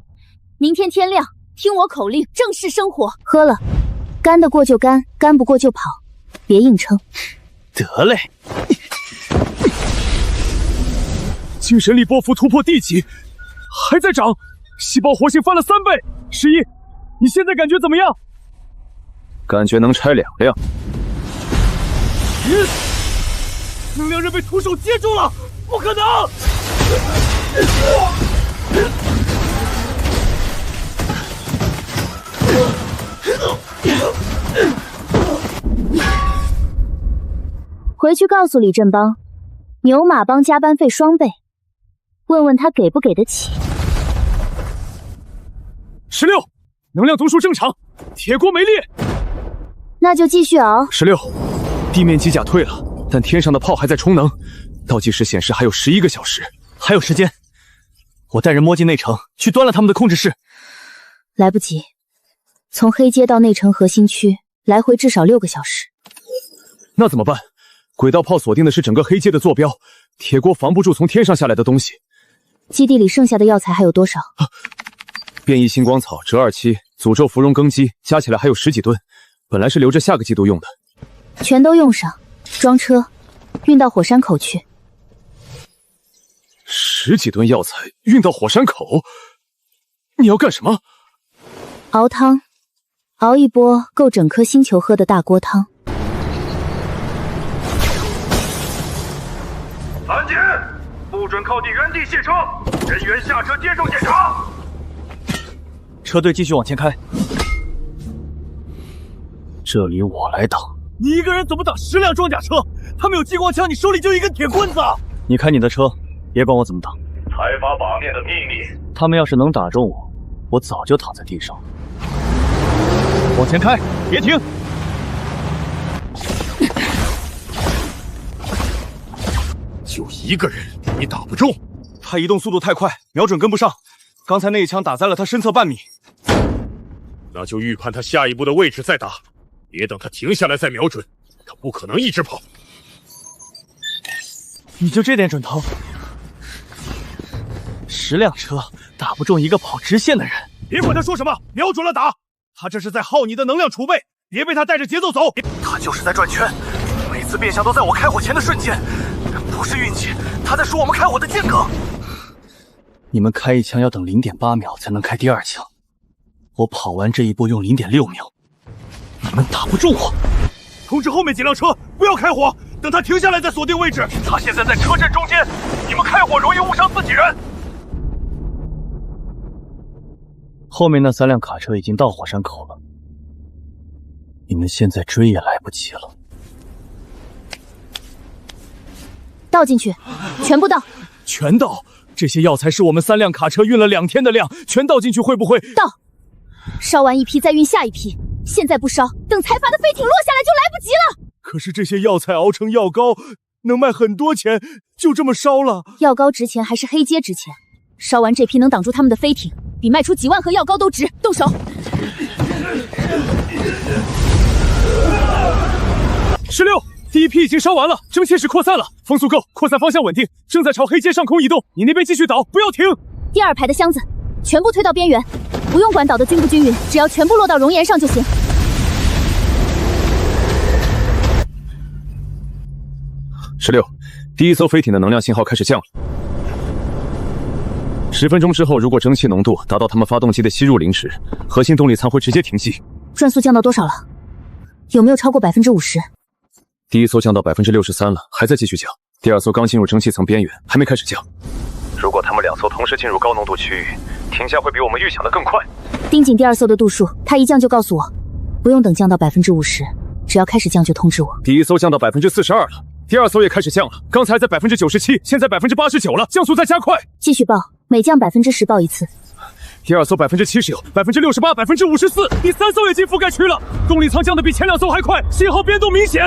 明天天亮，听我口令，正式生活。喝了，干得过就干，干不过就跑，别硬撑。得嘞。精神力波幅突破地级，还在涨，细胞活性翻了3倍。11，你现在感觉怎么样？感觉能拆2辆。能量刃被徒手接住了，不可能！回去告诉李振邦，牛马帮加班费双倍，问问他给不给得起。16，能量读数正常，铁锅没裂。那就继续熬。16，地面机甲退了，但天上的炮还在充能，倒计时显示还有11个小时，还有时间。我带人摸进内城，去端了他们的控制室。来不及，从黑街到内城核心区来回至少6个小时。那怎么办？轨道炮锁定的是整个黑街的坐标，铁锅防不住从天上下来的东西。基地里剩下的药材还有多少？变异星光草、折2期、诅咒芙蓉根基，加起来还有10几吨，本来是留着下个季度用的。全都用上，装车，运到火山口去。10几吨药材运到火山口，你要干什么？熬汤，熬一波够整颗星球喝的大锅汤。拦截！不准靠地原地卸车，人员下车接受检查。车队继续往前开，这里我来挡。你一个人怎么挡10辆装甲车？他们有激光枪，你手里就一根铁棍子。你开你的车，别管我怎么挡。财阀把面的秘密。他们要是能打中我，我早就躺在地上。往前开，别停！就一个人，你打不中。他移动速度太快，瞄准跟不上。刚才那一枪打在了他身侧半米。那就预判他下一步的位置再打，别等他停下来再瞄准，他不可能一直跑。你就这点准头？10辆车打不中一个跑直线的人。别管他说什么，瞄准了打。他这是在耗你的能量储备，别被他带着节奏走。他就是在转圈，每次变向都在我开火前的瞬间，不是运气，他在数我们开火的间隔。你们开一枪要等0.8秒才能开第2枪，我跑完这一步用0.6秒，你们打不中我。通知后面几辆车不要开火，等他停下来再锁定位置。他现在在车阵中间，你们开火容易误伤自己人。后面那3辆卡车已经到火山口了，你们现在追也来不及了。倒进去，全部倒。全倒？这些药材是我们3辆卡车运了2天的量，全倒进去会不会？倒。烧完一批再运下一批，现在不烧，等财阀的飞艇落下来就来不及了。可是这些药材熬成药膏，能卖很多钱，就这么烧了。药膏值钱还是黑街值钱？烧完这批能挡住他们的飞艇，比卖出几万盒药膏都值。动手！16，第一批已经烧完了，蒸汽室扩散了，风速够，扩散方向稳定，正在朝黑街上空移动。你那边继续倒，不要停。第2排的箱子全部推到边缘，不用管岛的均不均匀，只要全部落到熔岩上就行。16，第一艘飞艇的能量信号开始降了。10分钟之后，如果蒸汽浓度达到他们发动机的吸入零时，核心动力舱会直接停机。转速降到多少了？有没有超过50%？第一艘降到63%了，还在继续降。第二艘刚进入蒸汽层边缘，还没开始降。如果他们2艘同时进入高浓度区域，停下会比我们预想的更快。盯紧第二艘的度数，它一降就告诉我，不用等降到50%，只要开始降就通知我。第一艘降到42%了，第二艘也开始降了，刚才在97%，现在89%了，降速在加快。继续报，每降10%报一次。第二艘70%有，68%、54%，第三艘也进覆盖区了，动力舱降的比前2艘还快，信号变动明显。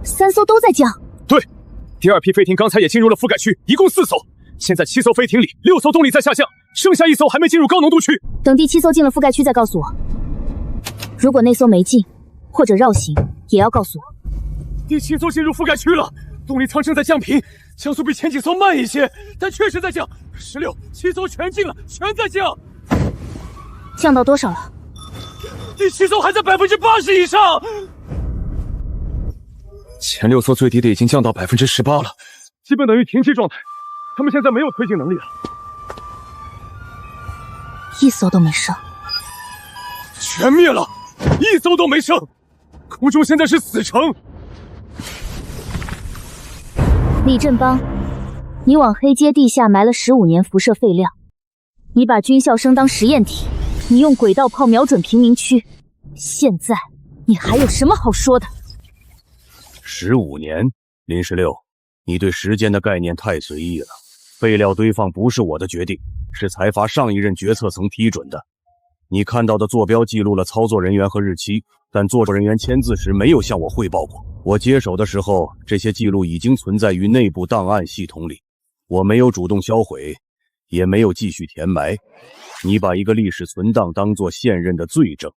3艘都在降。对，第二批飞艇刚才也进入了覆盖区，一共4艘，现在7艘飞艇里6艘动力在下降，剩下1艘还没进入高浓度区。等第7艘进了覆盖区再告诉我。如果那艘没进，或者绕行，也要告诉我。第7艘进入覆盖区了，动力舱正在降频，降速比前几艘慢一些，但确实在降。16、7艘全进了，全在降。降到多少了？第7艘还在80%以上。前6艘最低的已经降到18%了，基本等于停机状态。他们现在没有推进能力了。1艘都没剩，全灭了，1艘都没剩。空中现在是死城。李振邦，你往黑阶地下埋了15年辐射废料，你把军校生当实验体，你用轨道炮瞄准平民区，现在你还有什么好说的？15年，林16，你对时间的概念太随意了。废料堆放不是我的决定，是财阀上一任决策层批准的。你看到的坐标记录了操作人员和日期，但作人员签字时没有向我汇报过。我接手的时候，这些记录已经存在于内部档案系统里，我没有主动销毁，也没有继续填埋。你把一个历史存档当作现任的罪证，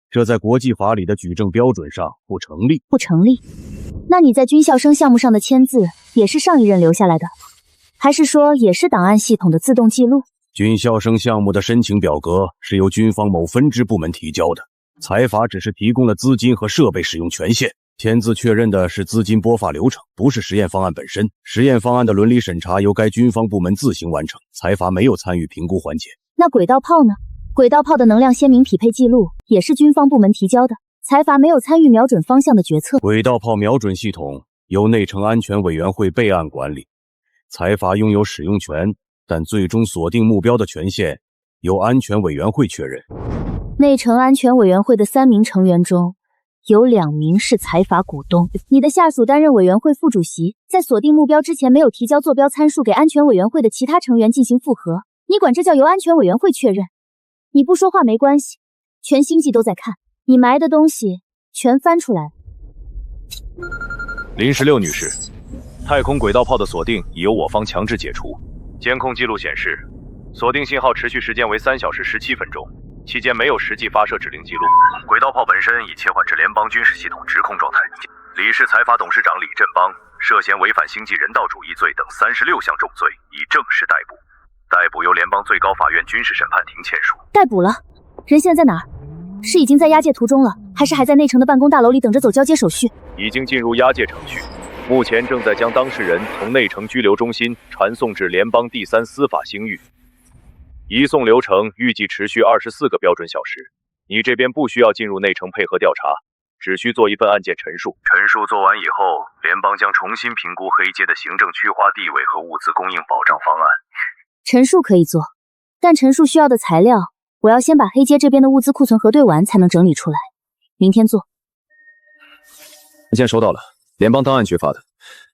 这在国际法里的举证标准上不成立。不成立？那你在军校生项目上的签字也是上一任留下来的，还是说也是档案系统的自动记录？军校生项目的申请表格是由军方某分支部门提交的，财阀只是提供了资金和设备使用权限，签字确认的是资金拨发流程，不是实验方案本身。实验方案的伦理审查由该军方部门自行完成，财阀没有参与评估环节。那轨道炮呢？轨道炮的能量鲜明匹配记录也是军方部门提交的，财阀没有参与瞄准方向的决策。轨道炮瞄准系统由内城安全委员会备案管理，财阀拥有使用权，但最终锁定目标的权限由安全委员会确认。内城安全委员会的3名成员中，有2名是财阀股东。你的下属担任委员会副主席，在锁定目标之前没有提交坐标参数给安全委员会的其他成员进行复核，你管这叫由安全委员会确认？你不说话没关系，全星际都在看，你埋的东西全翻出来了。林16女士，太空轨道炮的锁定已由我方强制解除。监控记录显示，锁定信号持续时间为3小时17分钟，期间没有实际发射指令记录。轨道炮本身已切换至联邦军事系统直控状态。李氏财阀董事长李振邦涉嫌违反星际人道主义罪等36项重罪，已正式逮捕。逮捕由联邦最高法院军事审判庭签署。逮捕了，人现在在哪儿？是已经在押解途中了，还是还在内城的办公大楼里等着走交接手续？已经进入押解程序，目前正在将当事人从内城拘留中心传送至联邦第3司法兴狱。移送流程预计持续24个标准小时。你这边不需要进入内城配合调查，只需做一份案件陈述。陈述做完以后，联邦将重新评估黑街的行政区划地位和物资供应保障方案。陈述可以做，但陈述需要的材料，我要先把黑街这边的物资库存核对完，才能整理出来。明天做。文件收到了，联邦档案局发的，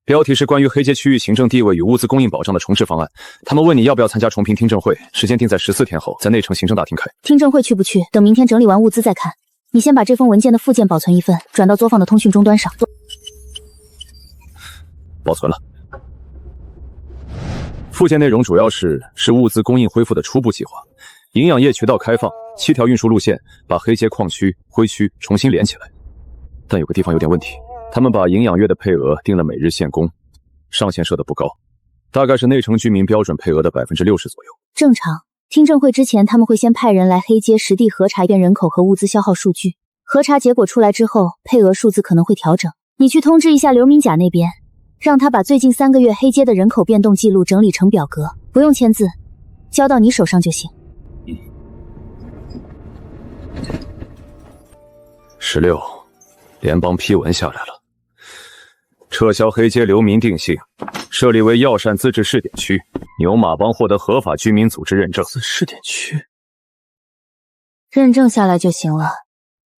标题是关于黑街区域行政地位与物资供应保障的重置方案。他们问你要不要参加重评听证会，时间定在14天后，在内城行政大厅开。听证会去不去，等明天整理完物资再看。你先把这封文件的附件保存一份，转到作坊的通讯终端上。保存了。附件内容主要是物资供应恢复的初步计划，营养液渠道开放，7条运输路线，把黑街矿区、灰区重新连起来。但有个地方有点问题，他们把营养液的配额定了每日限供，上限设得不高，大概是内城居民标准配额的60%左右。正常，听证会之前，他们会先派人来黑街实地核查一遍人口和物资消耗数据。核查结果出来之后，配额数字可能会调整。你去通知一下刘明甲那边，让他把最近3个月黑街的人口变动记录整理成表格，不用签字，交到你手上就行。16，联邦批文下来了，撤销黑街流民定性，设立为药膳自治试点区，牛马帮获得合法居民组织认证。试点区认证下来就行了。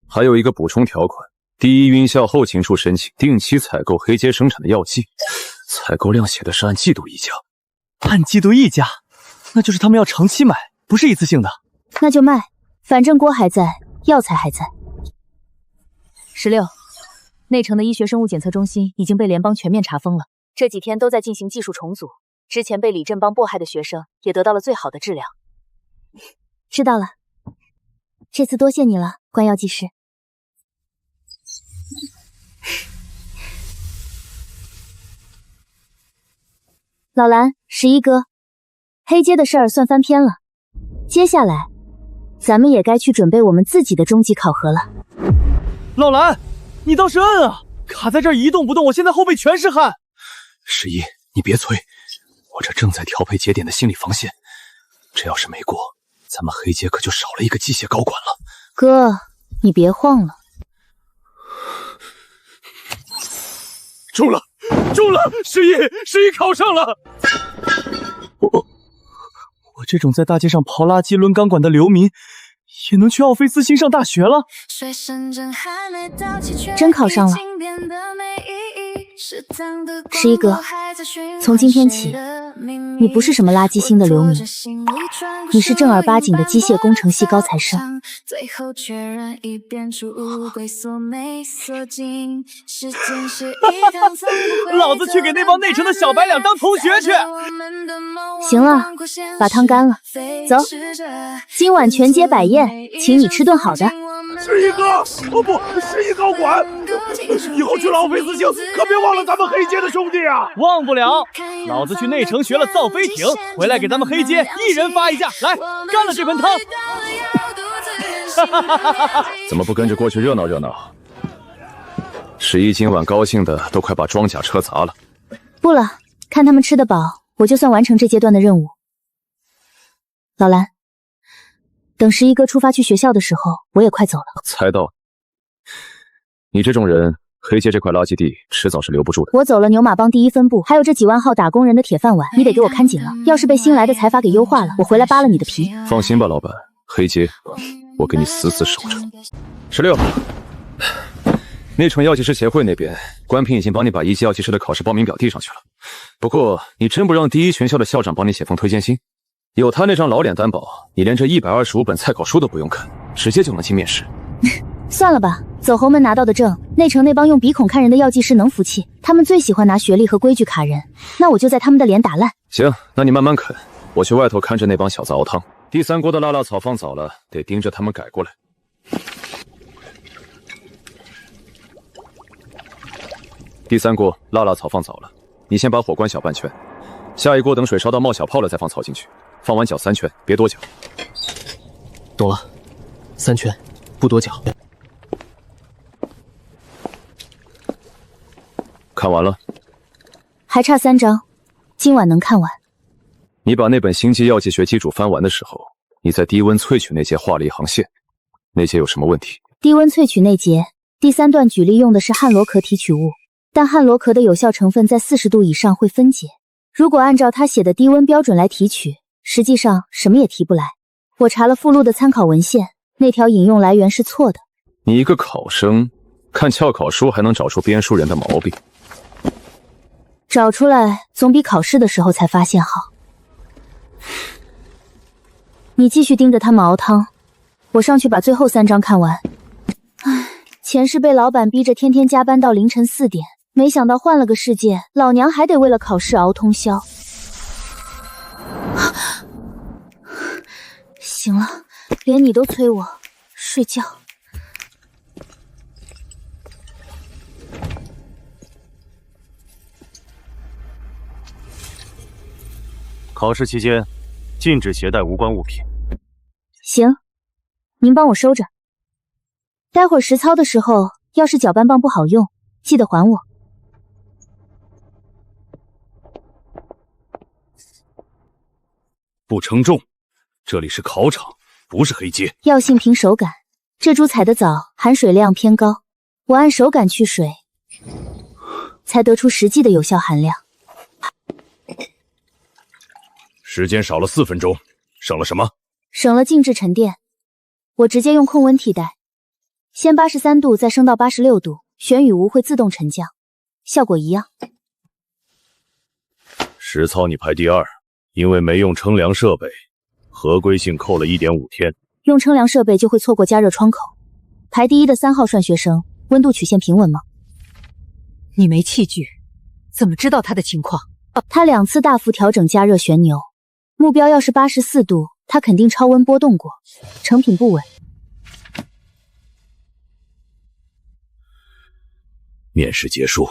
还有一个补充条款，第一晕校后勤处申请定期采购黑街生产的药剂，采购量写的是按季度议价。按季度议价，那就是他们要长期买，不是一次性的。那就卖，反正锅还在，药材还在。16，内城的医学生物检测中心已经被联邦全面查封了，这几天都在进行技术重组。之前被李振邦迫害的学生也得到了最好的治疗。知道了，这次多谢你了，关药剂师。老蓝，11哥，黑街的事儿算翻篇了，接下来咱们也该去准备我们自己的终极考核了。老蓝，你倒是摁啊！卡在这儿一动不动，我现在后背全是汗。11，你别催，我这正在调配节点的心理防线，这要是没过，咱们黑街可就少了一个机械高管了。哥，你别晃了。中了！11考上了！我这种在大街上刨垃圾、抡钢管的流民，也能去奥菲斯星上大学了？真考上了。11哥，从今天起，你不是什么垃圾星的流民，你是正儿八经的机械工程系高材生。老子去给那帮内城的小白脸当同学去！行了，把汤干了，走，今晚全街摆宴，请你吃顿好的。11哥，哦不，11高管，以后去了奥菲斯星，可别忘了咱们黑街的兄弟啊！忘不了，老子去内城学了造飞艇，回来给咱们黑街一人发一架，来，干了这盆汤！怎么不跟着过去热闹热闹？11今晚高兴的都快把装甲车砸了。不了，看他们吃得饱，我就算完成这阶段的任务。老蓝，等11哥出发去学校的时候，我也快走了。猜到，你这种人，黑街这块垃圾地迟早是留不住的。我走了牛马帮第1分部，还有这几万号打工人的铁饭碗，你得给我看紧了。要是被新来的财阀给优化了，我回来扒了你的皮。放心吧，老板，黑街我给你死死守着。16，内城药剂师协会那边，关平已经帮你把1级药剂师的考试报名表递上去了。不过，你真不让第1全校的校长帮你写封推荐信？有他那张老脸担保，你连这125本参考书都不用看，直接就能进面试。算了吧，走侯门拿到的证，内城那帮用鼻孔看人的药剂师能服气？他们最喜欢拿学历和规矩卡人，那我就在他们的脸打烂。行，那你慢慢啃，我去外头看着那帮小子熬汤。第3锅的辣辣草放早了，得盯着他们改过来。第3锅辣辣草放早了，你先把火关小半圈，下一锅等水烧到冒小泡了再放草进去，放完搅3圈，别多搅。懂了，3圈，不多搅。看完了？还差3章，今晚能看完。你把那本星际药剂学基础翻完的时候，你在低温萃取那节画了一行线，那节有什么问题？低温萃取那节第3段举例用的是汉罗壳提取物，但汉罗壳的有效成分在40度以上会分解。如果按照他写的低温标准来提取，实际上什么也提不来。我查了附录的参考文献，那条引用来源是错的。你一个考生，看校考书还能找出编书人的毛病？找出来总比考试的时候才发现好。你继续盯着他们熬汤，我上去把最后3章看完。唉，前世被老板逼着天天加班到凌晨4点，没想到换了个世界，老娘还得为了考试熬通宵。行了，连你都催我睡觉。考试期间，禁止携带无关物品。行，您帮我收着。待会儿实操的时候，要是搅拌棒不好用，记得还我。不称重，这里是考场，不是黑街。药性凭手感，这株采的早，含水量偏高，我按手感去水，才得出实际的有效含量。时间少了4分钟，省了什么？省了静置沉淀，我直接用控温替代，先83度，再升到86度，玄羽无会自动沉降，效果一样。实操你排第2，因为没用称量设备，合规性扣了1.5天。用称量设备就会错过加热窗口。排第1的3号涮学生，温度曲线平稳吗？你没器具，怎么知道他的情况？他2次大幅调整加热旋钮，目标要是84度，他肯定超温波动过，成品不稳。面试结束，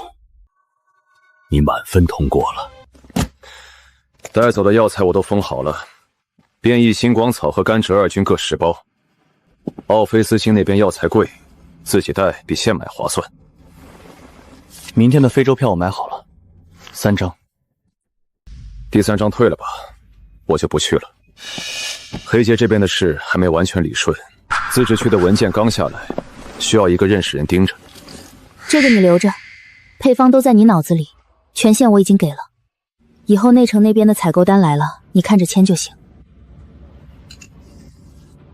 你满分通过了。带走的药材我都封好了，变异星光草和甘蔗2菌各10包。奥菲斯星那边药材贵，自己带比现买划算。明天的非洲票我买好了，3张。第3张退了吧，我就不去了。黑街这边的事还没完全理顺，自治区的文件刚下来，需要一个认识人盯着。这个你留着，配方都在你脑子里，权限我已经给了。以后内城那边的采购单来了，你看着签就行。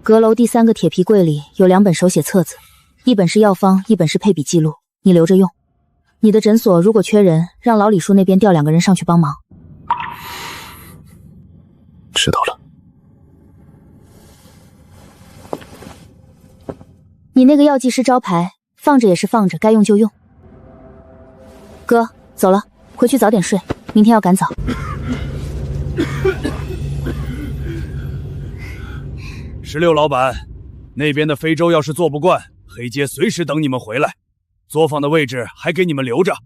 阁楼第3个铁皮柜里有2本手写册子，一本是药方，一本是配比记录，你留着用。你的诊所如果缺人，让老李叔那边调2个人上去帮忙。知道了。你那个药剂师招牌放着也是放着，该用就用。哥，走了，回去早点睡，明天要赶早。16老板，那边的非洲要是做不惯，黑街随时等你们回来，作坊的位置还给你们留着。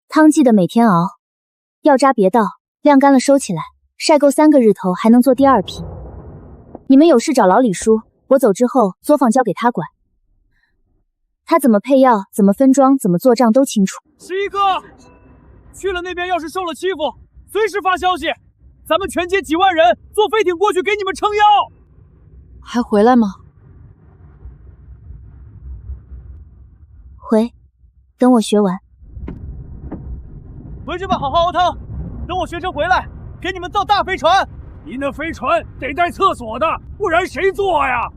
汤记得每天熬，药渣别倒，晾干了收起来，晒够3个日头还能做第2批。你们有事找老李叔，我走之后作坊交给他管，他怎么配药，怎么分装，怎么做账都清楚。11哥，去了那边要是受了欺负，随时发消息，咱们全街几万人坐飞艇过去给你们撑腰。还回来吗？回，等我学完。回去吧，好好熬汤，等我学成回来，给你们造大飞船。你那飞船得带厕所的，不然谁坐呀？